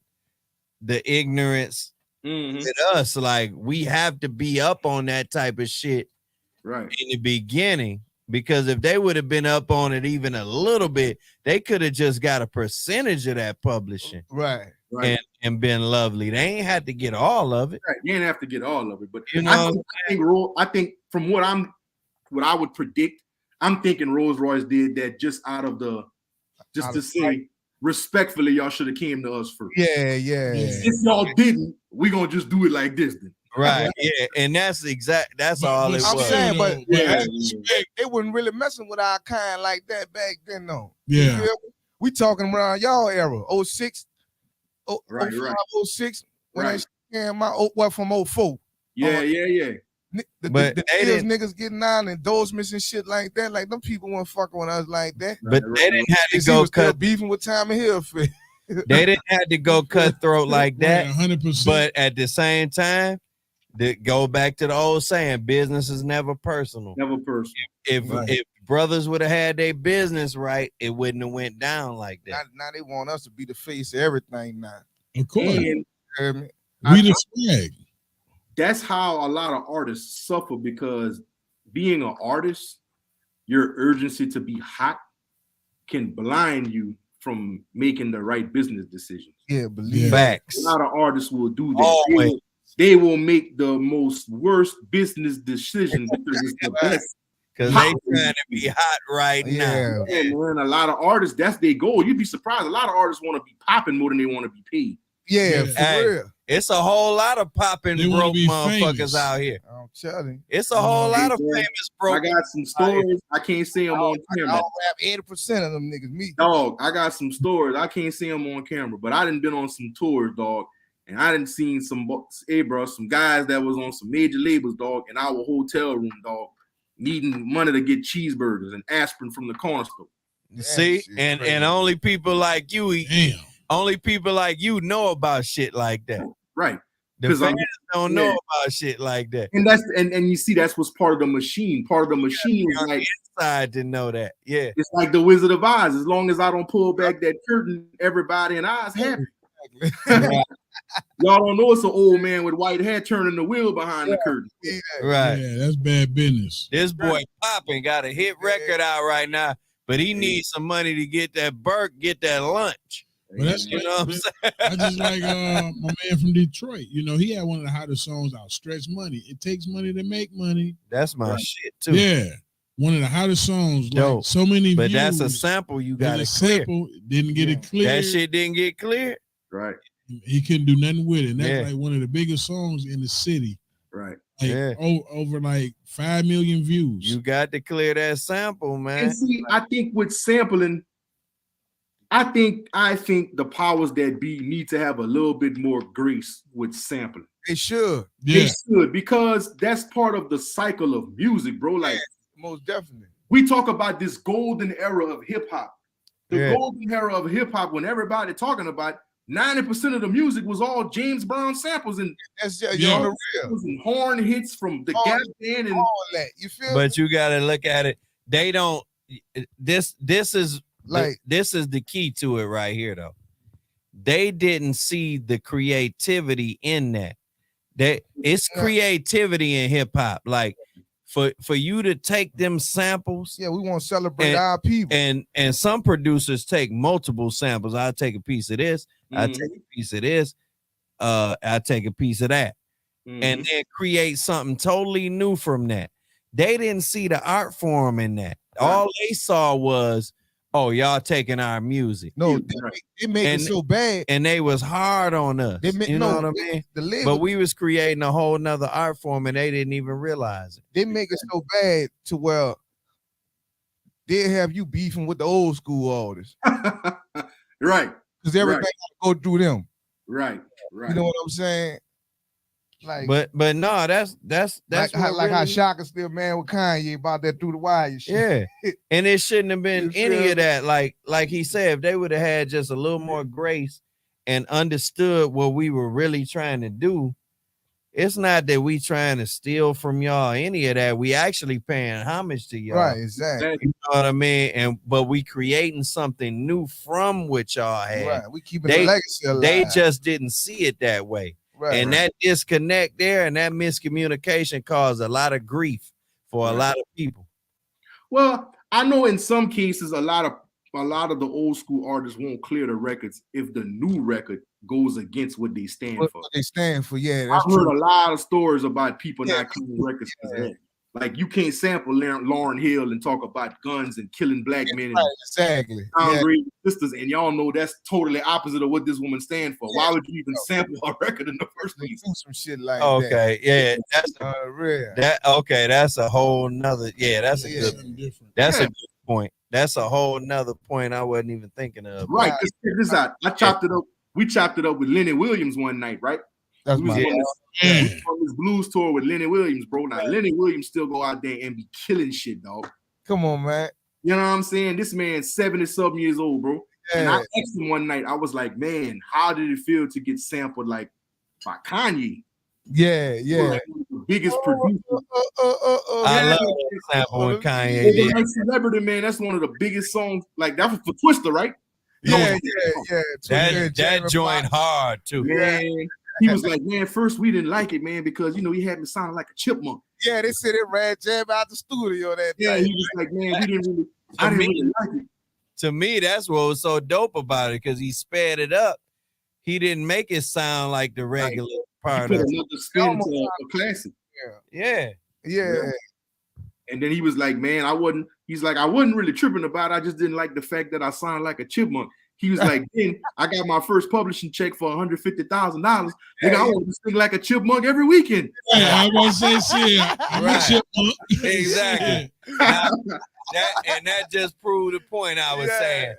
the ignorance with us. Like, we have to be up on that type of shit right in the beginning, because if they would have been up on it even a little bit, they could have just got a percentage of that publishing. Right. And been lovely. They ain't had to get all of it. Right. You ain't have to get all of it. But you know, I think from what I would predict, I'm thinking Rolls Royce did that just to say respectfully, y'all should have came to us first. Yeah. If y'all didn't, we gonna just do it like this then. Right. Yeah. And that's all it was. I'm saying, but they wasn't really messing with our kind like that back then, though. Yeah. We talking around y'all era, 06. Right. 06, when they came out, from 04. Yeah. The niggas getting on endorsements and shit like that. Like, them people weren't fucking with us like that. But they didn't have to go cut beefing with Tommy Hilfiger. They didn't have to go cutthroat like that. 100%. But at the same time, go back to the old saying, business is never personal. Never personal. If brothers would have had their business right, it wouldn't have went down like that. Now they want us to be the face of everything now. Of course. And we the swag. That's how a lot of artists suffer, because being an artist, your urgency to be hot can blind you from making the right business decisions. Yeah, believe facts. A lot of artists will do that. They will make the most worst business decision because it's the best. Because they trying to be hot right now. And man, a lot of artists, that's their goal. You'd be surprised. A lot of artists want to be popping more than they want to be paid. Yeah, for real. It's a whole lot of popping broke motherfuckers famous. out here. I'm telling you. It's a whole lot of famous broke. I got some stories. I can't say them on camera. I'll rap 80% of them niggas. Me. Dog, I got some stories. I can't say them on camera, but I done been on some tours, dog. And I done seen some guys that was on some major labels, dog, in our hotel room, dog, needing money to get cheeseburgers and aspirin from the corner store. See, and only people like you, only people like you know about shit like that. Right. The fans don't know about shit like that. And that's and you see that's what's part of the machine. Part of the machine is like inside to know that. Yeah. It's like the Wizard of Oz. As long as I don't pull back that curtain, everybody in Oz happy. Y'all don't know it's an old man with white hair turning the wheel behind the curtain. Right. Yeah, that's bad business. This boy Poppin' got a hit record out right now, but he needs some money to get that get that lunch. But that's you know what I'm saying? I just like my man from Detroit. You know, he had one of the hottest songs out, Stretch Money. It takes money to make money. That's my shit too. Yeah. One of the hottest songs. Like so many but views. That's a sample you got to clear. Sample, didn't get it clear. That shit didn't get cleared. Right. He couldn't do nothing with it. And that's like one of the biggest songs in the city. Right. Like, over like 5 million views. You got to clear that sample, man. And see, I think with sampling, I think the powers that be need to have a little bit more grace with sampling. They should. They should, because that's part of the cycle of music, bro. Like, most definitely. We talk about this golden era of hip hop. The golden era of hip hop, when everybody talking about 90% of the music was all James Brown samples and that's on the real. And horn hits from the Gap Band and all that. You feel? But you got to look at it. They don't. This is like this is the key to it right here, though. They didn't see the creativity in that. It's creativity in hip hop. Like for you to take them samples. Yeah, we want to celebrate our people. And some producers take multiple samples. I'll take a piece of this. I'll take a piece of this. I'll take a piece of that. And then create something totally new from that. They didn't see the art form in that. All they saw was, oh, y'all taking our music. No, they make it so bad. And they was hard on us. You know what I mean? But we was creating a whole nother art form and they didn't even realize it. They make it so bad to where they have you beefing with the old school artists. Right. Because everything Right. gotta go through them. Right. Right. You know what I'm saying? Like, but no, that's like how really, Shaka still man with Kanye about that through the wire shit. yeah. And it shouldn't have been You any feel of that. Like he said, if they would have had just a little more grace and understood what we were really trying to do, it's not that we trying to steal from y'all, any of that. We actually paying homage to y'all. Right, exactly. You know what I mean? But we creating something new from what y'all had. Right. We keeping the legacy alive. They just didn't see it that way. Right, and that disconnect there and that miscommunication caused a lot of grief for a lot of people. Well, I know in some cases a lot of the old school artists won't clear the records if the new record goes against what they stand for. What they stand for, yeah. I've heard a lot of stories about people not clearing records because of that. Like you can't sample Lauryn Hill and talk about guns and killing black men and exactly sisters, and y'all know that's totally opposite of what this woman stands for. Why would you even sample her record in the first place? Do some shit like that. Yeah, that's real. That's a whole nother. Yeah, that's a good point. That's a whole nother point I wasn't even thinking of. Right. Check this out. I chopped it up. We chopped it up with Lenny Williams one night, right? That's we was on this blues tour with Lenny Williams, bro. Now Lenny Williams still go out there and be killing shit, dog. Come on, man. You know what I'm saying? This man's 70-something years old, bro. Yeah. And I asked him one night, I was like, man, how did it feel to get sampled like by Kanye? Yeah. Like the biggest producer. I love that sample when Kanye did. Celebrity, man, that's one of the biggest songs. Like that was for Twister, right? Yeah. That joint hard too. Man, he was like, man, first we didn't like it, man, because you know he had me sounding like a chipmunk. Yeah, they said it ran jam out the studio that day. He was like, man, I didn't really like it. To me, that's what was so dope about it, because he sped it up. He didn't make it sound like the regular part of another spin to a classic. Yeah. And then he was like, man, I wasn't really tripping about it. I just didn't like the fact that I sounded like a chipmunk. He was like, then I got my first publishing check for $150,000. Nigga, I want to sing like a chipmunk every weekend. Yeah, I was gonna say shit. I'm a chipmunk. Exactly. That just proved the point I was saying.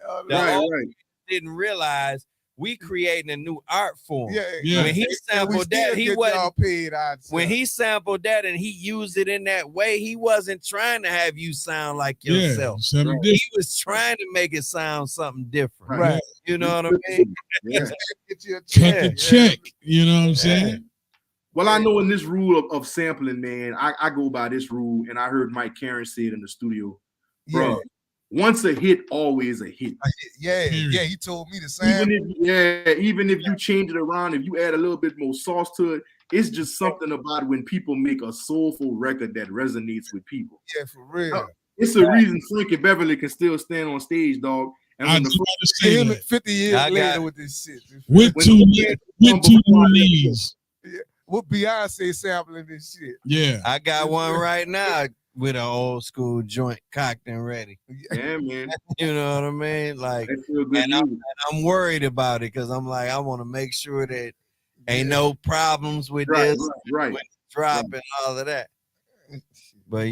Didn't realize we creating a new art form. When he sampled that, he wasn't paid. When he sampled that and he used it in that way, he wasn't trying to have you sound like yourself. He was trying to make it sound something different. Right. You know what I mean? Cut the check. You know what I'm saying? Well, I know in this rule of sampling, man, I go by this rule, and I heard Mike Karen say it in the studio. Bro, once a hit, always a hit. Yeah, he told me the same. Even if you change it around, if you add a little bit more sauce to it, it's just something about when people make a soulful record that resonates with people. Yeah, for real. It's a reason Frankie Beverly can still stand on stage, dog. And when the 50 years later with this shit. With two knees. What Beyonce sampling this shit. Yeah. I got one right now with an old school joint cocked and ready. Yeah, man. You know what I mean? Like, and I'm worried about it, because I'm like, I want to make sure that ain't no problems with this, with drop and all of that. But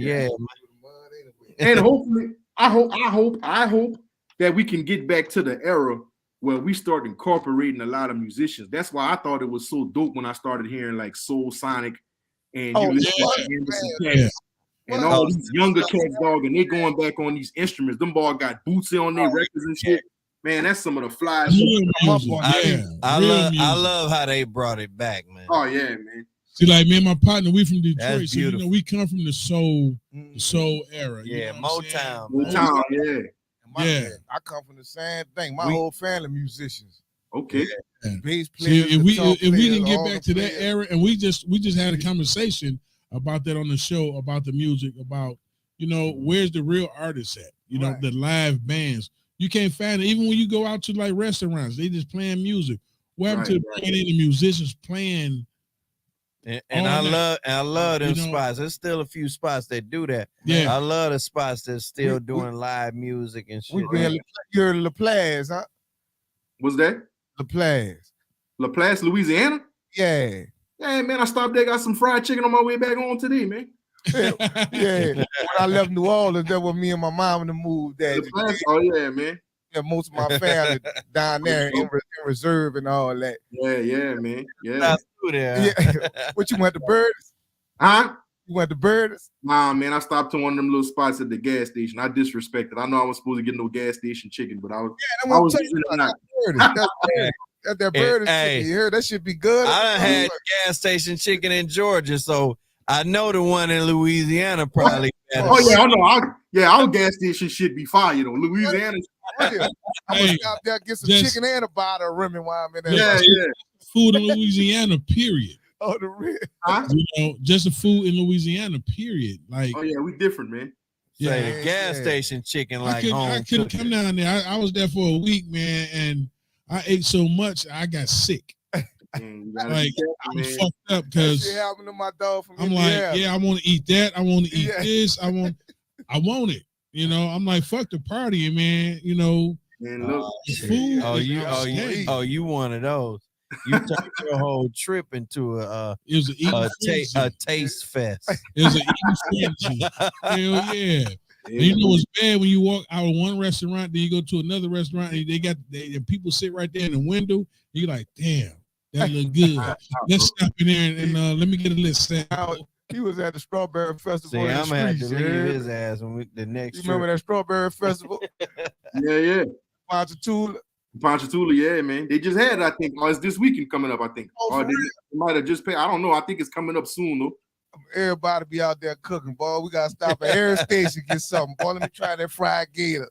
and hopefully, I hope that we can get back to the era where we start incorporating a lot of musicians. That's why I thought it was so dope when I started hearing like Soul Sonic and you listen to Anderson Paak and all these younger cats, dog, and they going back on these instruments. Them ball got Bootsy on their records and shit. Man, that's some of the fly shit. I love how they brought it back, man. Oh yeah, man. See, like me and my partner, we from Detroit, that's so you know we come from the soul era. Yeah, Motown. Motown, yeah. I come from the same thing. My whole family musicians. Okay. Bass players. See, if we didn't get back to that era, and we just had a conversation about that on the show, about the music, about, you know, where's the real artists at? You know, the live bands. You can't find it. Even when you go out to like restaurants, they just playing music. What happened to the musicians playing? And I love them spots. There's still a few spots that do that. Yeah, I love the spots that's still doing live music and shit. You're LaPlace, huh? What's that? LaPlace, Louisiana? Yeah. Hey man, I stopped there, got some fried chicken on my way back home today, man. Yeah. When I left New Orleans, that was me and my mom to move there. Oh yeah, man. Yeah, most of my family down there in reserve and all that. Yeah, man. Yeah. What you went to Birds? Huh? You went to Birds? Nah, man. I stopped to one of them little spots at the gas station. I disrespected. I know I was supposed to get no gas station chicken, but I was. Yeah, I was that Birds chicken. You heard that should be good. I done had gas station chicken in Georgia, so I know the one in Louisiana probably. Oh yeah, I know. Our gas station should be fire though. Louisiana. I'm gonna stop there, get some chicken and a bottle of Remy while I'm in there. Yeah. Food in Louisiana, period. Oh, the real. Huh? You know, just the food in Louisiana, period. Like, oh yeah, we different, man. Say the gas station chicken like home. I couldn't come down there. I was there for a week, man, and I ate so much I got sick. Like I'm fucked up because happened to my dog from I'm Indiana. like, I want to eat that. I want to eat this. I want it. You know, I'm like, fuck the party, man. You know, man, look, food. You one of those. You took your whole trip into a taste fest. It was an eating frenzy. Hell yeah. And you know what's bad when you walk out of one restaurant, then you go to another restaurant, and and people sit right there in the window. And you're like, damn, that look good. Let's stop in there and let me get a list. He was at the Strawberry Festival. See, I'm gonna have to leave his ass when the next. You remember that Strawberry Festival? Yeah. Ponchatoula, yeah, man. They just had it, I think. Oh, it's this weekend coming up, I think. Or they might have just paid. I don't know. I think it's coming up soon, though. Everybody be out there cooking, boy. We gotta stop at every station, get something. Boy, let me try that fried gator.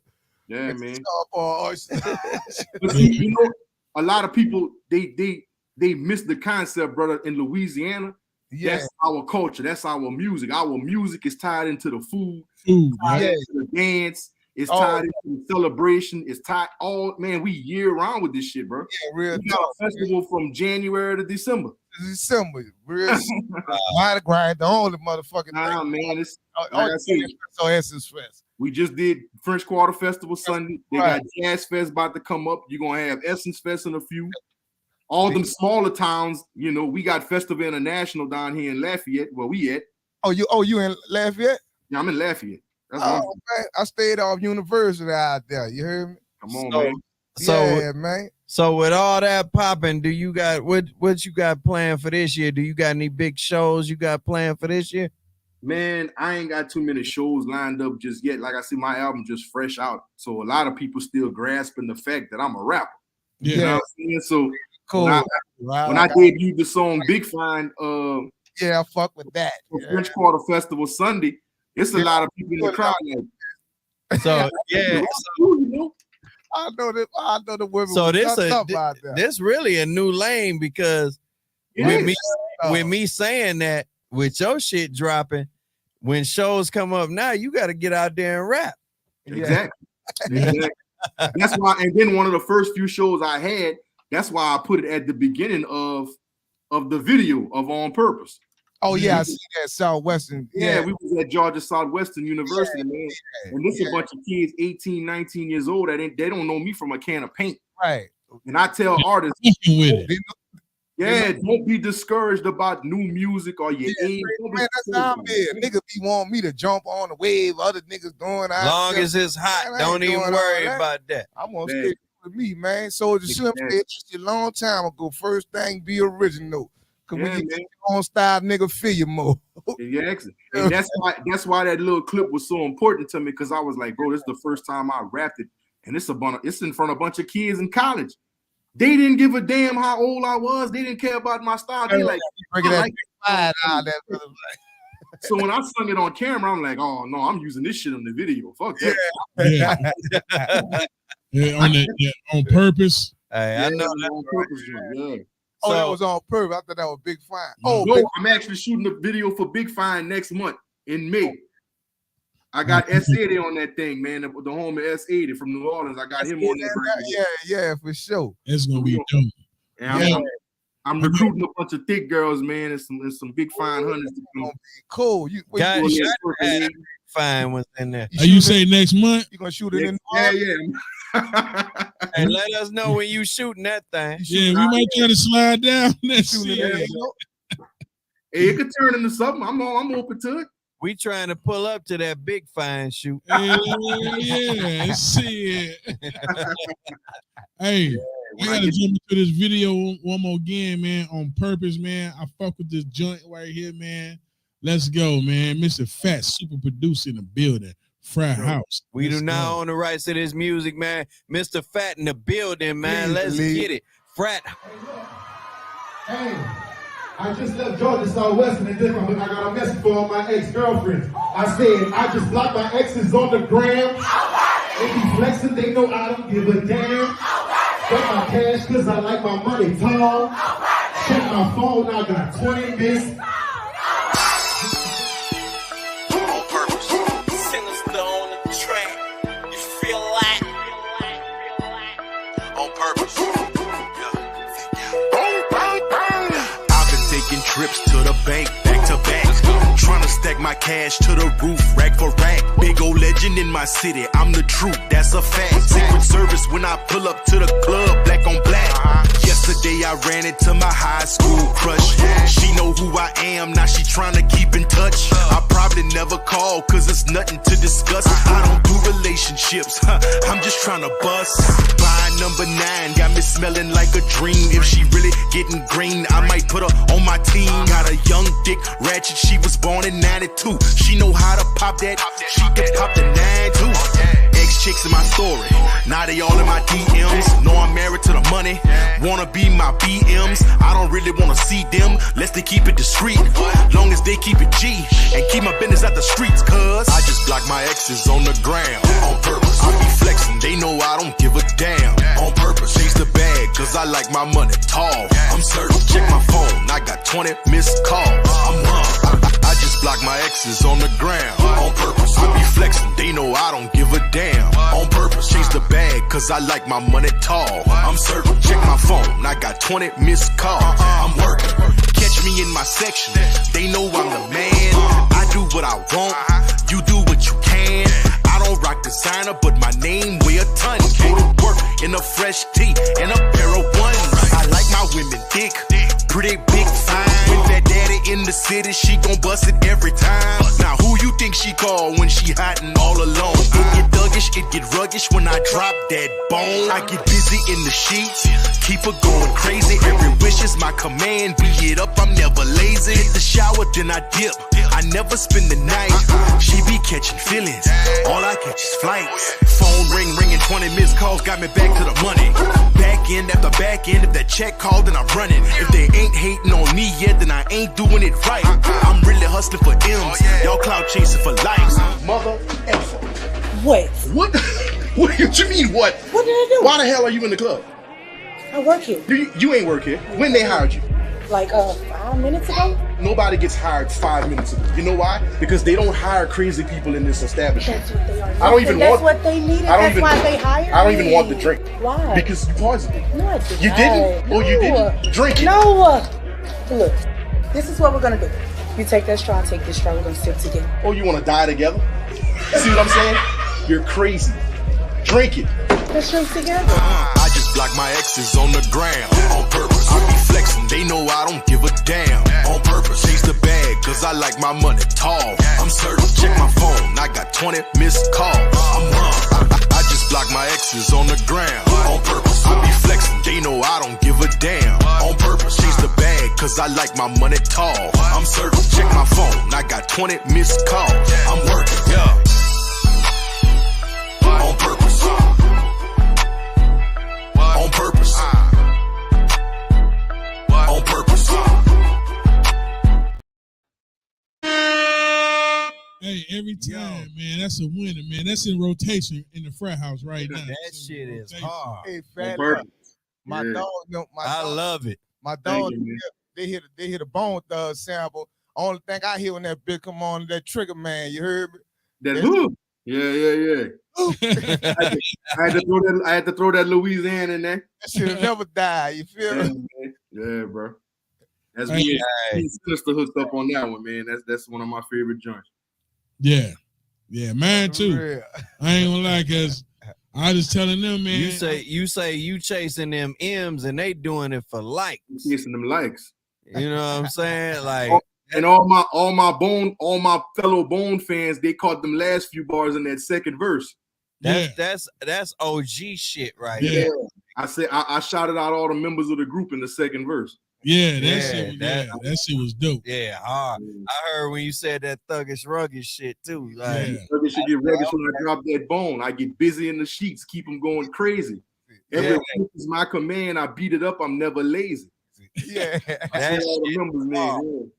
Yeah, man. But see, you know, a lot of people they miss the concept, brother. In Louisiana, that's our culture. That's our music. Our music is tied into the food, tied into the dance. It's tied into the celebration. It's tied man. We year round with this shit, bro. Yeah, real. We got a festival from January to December. Real. Mighty grind, the only motherfucking thing. Man, it's Essence Fest. We just did French Quarter Festival Sunday. They got Jazz Fest about to come up. You're gonna have Essence Fest in a few. All them smaller towns, you know, we got Festival International down here in Lafayette, where we at. Oh, you in Lafayette? Yeah, I'm in Lafayette. That's man, I stayed off University out there. You heard me? Come on, man. Man. So with all that popping, do you got what you got planned for this year? Do you got any big shows you got planned for this year? Man, I ain't got too many shows lined up just yet. Like I said, my album just fresh out. So a lot of people still grasping the fact that I'm a rapper. Yeah. You know what I'm saying? So cool. When I debuted the song Big Fine, I fuck with that. French Quarter Festival Sunday, it's a lot of people in the crowd. So I know the women. So this really a new lane because with me saying that, with your shit dropping, when shows come up now, you got to get out there and rap. Exactly. That's why. And then one of the first few shows I had, that's why I put it at the beginning of the video of On Purpose. Oh yeah, I see that Southwestern. Yeah, we was at Georgia Southwestern University, man. And this is a bunch of kids, 18, 19 years old, they don't know me from a can of paint. Right. And I tell artists, don't be discouraged about new music or your age. Man, that's how I'm here. Niggas be wanting me to jump on the wave, other niggas doing. Long as it's hot, don't even worry about that. I'm gonna stick with me, man. So the Slim said a long time ago, first thing be original. Cause when you get your own style, nigga, feel you more. Exactly. And that's why that little clip was so important to me, because I was like, bro, this is the first time I rapped it, and it's in front of a bunch of kids in college. They didn't give a damn how old I was. They didn't care about my style. They like, so when I sung it on camera, I'm like, oh no, I'm using this shit on the video. Fuck that. On purpose. Hey, I know that on purpose. Yeah. Oh, that was on purpose. I thought that was Big Fine. Oh, no, I'm actually shooting a video for Big Fine next month in May. I got S80 on that thing, man. The homie S80 from New Orleans. I got him on that. Yeah, for sure. It's gonna be dope. And I'm recruiting a bunch of thick girls, man, and some Big Fine hunters. Cool. Fine was in there. You say next month? You gonna shoot it in? Yeah. And let us know when you shooting that thing. Yeah, we might try to slide down. Hey, it could turn into something. I'm open to it. We trying to pull up to that big fine shoot. Yeah, shit. Hey, I gotta jump into this video one more again, man, on purpose, man. I fuck with this joint right here, man. Let's go, man. Mr.Phat, super producer in the building. Fraat House. We do not own the rights to this music, man. Mr.Phat in the building, man. Let's get it. Fraat. Hey, I just left Georgia Southwestern and then I got a message for all my ex-girlfriends. I said, I just blocked my exes on the gram. They be flexing, they know I don't give a damn. Got my cash cause I like my money tall. Check my phone, I got 20 missed. On purpose. Sinister on the track. You feel like on purpose. I've been taking trips to the bank, back to back. Trying to stack my cash to the roof, rack for rack. Big old legend in my city, I'm the truth, that's a fact. Secret Service when I pull up to the club, black on black. Yesterday I ran into my high school crush. She know who I am, now she trying to keep in touch. I probably never call, cause it's nothing to discuss. I don't do relationships, I'm just trying to bust. Buying number 9, got me smelling like a dream. If she really getting green, I might put her on my team. Got a young dick ratchet, she was born in 92. She know how to pop that, she can pop the 9 too. Ex-chicks in my story, now they all in my DMs. Know I'm married to the money, wanna be my BMs. I don't really wanna see them, lest they keep it discreet. Long as they keep it G, and keep my business out the streets. Cause I just block my exes on the ground, on purpose. I be flexing, they know I don't give a damn, on purpose. Chase the bag, cause I like my money tall. I'm certain, check my phone, I got 20 missed calls. I'm wrong, I just block my exes on the ground, on purpose. I be flexing, they know I don't give a damn, on purpose. Chase the bag, cause I like my money tall. I'm certain, check my phone, I got 20 missed calls. I'm working, catch me in my section, they know I'm the man. I do what I want, you do what you can. I don't rock designer, but my name weigh a ton. Go to work in a fresh tee and a pair of ones. I like my women thick, pretty big, fine. With that daddy in the city, she gon' bust it every time. Now who you think she call when she hot and all alone? It get thuggish, it get ruggish when I drop that bone. I get busy in the sheets, keep her going crazy. Every wish is my command, beat it up, I'm never lazy. Hit the shower, then I dip, I never spend the night. She be catching feelings, all I catch is flights. Phone ringing, 20 missed calls, got me back to the money. Back end after back end, if that check called, then I'm running. If they ain't hating on me yet, then I ain't doing it right. I'm really hustling for M's, y'all clout chasing for likes. Mother effer. What? What? What you mean what? What did I do? Why the hell are you in the club? I work here. You ain't work here. When they hired you? Like 5 minutes ago? Nobody gets hired 5 minutes ago. You know why? Because they don't hire crazy people in this establishment. That's what they are. I don't even That's want. what they needed. I don't That's even, why they hired I don't me. even want the drink. Why? Because you poisoned it. No, I did You not. didn't? No. Oh, you didn't? Drink it. No. Look, this is what we're gonna do. You take that straw, I take this straw. We're gonna sip together. Oh, you want to die together? See what I'm saying? You're crazy. Drink it. Let's drink together. I just block my exes on the ground, on purpose. I be flexing, they know I don't give a damn, on purpose. Chase the bag, cause I like my money tall. I'm certain, check my phone, I got 20 missed calls. I'm wrong, I just block my exes on the ground, on purpose. I be flexing, they know I don't give a damn, on purpose. Chase the bag, cause I like my money tall. I'm certain, check my phone, I got 20 missed calls. I'm working, yeah. On purpose. On purpose. On purpose. Hey, every time, man, that's a winner, man. That's in rotation in the Frat House right now. That shit is hard. Hey, Fat, my Yeah. dog, I love it. My dog, you, man. they hit a Bone Thug sample. Only thing I hear when that bitch come on, that Trigger Man. You heard me? That who? Yeah. I had to throw that Louisiana in there. That should have never died. You feel Yeah, me? man. Yeah, bro. That's Hey, me and sister hooked up on that one, man. That's one of my favorite joints. Yeah, mine For too. real. I ain't gonna lie, cause I just telling them, man. You say you chasing them M's and they doing it for likes. Chasing them likes. You know what I'm saying? Like And all my fellow Bone fans, they caught them last few bars in that second verse. That's OG shit right Yeah. there. I said I shouted out all the members of the group in the second verse. Yeah, that shit was dope. Yeah, hard. I heard when you said that thuggish rugged shit too. Like, Thuggish should get ruggish when I drop that bone. I get busy in the sheets, keep them going crazy. Every week is my command. I beat it up. I'm never lazy. Yeah, that's all the members, man.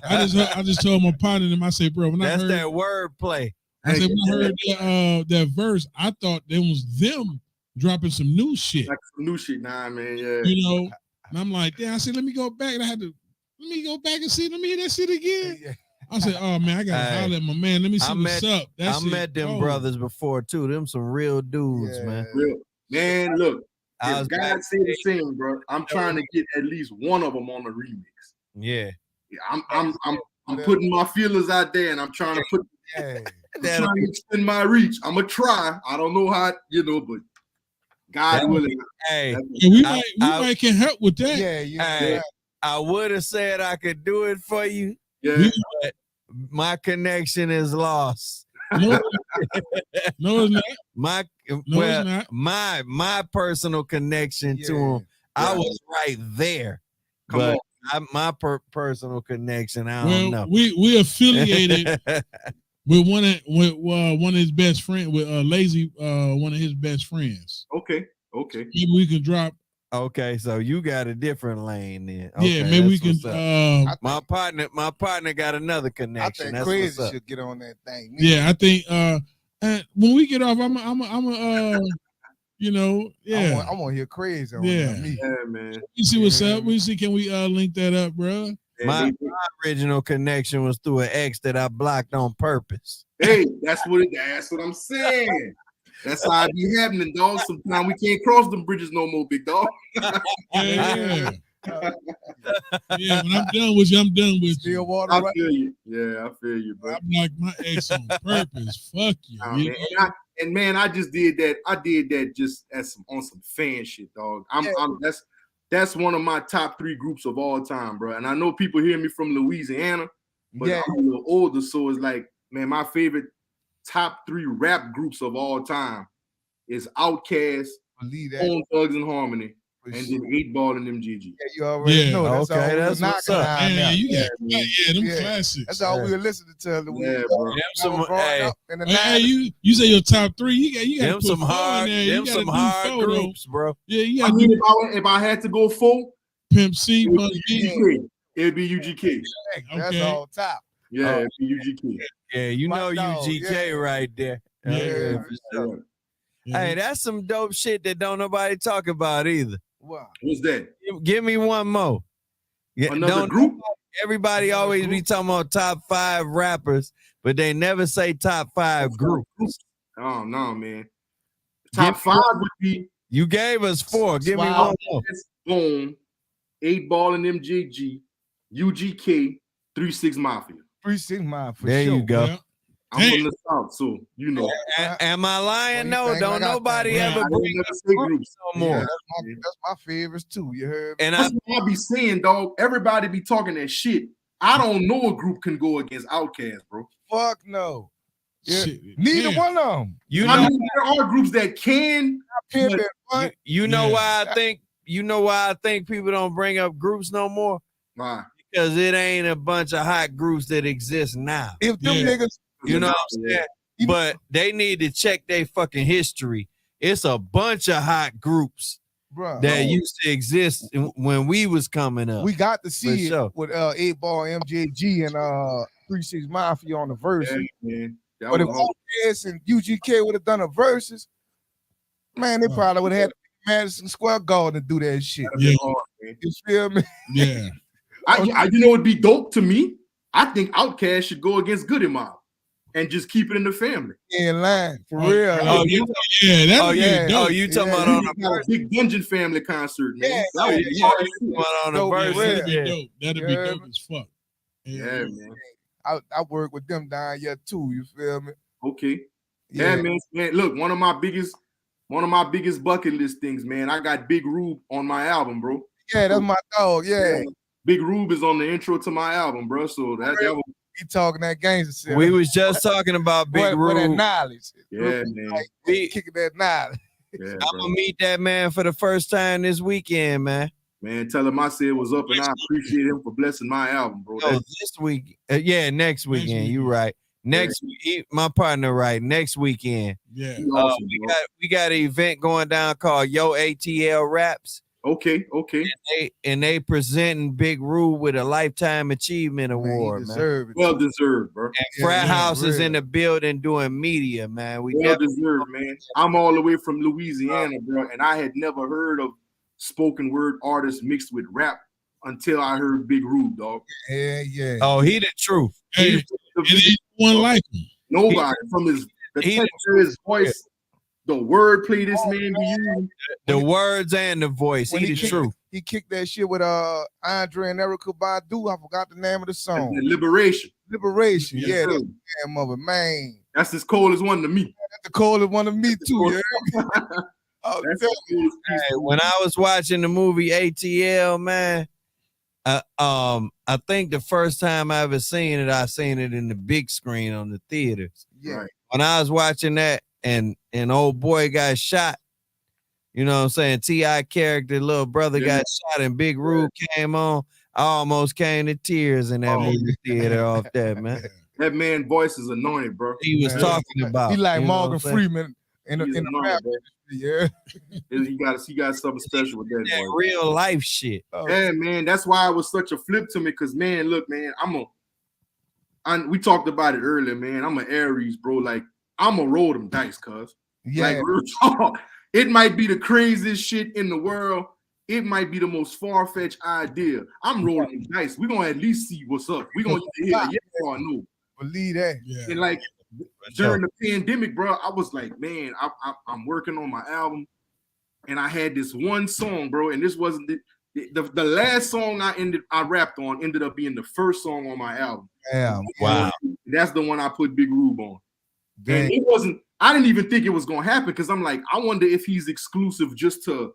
I just told my partner them. I said, bro, when that's I heard that wordplay. I said when I heard that verse, I thought it was them dropping some new shit. Like some new shit, nah, man. Yeah, you know. And I'm like, yeah. I said, let me go back. And I had to let me go back and see. Let me hear that shit again. Yeah. I said, oh man, I gotta holler at my man. Let me see what's up. I met them brothers before too. Them some real dudes, man. Real. Man, look. If God say the same, bro, I'm trying to get at least one of them on the remix. Yeah. I'm putting my feelers out there, and I'm trying to put. I'm trying to extend my reach. I'm gonna try. I don't know how, but God willing. Hey, we might can help with that. Yeah. I would have said I could do it for you. Yeah. But my connection is lost. No, it's not. My personal connection to him. I was right there. Come on. My personal connection, I don't know. We affiliated with one of his best friends, with Lazy, one of his best friends. Okay. Maybe we can drop. Okay, so you got a different lane then. Okay, yeah, maybe we can. My partner got another connection. I think that's Crazy should get on that thing. Yeah, I think when we get off, I'm yeah. I want to hear Crazy on me. Yeah, man. You see what's up? We see. Can we link that up, bro? My original connection was through an ex that I blocked on purpose. Hey, that's what I'm saying. That's how it be happening, dog. Sometimes we can't cross them bridges no more, big dog. Yeah. Yeah, when I'm done with you, I'm done with you. Water, I feel you. Yeah, I feel you, bro. I'm like my ex on purpose. Fuck you. Man, I just did that. I did that just on some fan shit, dog. That's one of my top 3 groups of all time, bro. And I know people hear me from Louisiana, but I'm a little older, so it's like, man, my favorite top 3 rap groups of all time is Outkast, Bone Thugs and Harmony, and then 8 Ball and MGG. Yeah, you already know. That's okay, that's what's up. Them classics. That's all we were listening to. Yeah, bro. You say your top 3. You got them some hard groups, bro. Yeah, you got. I mean, if I had to go 4, Pimp C, it'd be UGK. That's all top. Yeah, it'd be UGK. Yeah, you know UGK right there. Yeah, for sure. Hey, that's some dope shit that don't nobody talk about either. What's that? Give me one more. Another group? Everybody always be talking about top 5 rappers, but they never say top 5 groups. Oh no, man. Top 5 would be. You gave us 4. Give me one more. Bone, 8 Ball and MJG, UGK, 3-6 Mafia. 3-6 Mafia. There you go. Yeah. I'm from the South, so you know. Am I lying? No, don't nobody ever bring up groups no more. That's my favorites too. You heard me? And that's what I be saying, dog. Everybody be talking that shit. I don't know a group can go against Outkast, bro. Fuck no. Yeah. Neither one of them. I mean, there are groups that can. You know why I think. You know why I think people don't bring up groups no more? Why? Because it ain't a bunch of hot groups that exist now. If them niggas. You know what I'm saying? But they need to check their fucking history. It's a bunch of hot groups that used to exist when we was coming up. We got to see it with 8 Ball, MJG, and 3-6 Mafia on the verse. Yeah, but if Outkast and UGK would have done a verses, man, they probably would have had Madison Square Garden to do that shit. Yeah. You feel me? Yeah. You know, it'd be dope to me. I think Outkast should go against Goody Mob and just keep it in the family. In line, for real. You talking about on a big Dungeon Family concert, man. That'd be dope as fuck. Yeah, man. I work with them down here too. You feel me? Okay. Yeah, man. Look, one of my biggest bucket list things, man. I got Big Rube on my album, bro. Yeah, that's my dog. Yeah. Big Rube is on the intro to my album, bro. So that was. He talking that gangster shit. We was just talking about Big Rube. That knowledge. Yeah, man. Like, kicking that knowledge. Yeah, I'm gonna meet that man for the first time this weekend, man. Man, tell him I said what's up, and I appreciate him for blessing my album, bro. Oh, this week, next weekend. You right. Next week, my partner, right? Next weekend. Yeah. Awesome, we got an event going down called Yo ATL Raps. Okay. And they presenting Big Rube with a Lifetime Achievement Award, man. Well deserved, bro. And Frat House is in the building doing media, man. Well deserved, man. I'm all the way from Louisiana, bro, and I had never heard of spoken word artists mixed with rap until I heard Big Rube, dog. Yeah. Oh, he the truth. Hey, one like him. Nobody from the texture of his voice. The wordplay this man be using. The words and the voice. He the truth. He kicked that shit with Andre and Erykah Badu. I forgot the name of the song. Liberation. Yeah, that's the damn of it, man. That's as cold as one to me. That's the coldest one to me too. Yeah. When I was watching the movie ATL, man, I think the first time I ever seen it, I seen it in the big screen on the theaters. Yeah. When I was watching that, and old boy got shot, you know what I'm saying? T.I. character, little brother got shot, and Big Rube came on. I almost came to tears in that movie theater off that, man. That man's voice is anointed, bro. He was talking about. He like Morgan Freeman in the rap. Yeah. He got something special with that voice. Real life shit. Yeah, man. That's why it was such a flip to me. Cause man, look, man, we talked about it earlier, man. I'm an Aries, bro. Like, I'm gonna roll them dice, cuz. Yeah. Like, real talk. It might be the craziest shit in the world. It might be the most far-fetched idea. I'm rolling them dice. We're gonna at least see what's up. We're gonna hear a yes or no. Believe that. Yeah. And like during the pandemic, bro, I was like, man, I'm working on my album, and I had this one song, bro, and this wasn't the last song I rapped on ended up being the first song on my album. Yeah. Wow. That's the one I put Big Rube on. And it wasn't, I didn't even think it was gonna happen because I'm like, I wonder if he's exclusive just to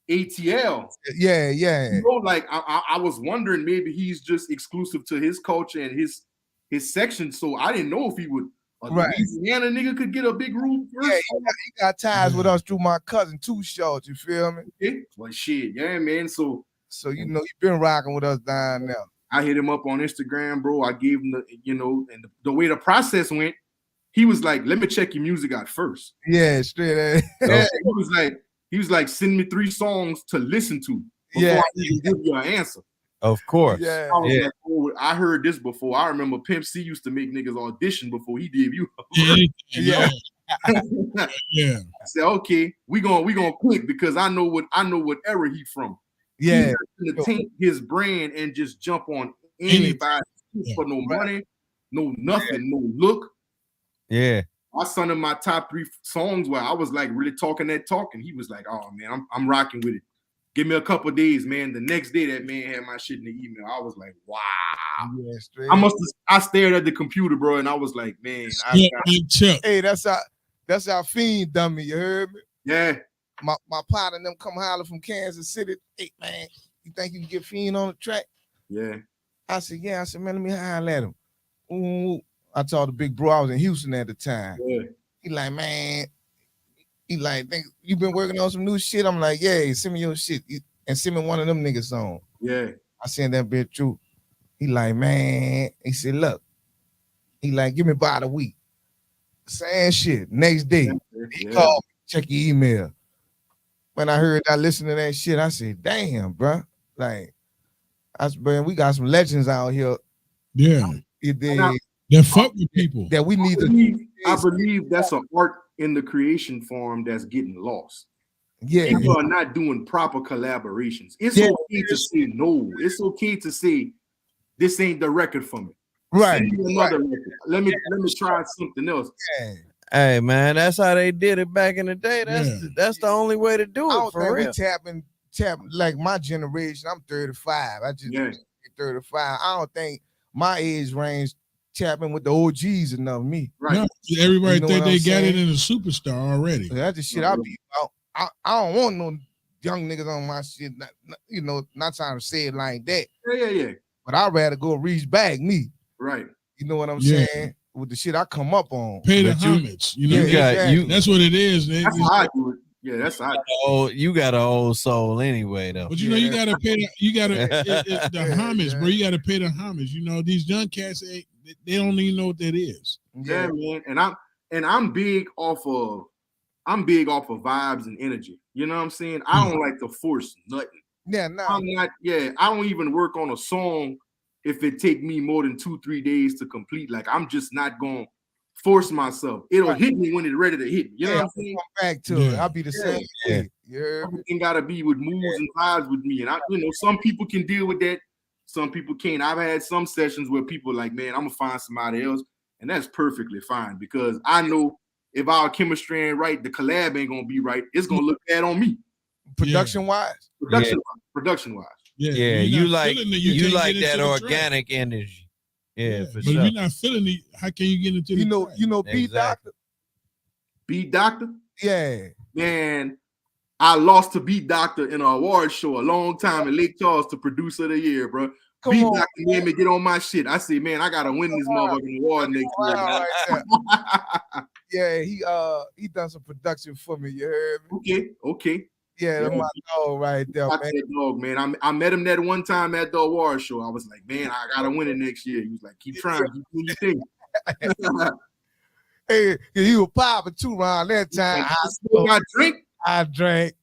ATL. Yeah. You know, like I was wondering maybe he's just exclusive to his culture and his section. So I didn't know if he would Louisiana nigga could get a Big Rube first. Yeah, he got ties with us through my cousin Too Short, you feel me? Yeah. Well, shit, yeah, man. So you know, he been rocking with us down there. I hit him up on Instagram, bro. I gave him and the way the process went, he was like, let me check your music out first. Yeah, straight. Yeah, he was like, send me 3 songs to listen to before I even give you an answer. Of course. Yeah. I was like, oh, I heard this before. I remember Pimp C used to make niggas audition before he did you. Yeah. Yeah. I said, okay, we gonna click because I know what era he from. Yeah. He's gonna take his brand and just jump on anybody for no money, no nothing, no look. Yeah. I sent him my top 3 songs where I was like really talking that talk, and he was like, oh man, I'm rocking with it. Give me a couple of days, man. The next day that man had my shit in the email. I was like, wow. Yeah, I stared at the computer, bro, and I was like, man. Hey, that's our Fiend dummy, you heard me? Yeah. My partner and them come holler from Kansas City. Hey, man, you think you can get Fiend on the track? Yeah. I said, yeah. I said, man, let me holler at him. Ooh. I told the big bro, I was in Houston at the time. Yeah. He like, man, think you been working on some new shit? I'm like, yeah, send me your shit and send me one of them niggas on. Yeah. I sent that bitch through. He like, man, he said, look, he like, give me about a week. Same shit. Next day, he called me, check your email. When I heard I listened to that shit, I said, damn, bro. Like, I said, man, we got some legends out here. Yeah. That fuck with people. That we need I believe that's an art in the creation form that's getting lost. Yeah. People are not doing proper collaborations. It's okay to say no. It's okay to say this ain't the record for me. Right. Send me another record. Let me try something else. Yeah. Hey man, that's how they did it back in the day. That's the only way to do it. I don't for think real. we tap like my generation. I'm 35. I just 35. I don't think my age range tapping with the OGs enough me. Right. No, everybody You know think what they I'm got saying? it in a superstar already. That's the shit I be about. I don't want no young niggas on my shit. Not trying to say it like that. Yeah. But I'd rather go reach back me. Right. You know what I'm Yeah. saying? With the shit I come up on. Pay the But you- homage. You know, you got- you- that's what it is. That's how I do it. Yeah, that's how I do it. Oh, you got an old soul anyway, though. But you know, you gotta pay. The homage, bro. You gotta pay the homage. You know, these young cats, they don't even know what that is. Yeah, man. And I'm big off of vibes and energy. You know what I'm saying? I don't like to force nothing. Yeah, no. I'm not. Yeah, I don't even work on a song if it take me more than 2-3 days to complete. Like, I'm just not gonna force myself. It'll hit me when it's ready to hit me. You know what I'm saying? Come back to it. I'll be the same way. Yeah. Everything gotta be with moods and vibes with me. And some people can deal with that, some people can't. I've had some sessions where people like, man, I'm gonna find somebody else, and that's perfectly fine because I know if our chemistry ain't right, the collab ain't gonna be right. It's gonna look bad on me. Production wise. Production wise. Yeah, you like that organic energy. Yeah, for but sure. if you're not feeling it, how can you get into the track? B Doctor. B Doctor? Yeah. Man, I lost to B Doctor in an award show a long time in Lake Charles to Producer of the Year, bro. B Doctor made me get on my shit. I said, man, I gotta win this motherfucking award next year. Yeah, he done some production for me. You heard me? Okay. Yeah, that's my dog right there, man. That dog, man. I met him that one time at the award show. I was like, man, I gotta win it next year. He was like, keep trying, keep doing your thing. Hey, he was popping too around that time. I drank.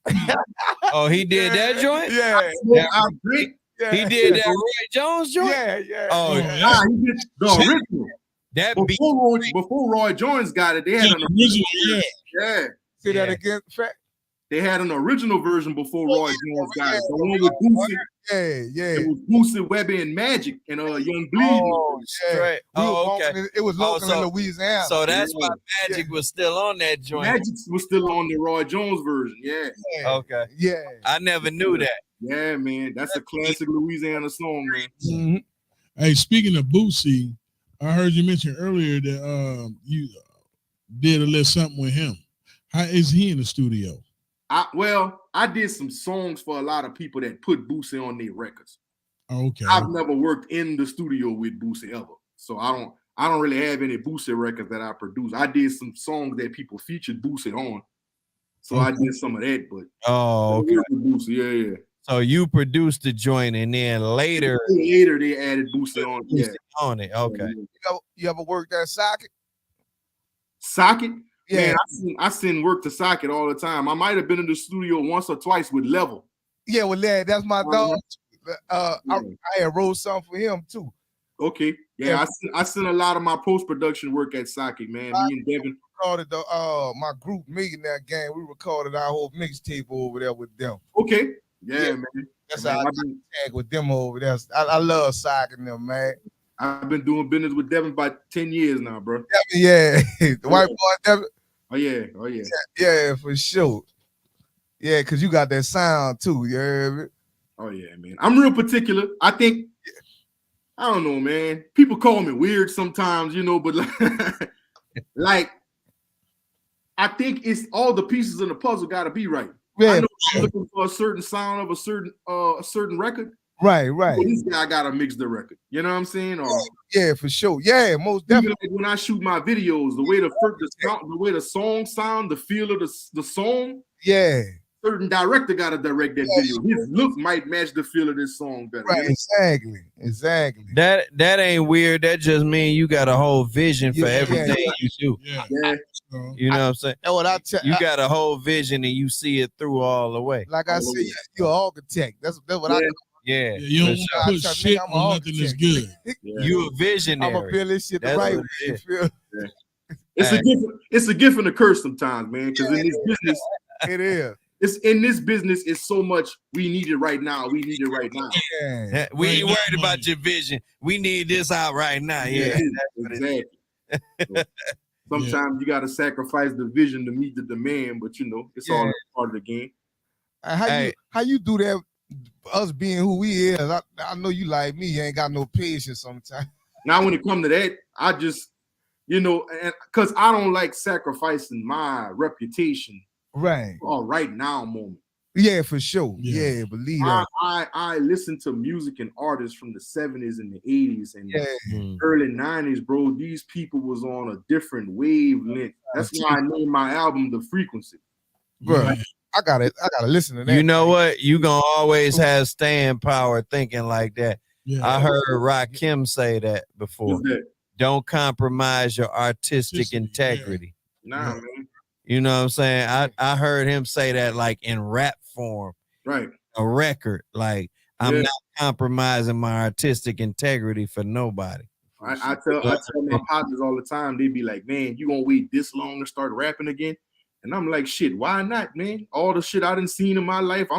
Oh, he did that joint? Yeah. I drink. He did that Roy Jones joint? Yeah. Oh, nah, he did the original. That before Roy Jones got it, they had an original. Yeah. Say that again, Fat. They had an original version before Roy Jones got it. The one with Boosie. Yeah. It was Boosie, Webby, and Magic, and Young Bleed. Oh, yeah. Right. Oh, okay. It was local in Louisiana. So that's why Magic was still on that joint. Magic was still on the Roy Jones version. Yeah. Okay. Yeah. I never knew that. Yeah, man. That's a classic Louisiana song, man. Mm-hmm. Hey, speaking of Boosie, I heard you mention earlier that you did a little something with him. How is he in the studio? I did some songs for a lot of people that put Boosie on their records. Okay. I've never worked in the studio with Boosie ever, so I don't really have any Boosie records that I produce. I did some songs that people featured Boosie on, so I did some of that. But okay. Boosie, yeah. So you produced the joint, and then later they added Boosie on. Yeah, on it. Okay. You ever worked at Socket? Socket? Yeah, man, I send work to Socket all the time. I might have been in the studio once or twice with Level. Yeah, well, that's my dog. I had wrote something for him too. Okay, yeah. I sent a lot of my post production work at Socket, man. Me and Devin recorded my group Millionaire Gang. We recorded our whole mixtape over there with them. Okay, yeah. Man. That's how I tag with them over there. I love Socket and them, man. I've been doing business with Devin about 10 years now, bro. Yeah. The white boy Devin. Oh yeah. Yeah, for sure. Yeah, because you got that sound too. You heard me? Oh yeah, man. I'm real particular. I think, I don't know, man. People call me weird sometimes, but like I think it's all the pieces in the puzzle got to be right. Yeah. I know I'm looking for a certain sound of a certain record. Right. Well, this guy gotta mix the record. You know what I'm saying? Or yeah, for sure. Yeah, most definitely. Like when I shoot my videos, the way the song sound, the feel of the song. Yeah. Certain director gotta direct that video. His look might match the feel of this song better. Right. Exactly. That ain't weird. That just means you got a whole vision for everything you do. Yeah. You know what I'm saying? That's what I tell you. Got a whole vision and you see it through all the way. Like I said, you're an architect. That's what I. Yeah, you don't put shit on nothing that's good. You a visionary. I'm gonna feel this shit the right way. You feel? It's a gift and a curse sometimes, man. Because in this business, it is. It's in this business. It's so much. We need it right now. We need it right now. Yeah. We ain't worried about your vision. We need this out right now. Yeah, exactly. Sometimes you got to sacrifice the vision to meet the demand, but it's all part of the game. How you do that? Us being who we is, I know you like me. You ain't got no patience sometimes. Now, when it comes to that, I just, because I don't like sacrificing my reputation, right? Or right now moment. Yeah, for sure. Yeah. Yeah, believe that. I listen to music and artists from the 70s and the 80s and Yeah. the early 90s, bro. These people was on a different wavelength. That's why I named my album The Frequency. Bro, Yeah. I gotta listen to that. You know what? You gonna always have staying power thinking like that. Yeah. I heard Rakim say that before. What's that? Don't compromise your artistic Artistic, integrity. Nah, man. You know what I'm saying? I heard him say that like in rap form, Right. a record. Like, I'm not compromising my artistic integrity for nobody. I tell my partners all the time, they be like, man, you gonna wait this long to start rapping again? And I'm like, shit, why not, man? All the shit I done seen in my life,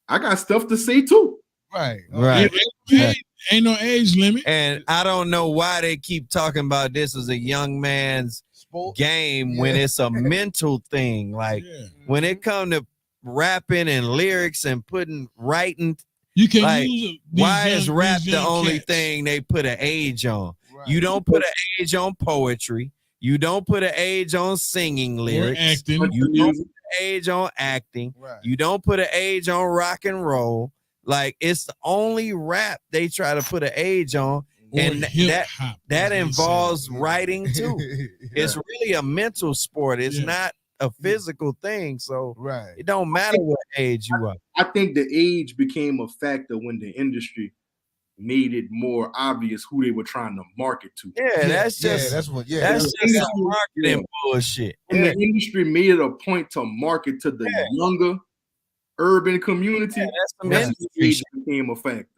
I got stuff to say too. Right. Right. Ain't no age limit. And I don't know why they keep talking about this as a young man's game when it's a mental thing. Like when it come to rapping and lyrics and writing, you can like, use why is rap the only thing they put an age on? Right. You don't put an age on poetry. You don't put an age on singing lyrics. Acting. You don't put an age on acting. Right. You don't put an age on rock and roll. Like, it's the only rap they try to put an age on. And that involves writing too. It's really a mental sport. It's not a physical thing. So it don't matter what age you are. I think the age became a factor when the industry made it more obvious who they were trying to market to. That's just marketing bullshit. And the industry made it a point to market to the younger urban community. That's the age became a factor.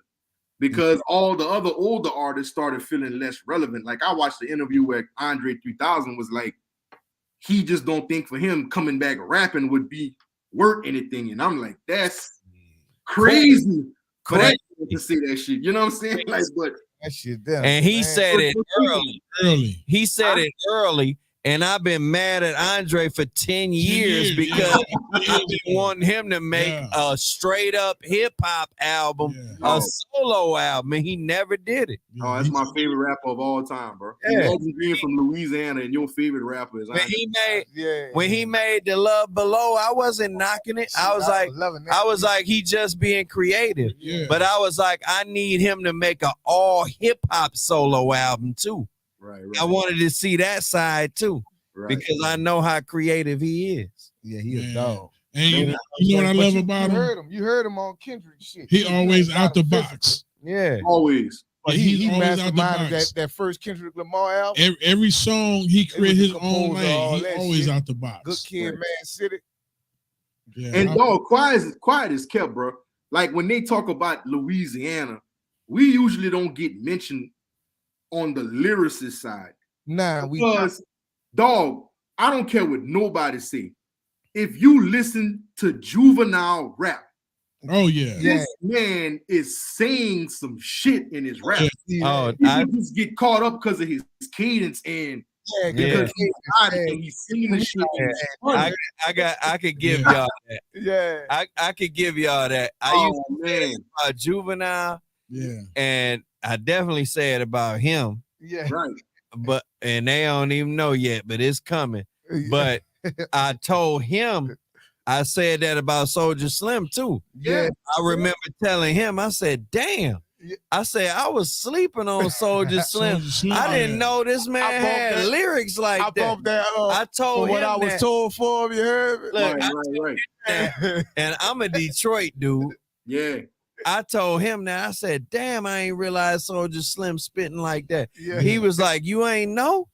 Because all the other older artists started feeling less relevant. Like, I watched the interview where Andre 3000 was like, he just don't think for him coming back rapping would be worth anything. And I'm like, that's crazy. Crazy to say that shit. You know what I'm saying? Like, but that shit done. And he said it early. He said it early. And I've been mad at Andre for 10 years because I've been wanting him to make a straight up hip hop album, a solo album, and he never did it. Oh, that's my favorite rapper of all time, bro. Imagine being from Louisiana and your favorite rapper is Andre. When he made The Love Below, I wasn't knocking it. I was like, he just being creative. But I was like, I need him to make an all hip hop solo album too. Right. I wanted to see that side too, because I know how creative he is. Yeah, he a dog. And you know what I love about him? You heard him on Kendrick shit. He always out the box. Yeah, always. But he masterminded that first Kendrick Lamar album. Every song he created his own lane. He always out the box. Good Kid, Man City. Yeah, and dog, quiet is kept, bro. Like when they talk about Louisiana, we usually don't get mentioned on the lyricist side. Because dog, I don't care what nobody say. If you listen to juvenile rap, this man is saying some shit in his rap. I just get caught up because of his cadence and because he's singing the shit. I could give y'all that. I could give y'all that. I used to say about juvenile. And I definitely said about him. But and they don't even know yet, but it's coming. But I told him, I said that about Soulja Slim too. I remember telling him, I said, damn. I said, I was sleeping on Soulja Slim. I didn't know this man had lyrics like that. I told him what I was told for him, you heard me? Right. And I'm a Detroit dude. Yeah. I told him that. I said, damn, I ain't realized Soulja Slim spitting like that. He was like, you ain't know?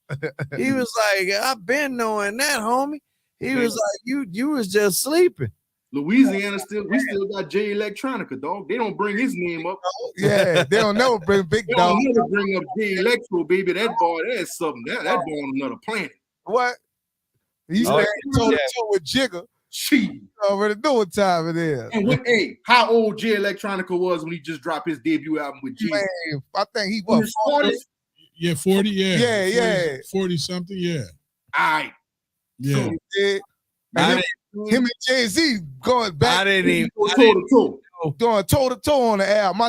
He was like, I've been knowing that, homie. He was like, you was just sleeping. Louisiana we still got Jay Electronica, dog. They don't bring his name up. They don't never bring Big Dog. Dog. They don't never bring up Jay Electro, baby. That boy, that's something. That boy on another planet. What? He's toe to toe with Jigga. She already know what time it is. And how old Jay Electronica was when he just dropped his debut album with G? I think he was 40. Yeah, 40. Yeah. 40 something. Yeah. All right. Yeah. Him and Jay-Z going back. I didn't even going toe to toe on the album.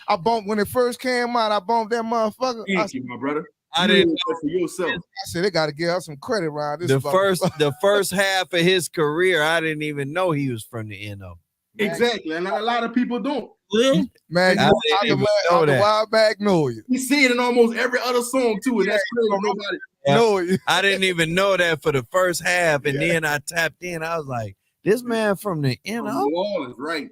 I bumped when it first came out. I bumped that motherfucker. Thank you, my brother. I didn't know for yourself. I said they got to give us some credit around this. The first half of his career, I didn't even know he was from the NO. Exactly, and a lot of people don't. Real? Man, I didn't even know that. Wild Magnolia. You see it in almost every other song too, and that's crazy. Nobody. Yeah. I didn't even know that for the first half, and then I tapped in. I was like, "This man from the New NO." Orleans, right?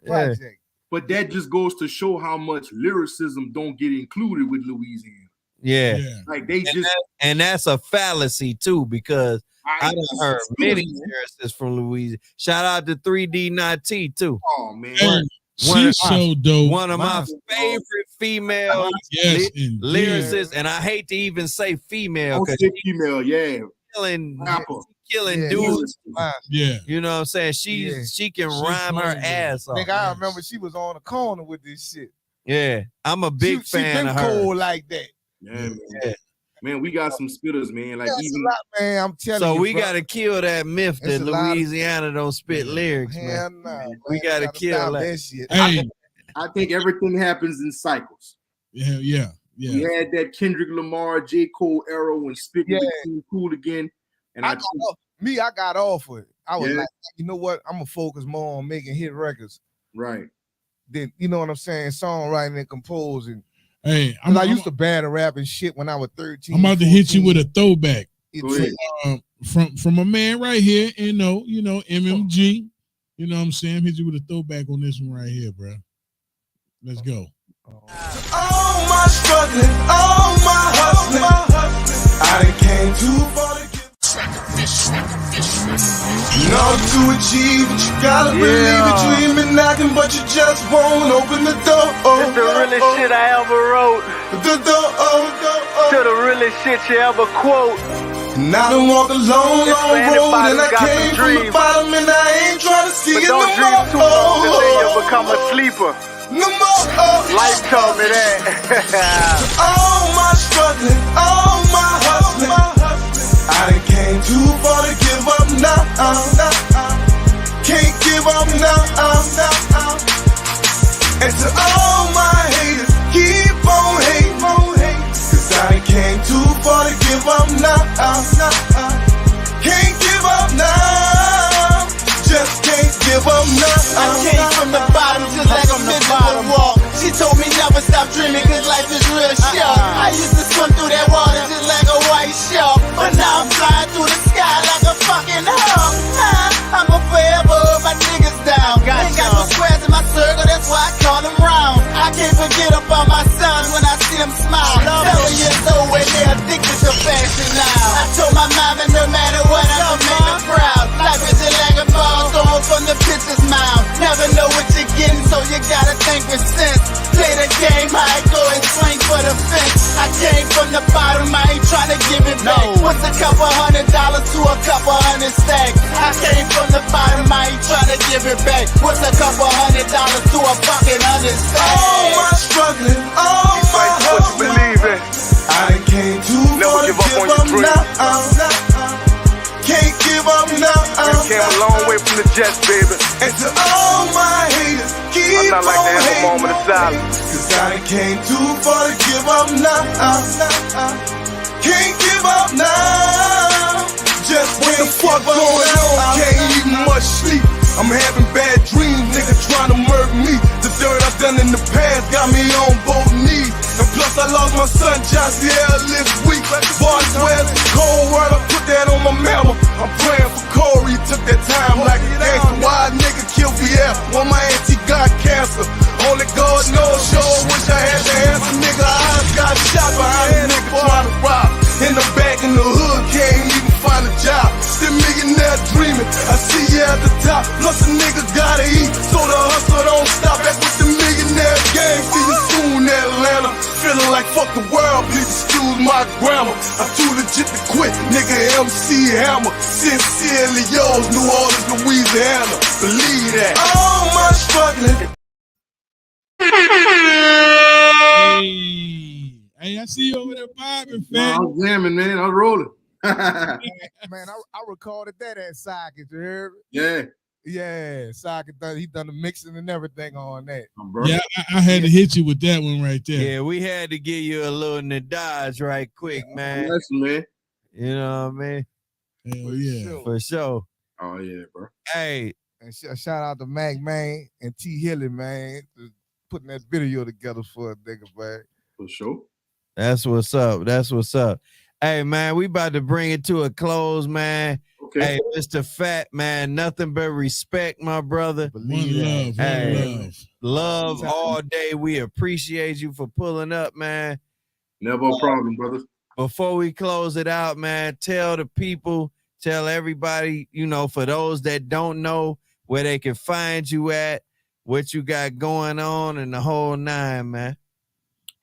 Project. But that just goes to show how much lyricism don't get included with Louisiana. Yeah. Like they and that's a fallacy too, because I done heard many lyricists from Louisiana. Shout out to 3D Not T too. Oh man. She's so dope. One of my favorite female lyricists, and I hate to even say female because female, killing dudes. Yeah, you know what I'm saying? She can rhyme her ass off. Nigga, I remember she was on the corner with this shit. Yeah, I'm a big fan of her. Cool like that. Yeah, man, we got some spitters, man. Like even a lot, man. I'm telling you. So we gotta kill that myth that Louisiana don't spit lyrics, man. We gotta kill that shit. Hey, I think everything happens in cycles. Yeah. We had that Kendrick Lamar, J. Cole era when spit became cool again. And I got off of it. I was like, you know what? I'm gonna focus more on making hit records. Right. Then you know what I'm saying? Songwriting and composing. Hey, I used to battle rap and shit when I was 13. I'm about to hit you with a throwback From from a man right here, you know, MMG. You know what I'm saying? Hit you with a throwback on this one right here, bro. Let's go. All my struggling, all my hustling, I done came too far to get. To achieve it, you gotta believe it. Dreaming knocking, but you just won't open the door. It's the realest shit I ever wrote. The door. To the realest shit you ever quote. And I done walk a long road, and I came from the bottom, and I ain't trying to see it no more. But don't dream too long, cause then you'll become a sleeper. No more. Life told me that. All my struggling, all my hustling, I done came too far to give up now. Can't give up now. And to all my haters, keep on hating. Cause I done came too far to give up now. Can't give up now. Just can't give up now. I came from the bottom just like a fish in the wall. She told me never stop dreaming cause life is real short. I used to swim through that water just like a white shark, but now I'm flying through the sky like a fucking hawk. I'ma forever hold my niggas down. Ain't got no squares in my circle, that's why I call them round. I can't forget about my sons when I see them smile. 7 years old when they addicted to fashion now. I told my mama no matter what I'ma make them proud. Life is just like a ball thrown from the pitcher's mouth. Never know what you're getting, so you gotta think with sense. Play the game, I go and swing for the fence. I came from the bottom, I ain't trying to give it back. What's a couple $100 to a couple hundred stacks? I came from the bottom, I ain't trying to give it back. What's a couple $100 to a fucking hundred stacks? All my struggling, all my hustling, I done came too far to give up now. Can't give up now. We came a long way from the Jets, baby. And to all my haters, keep I'm not like to have a moment of silence. Cause I done came too far to give up now. Can't give up now. Just what the fuck going on? Can't eat much sleep. I'm having bad dreams, nigga trying to murder me. The dirt I've done in the past got me on both knees. And plus I lost my son Johnson this week. Boys swear it's a cold word, I put that on my mama. I'm praying for Corey, took that time like a gangster. Why a nigga killed Pierre when my auntie got cancer? Only God knows, sure wish I had the answer. Nigga, I got shot behind a nigga trying to rob. In the back in the hood, can't even find a job. Still millionaire dreaming, I see you at the top. Plus a nigga gotta eat, so the hustle don't stop. That's what the millionaire gang. See you soon, Atlanta. Feeling like fuck the world, please excuse my grammar. I'm too legit to quit, nigga MC Hammer. Sincerely yours, New Orleans, Louisiana. Believe that. All my struggling. Hey, I see you over there vibing, fam. I'm jamming, man. I'm rolling. Man, I recorded that at Socket, you heard me? Yeah, Socket, he done the mixing and everything on that. Yeah, I had to hit you with that one right there. Yeah, we had to give you a little Nadaj right quick, man. Listen, man. You know what I mean? Hell yeah. For sure. Oh, yeah, bro. Hey, And shout out to Mac, man, and T. Hilly, man, for putting that video together for a nigga, man. For sure. That's what's up. That's what's up. Hey, man, we about to bring it to a close, man. Okay. Hey, Mr. Phat, man, nothing but respect, my brother. One love. Love all day. We appreciate you for pulling up, man. Never a problem, brother. Before we close it out, man, tell the people, tell everybody, you know, for those that don't know where they can find you at, what you got going on, and the whole nine, man.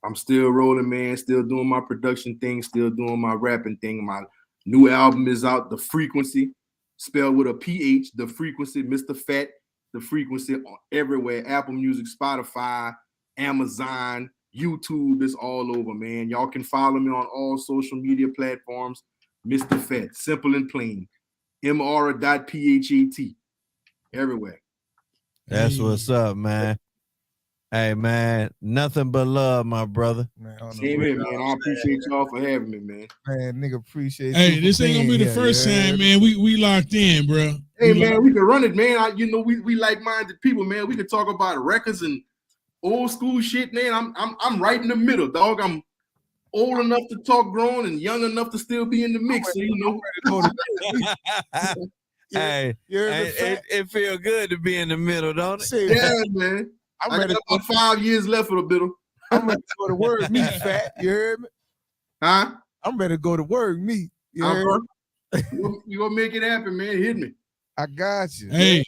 I'm still rolling, man. Still doing my production thing. Still doing my rapping thing. My new album is out, The Frequency, spelled with a PH, The Frequency, Mr. Phat, The Frequency, on everywhere. Apple Music, Spotify, Amazon, YouTube, it's all over, man. Y'all can follow me on all social media platforms. Mr. Phat, simple and plain. MR.PHAT, everywhere. That's what's up, man. Hey, man, nothing but love, my brother. Same here, man. I appreciate y'all for having me, man. Man, nigga, appreciate Hey, you. this ain't gonna be the first time, man. We locked in, bro. Hey, man, we can run it, man. We like-minded people, man. We can talk about records and old school shit, man. I'm right in the middle, dog. I'm old enough to talk grown and young enough to still be in the mix. So, you know. Hey, it feel good to be in the middle, don't it? Yeah, man. I got about 5 years left for the middle. I'm ready to go to work meet, Phat. You heard me? Huh? I'm ready to go to work meet. You heard me? You gonna make it happen, man. Hit me. I got you. Hey,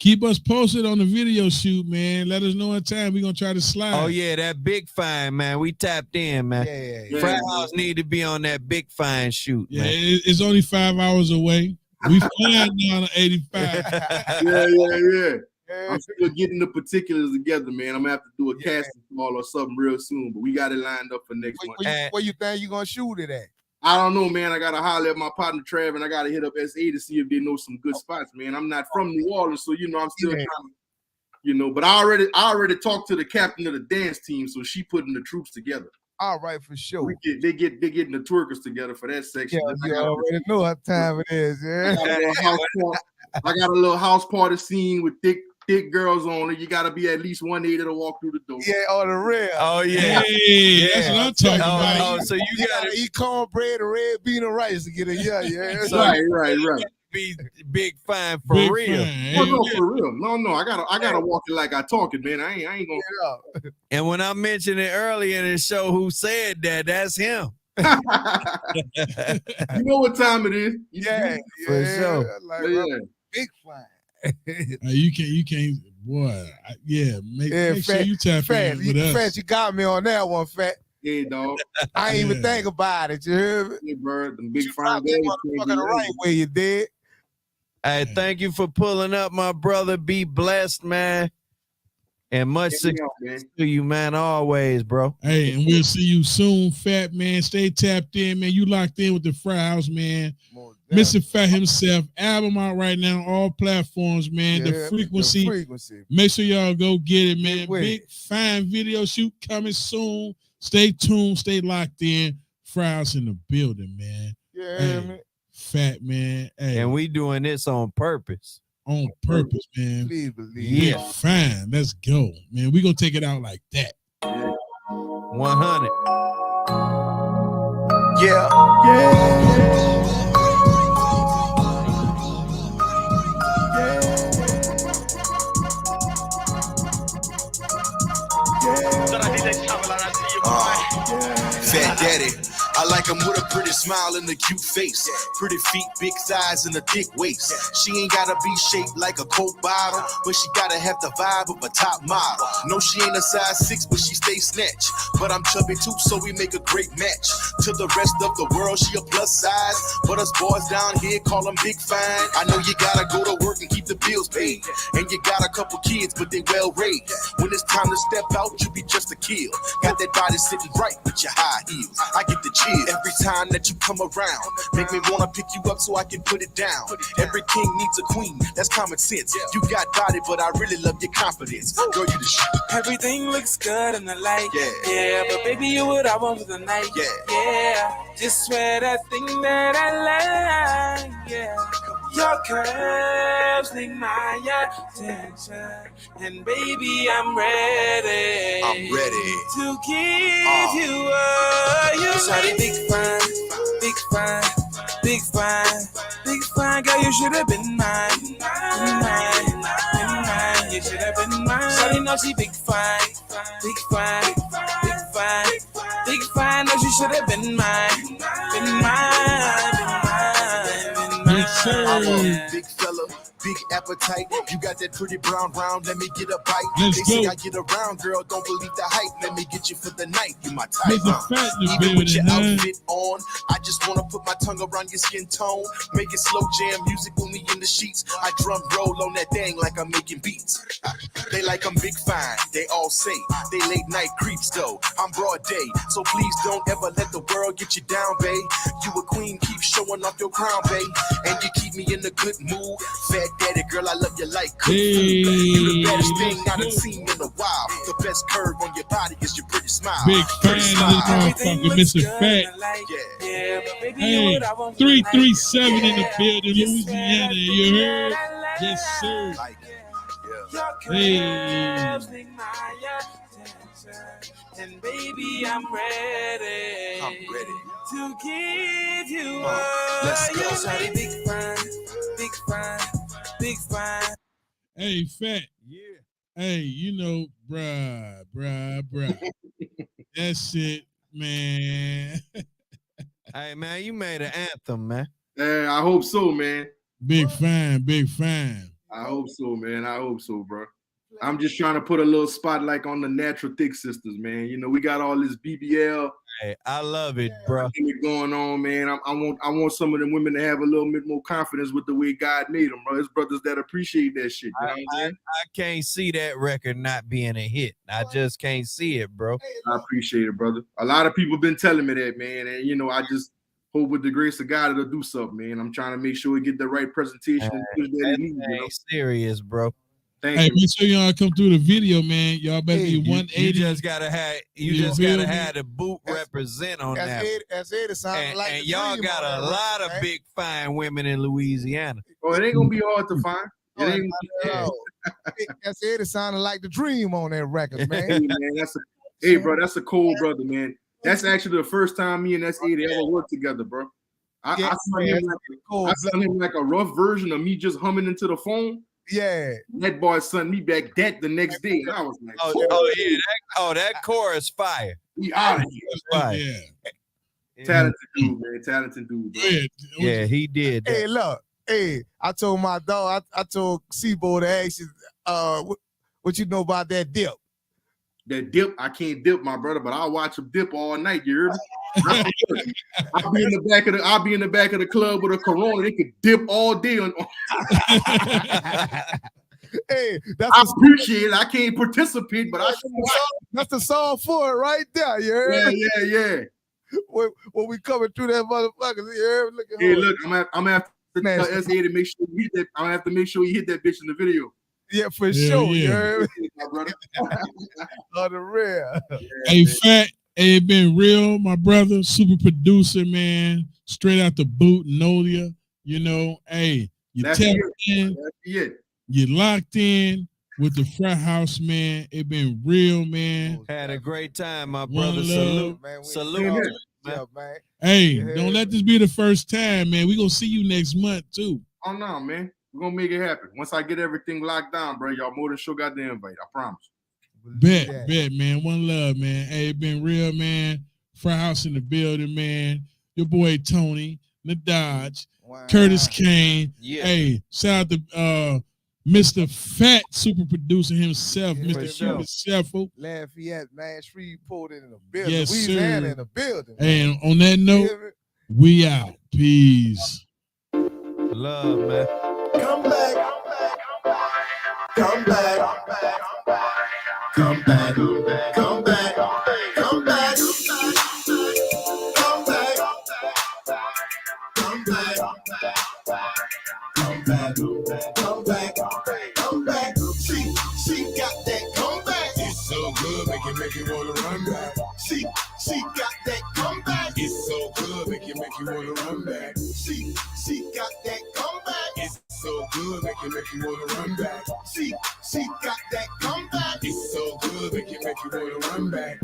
keep us posted on the video shoot, man. Let us know what time we're gonna try to slide. Oh, yeah, that big fine, man. We tapped in, man. Yeah. Fraat House need to be on that big fine shoot, Yeah, man. it's only 5 hours away. We flying down to 85. Yeah. I'm still getting the particulars together, man. I'm gonna have to do a casting call or something real soon, but we got it lined up for next month. Where you think you gonna shoot it at? I don't know, man. I gotta holler at my partner Trav, and I gotta hit up SA to see if they know some good spots, man. I'm not from New Orleans, so I'm still trying to, but I already talked to the captain of the dance team, so she putting the troops together. All right, for sure. They getting the twerkers together for that section. Yeah, you already know what time it is. Yeah. I got a little house party scene with thick girls on it. You got to be at least 180 to walk through the door. Yeah, on the real. Oh, yeah. Hey, that's what I'm talking about. Oh, so you got to eat cornbread and red bean and rice to get it. Yeah. So right. Be big fine for Big real. fine. No, for real. No. I gotta walk it like I talk it, man. I ain't gonna. And when I mentioned it earlier in the show, who said that? That's him. You know what time it is? Yeah, for sure. Like, big fine. You can't, boy. Make sure you tap in with us. Phat, you got me on that one, Phat. Yeah, dog. I ain't even think about it. You heard me? Yeah, bro. Them big You fine probably motherfucking the right way, you did. Hey, thank you for pulling up, my brother. Be blessed, man. And much success to you, man, always, bro. Hey, and we'll see you soon, Phat, man. Stay tapped in, man. You locked in with the Fraat House, man. Mr. Phat himself, album out right now, all platforms, man. The Frequency. Make sure y'all go get it, man. Big fine video shoot coming soon. Stay tuned, stay locked in. Fraat House in the building, man. Yeah, man. Phat, man. Hey. And we doing this on purpose. On purpose, man. Please believe. Yeah, fine. Let's go, man. We gonna take it out like that. 100. Yeah. Fat Daddy, I like him with a pretty smile and a cute face. Pretty feet, big thighs, and a thick waist. She ain't gotta be shaped like a Coke bottle, but she gotta have the vibe of a top model. No, she ain't a size 6, but she stays snatched. But I'm chubby too, so we make a great match. To the rest of the world, she a plus size, but us boys down here call them big fine. I know you gotta go to work and keep the bills paid, and you got a couple kids, but they well raised. When it's time to step out, you be just a kid. Got that body sitting right with your high heels. I get the chill every time that you come around. Make me wanna pick you up so I can put it down. Every king needs a queen, that's common sense. You got body, but I really love your confidence. Girl, you the shit. Everything looks good in the light. Yeah, but baby, you what I want for the night. Yeah, just wear that thing that I like. Yeah. Your curves need my attention, and baby, I'm ready. I'm ready. To give you all you shawty, big fine, big fine, big fine, big fine. Girl, you should have been mine, mine. You should have been mine. Shawty know she big fine, big fine, big fine, big fine. No, she should have been mine, been mine, been mine, been mine. Yes, sir. I'm a big fella, big appetite. You got that pretty brown round, let me get a bite. Let's They say go. I get around, girl, don't believe the hype. Let me get you for the night, you my type. Mr. Phat in the Even with your building, huh? outfit on, I just wanna put my tongue around your skin tone. Make it slow jam music with me in the sheets. I drum roll on that thing like I'm making beats. They like I'm big fine, they all say they late night creeps though. I'm broad day, so please don't ever let the world get you down, babe. You a queen, keep showing off your crown, babe, and you keep me in a good mood. Fat daddy, girl, I love you like good food. You the baddest thing I done seen in a while. The best curve on your body is your pretty smile. Big fan Pretty of smile. this motherfucker, Mr. Phat. Yeah, but baby, Hey, you what I want. 337 in the building, Louisiana. You heard? Yes, sir. Like, Hey. And baby, I'm ready. I'm ready. To give you let's all go. you shawty, big fine, big fine, big fine. Hey, Phat. Yeah. Hey, you know, bruh. That's it, man. Hey, man, you made an anthem, man. I hope so, man. Big fan. I hope so, man. I hope so, bro. I'm just trying to put a little spotlight on the Natural Thick Sisters, man. You know, we got all this BBL Hey, I love it, bro. going on, man. I want some of them women to have a little bit more confidence with the way God made them, bro. There's brothers that appreciate that shit. You know what I'm saying? I can't see that record not being a hit. I just can't see it, bro. I appreciate it, brother. A lot of people been telling me that, man. And, you know, I just hope with the grace of God it'll do something, man. I'm trying to make sure we get the right presentation and push that That it needs, you know? ain't serious, bro. Thank Hey, you. make sure y'all come through the video, man. Y'all better be 180. You just gotta have the boot represent on that. That's it. It sounded And, like and the y'all dream got on a that lot record, of man. big fine women in Louisiana. Oh, it ain't gonna be hard to find. It ain't. Oh, that's it. It sounded like the dream on that record, man. Hey, man, hey, bro, that's a cold brother, man. That's actually the first time me and S80 ever worked together, bro. I sent him like a rough version of me just humming into the phone. Yeah. That boy sent me back that the next day. And I was like, that chorus fire. We out of here. Fire. Yeah. Talented dude, man. Talented dude. Bro. Yeah, he did. Hey, look. Hey, I told my dog, I told Seaboy to ask you, what you know about that dip? That dip, I can't dip, my brother, but I'll watch him dip all night. You hear me? I'll be in the back of the club with a Corona. They could dip all day on. Hey, I appreciate it. I can't participate, but that's the song for it right there. You heard? Yeah. When we coming through that motherfucker, you heard? Look at hey, look, I'm gonna have to tell S.A. to make sure he hit that. I'm gonna have to make sure he hit that bitch in the video. Yeah, for sure. Yeah. You heard? My brother. On the real. Hey, Phat, hey, it been real, my brother, super producer, man. Straight out the boot, know ya. You know, hey, you tapped in. You locked in with the Frat House, man. It been real, man. Had a great time, my One brother. love. Salute. Yeah, man. Hey, don't let this be the first time, man. We gonna see you next month too. Oh no, man. We're gonna make it happen. Once I get everything locked down, bro, y'all more than sure got the invite. I promise. Bet, man. One love, man. Hey, it been real, man. Frat House in the building, man. Your boy Tony, the Dodge, Curtis Kane. Yeah. Hey, shout out to Mr.Phat, super producer himself, Mr. Cuban Shuffle. Lafayette, man. Shreveport in the building. Yes, Louisiana sir. in the building. And on that note, we out. Peace. Love, man. Come back. Come back. Come back. Come back. Come back. Come back. Come back. Come back. Come back. Come back. She got that comeback. It's so good, make you wanna run back. She got that comeback. It's so good, make you wanna run back. She got that comeback. It's good, make you wanna run back. She got that comeback. It's so good, make you wanna run back.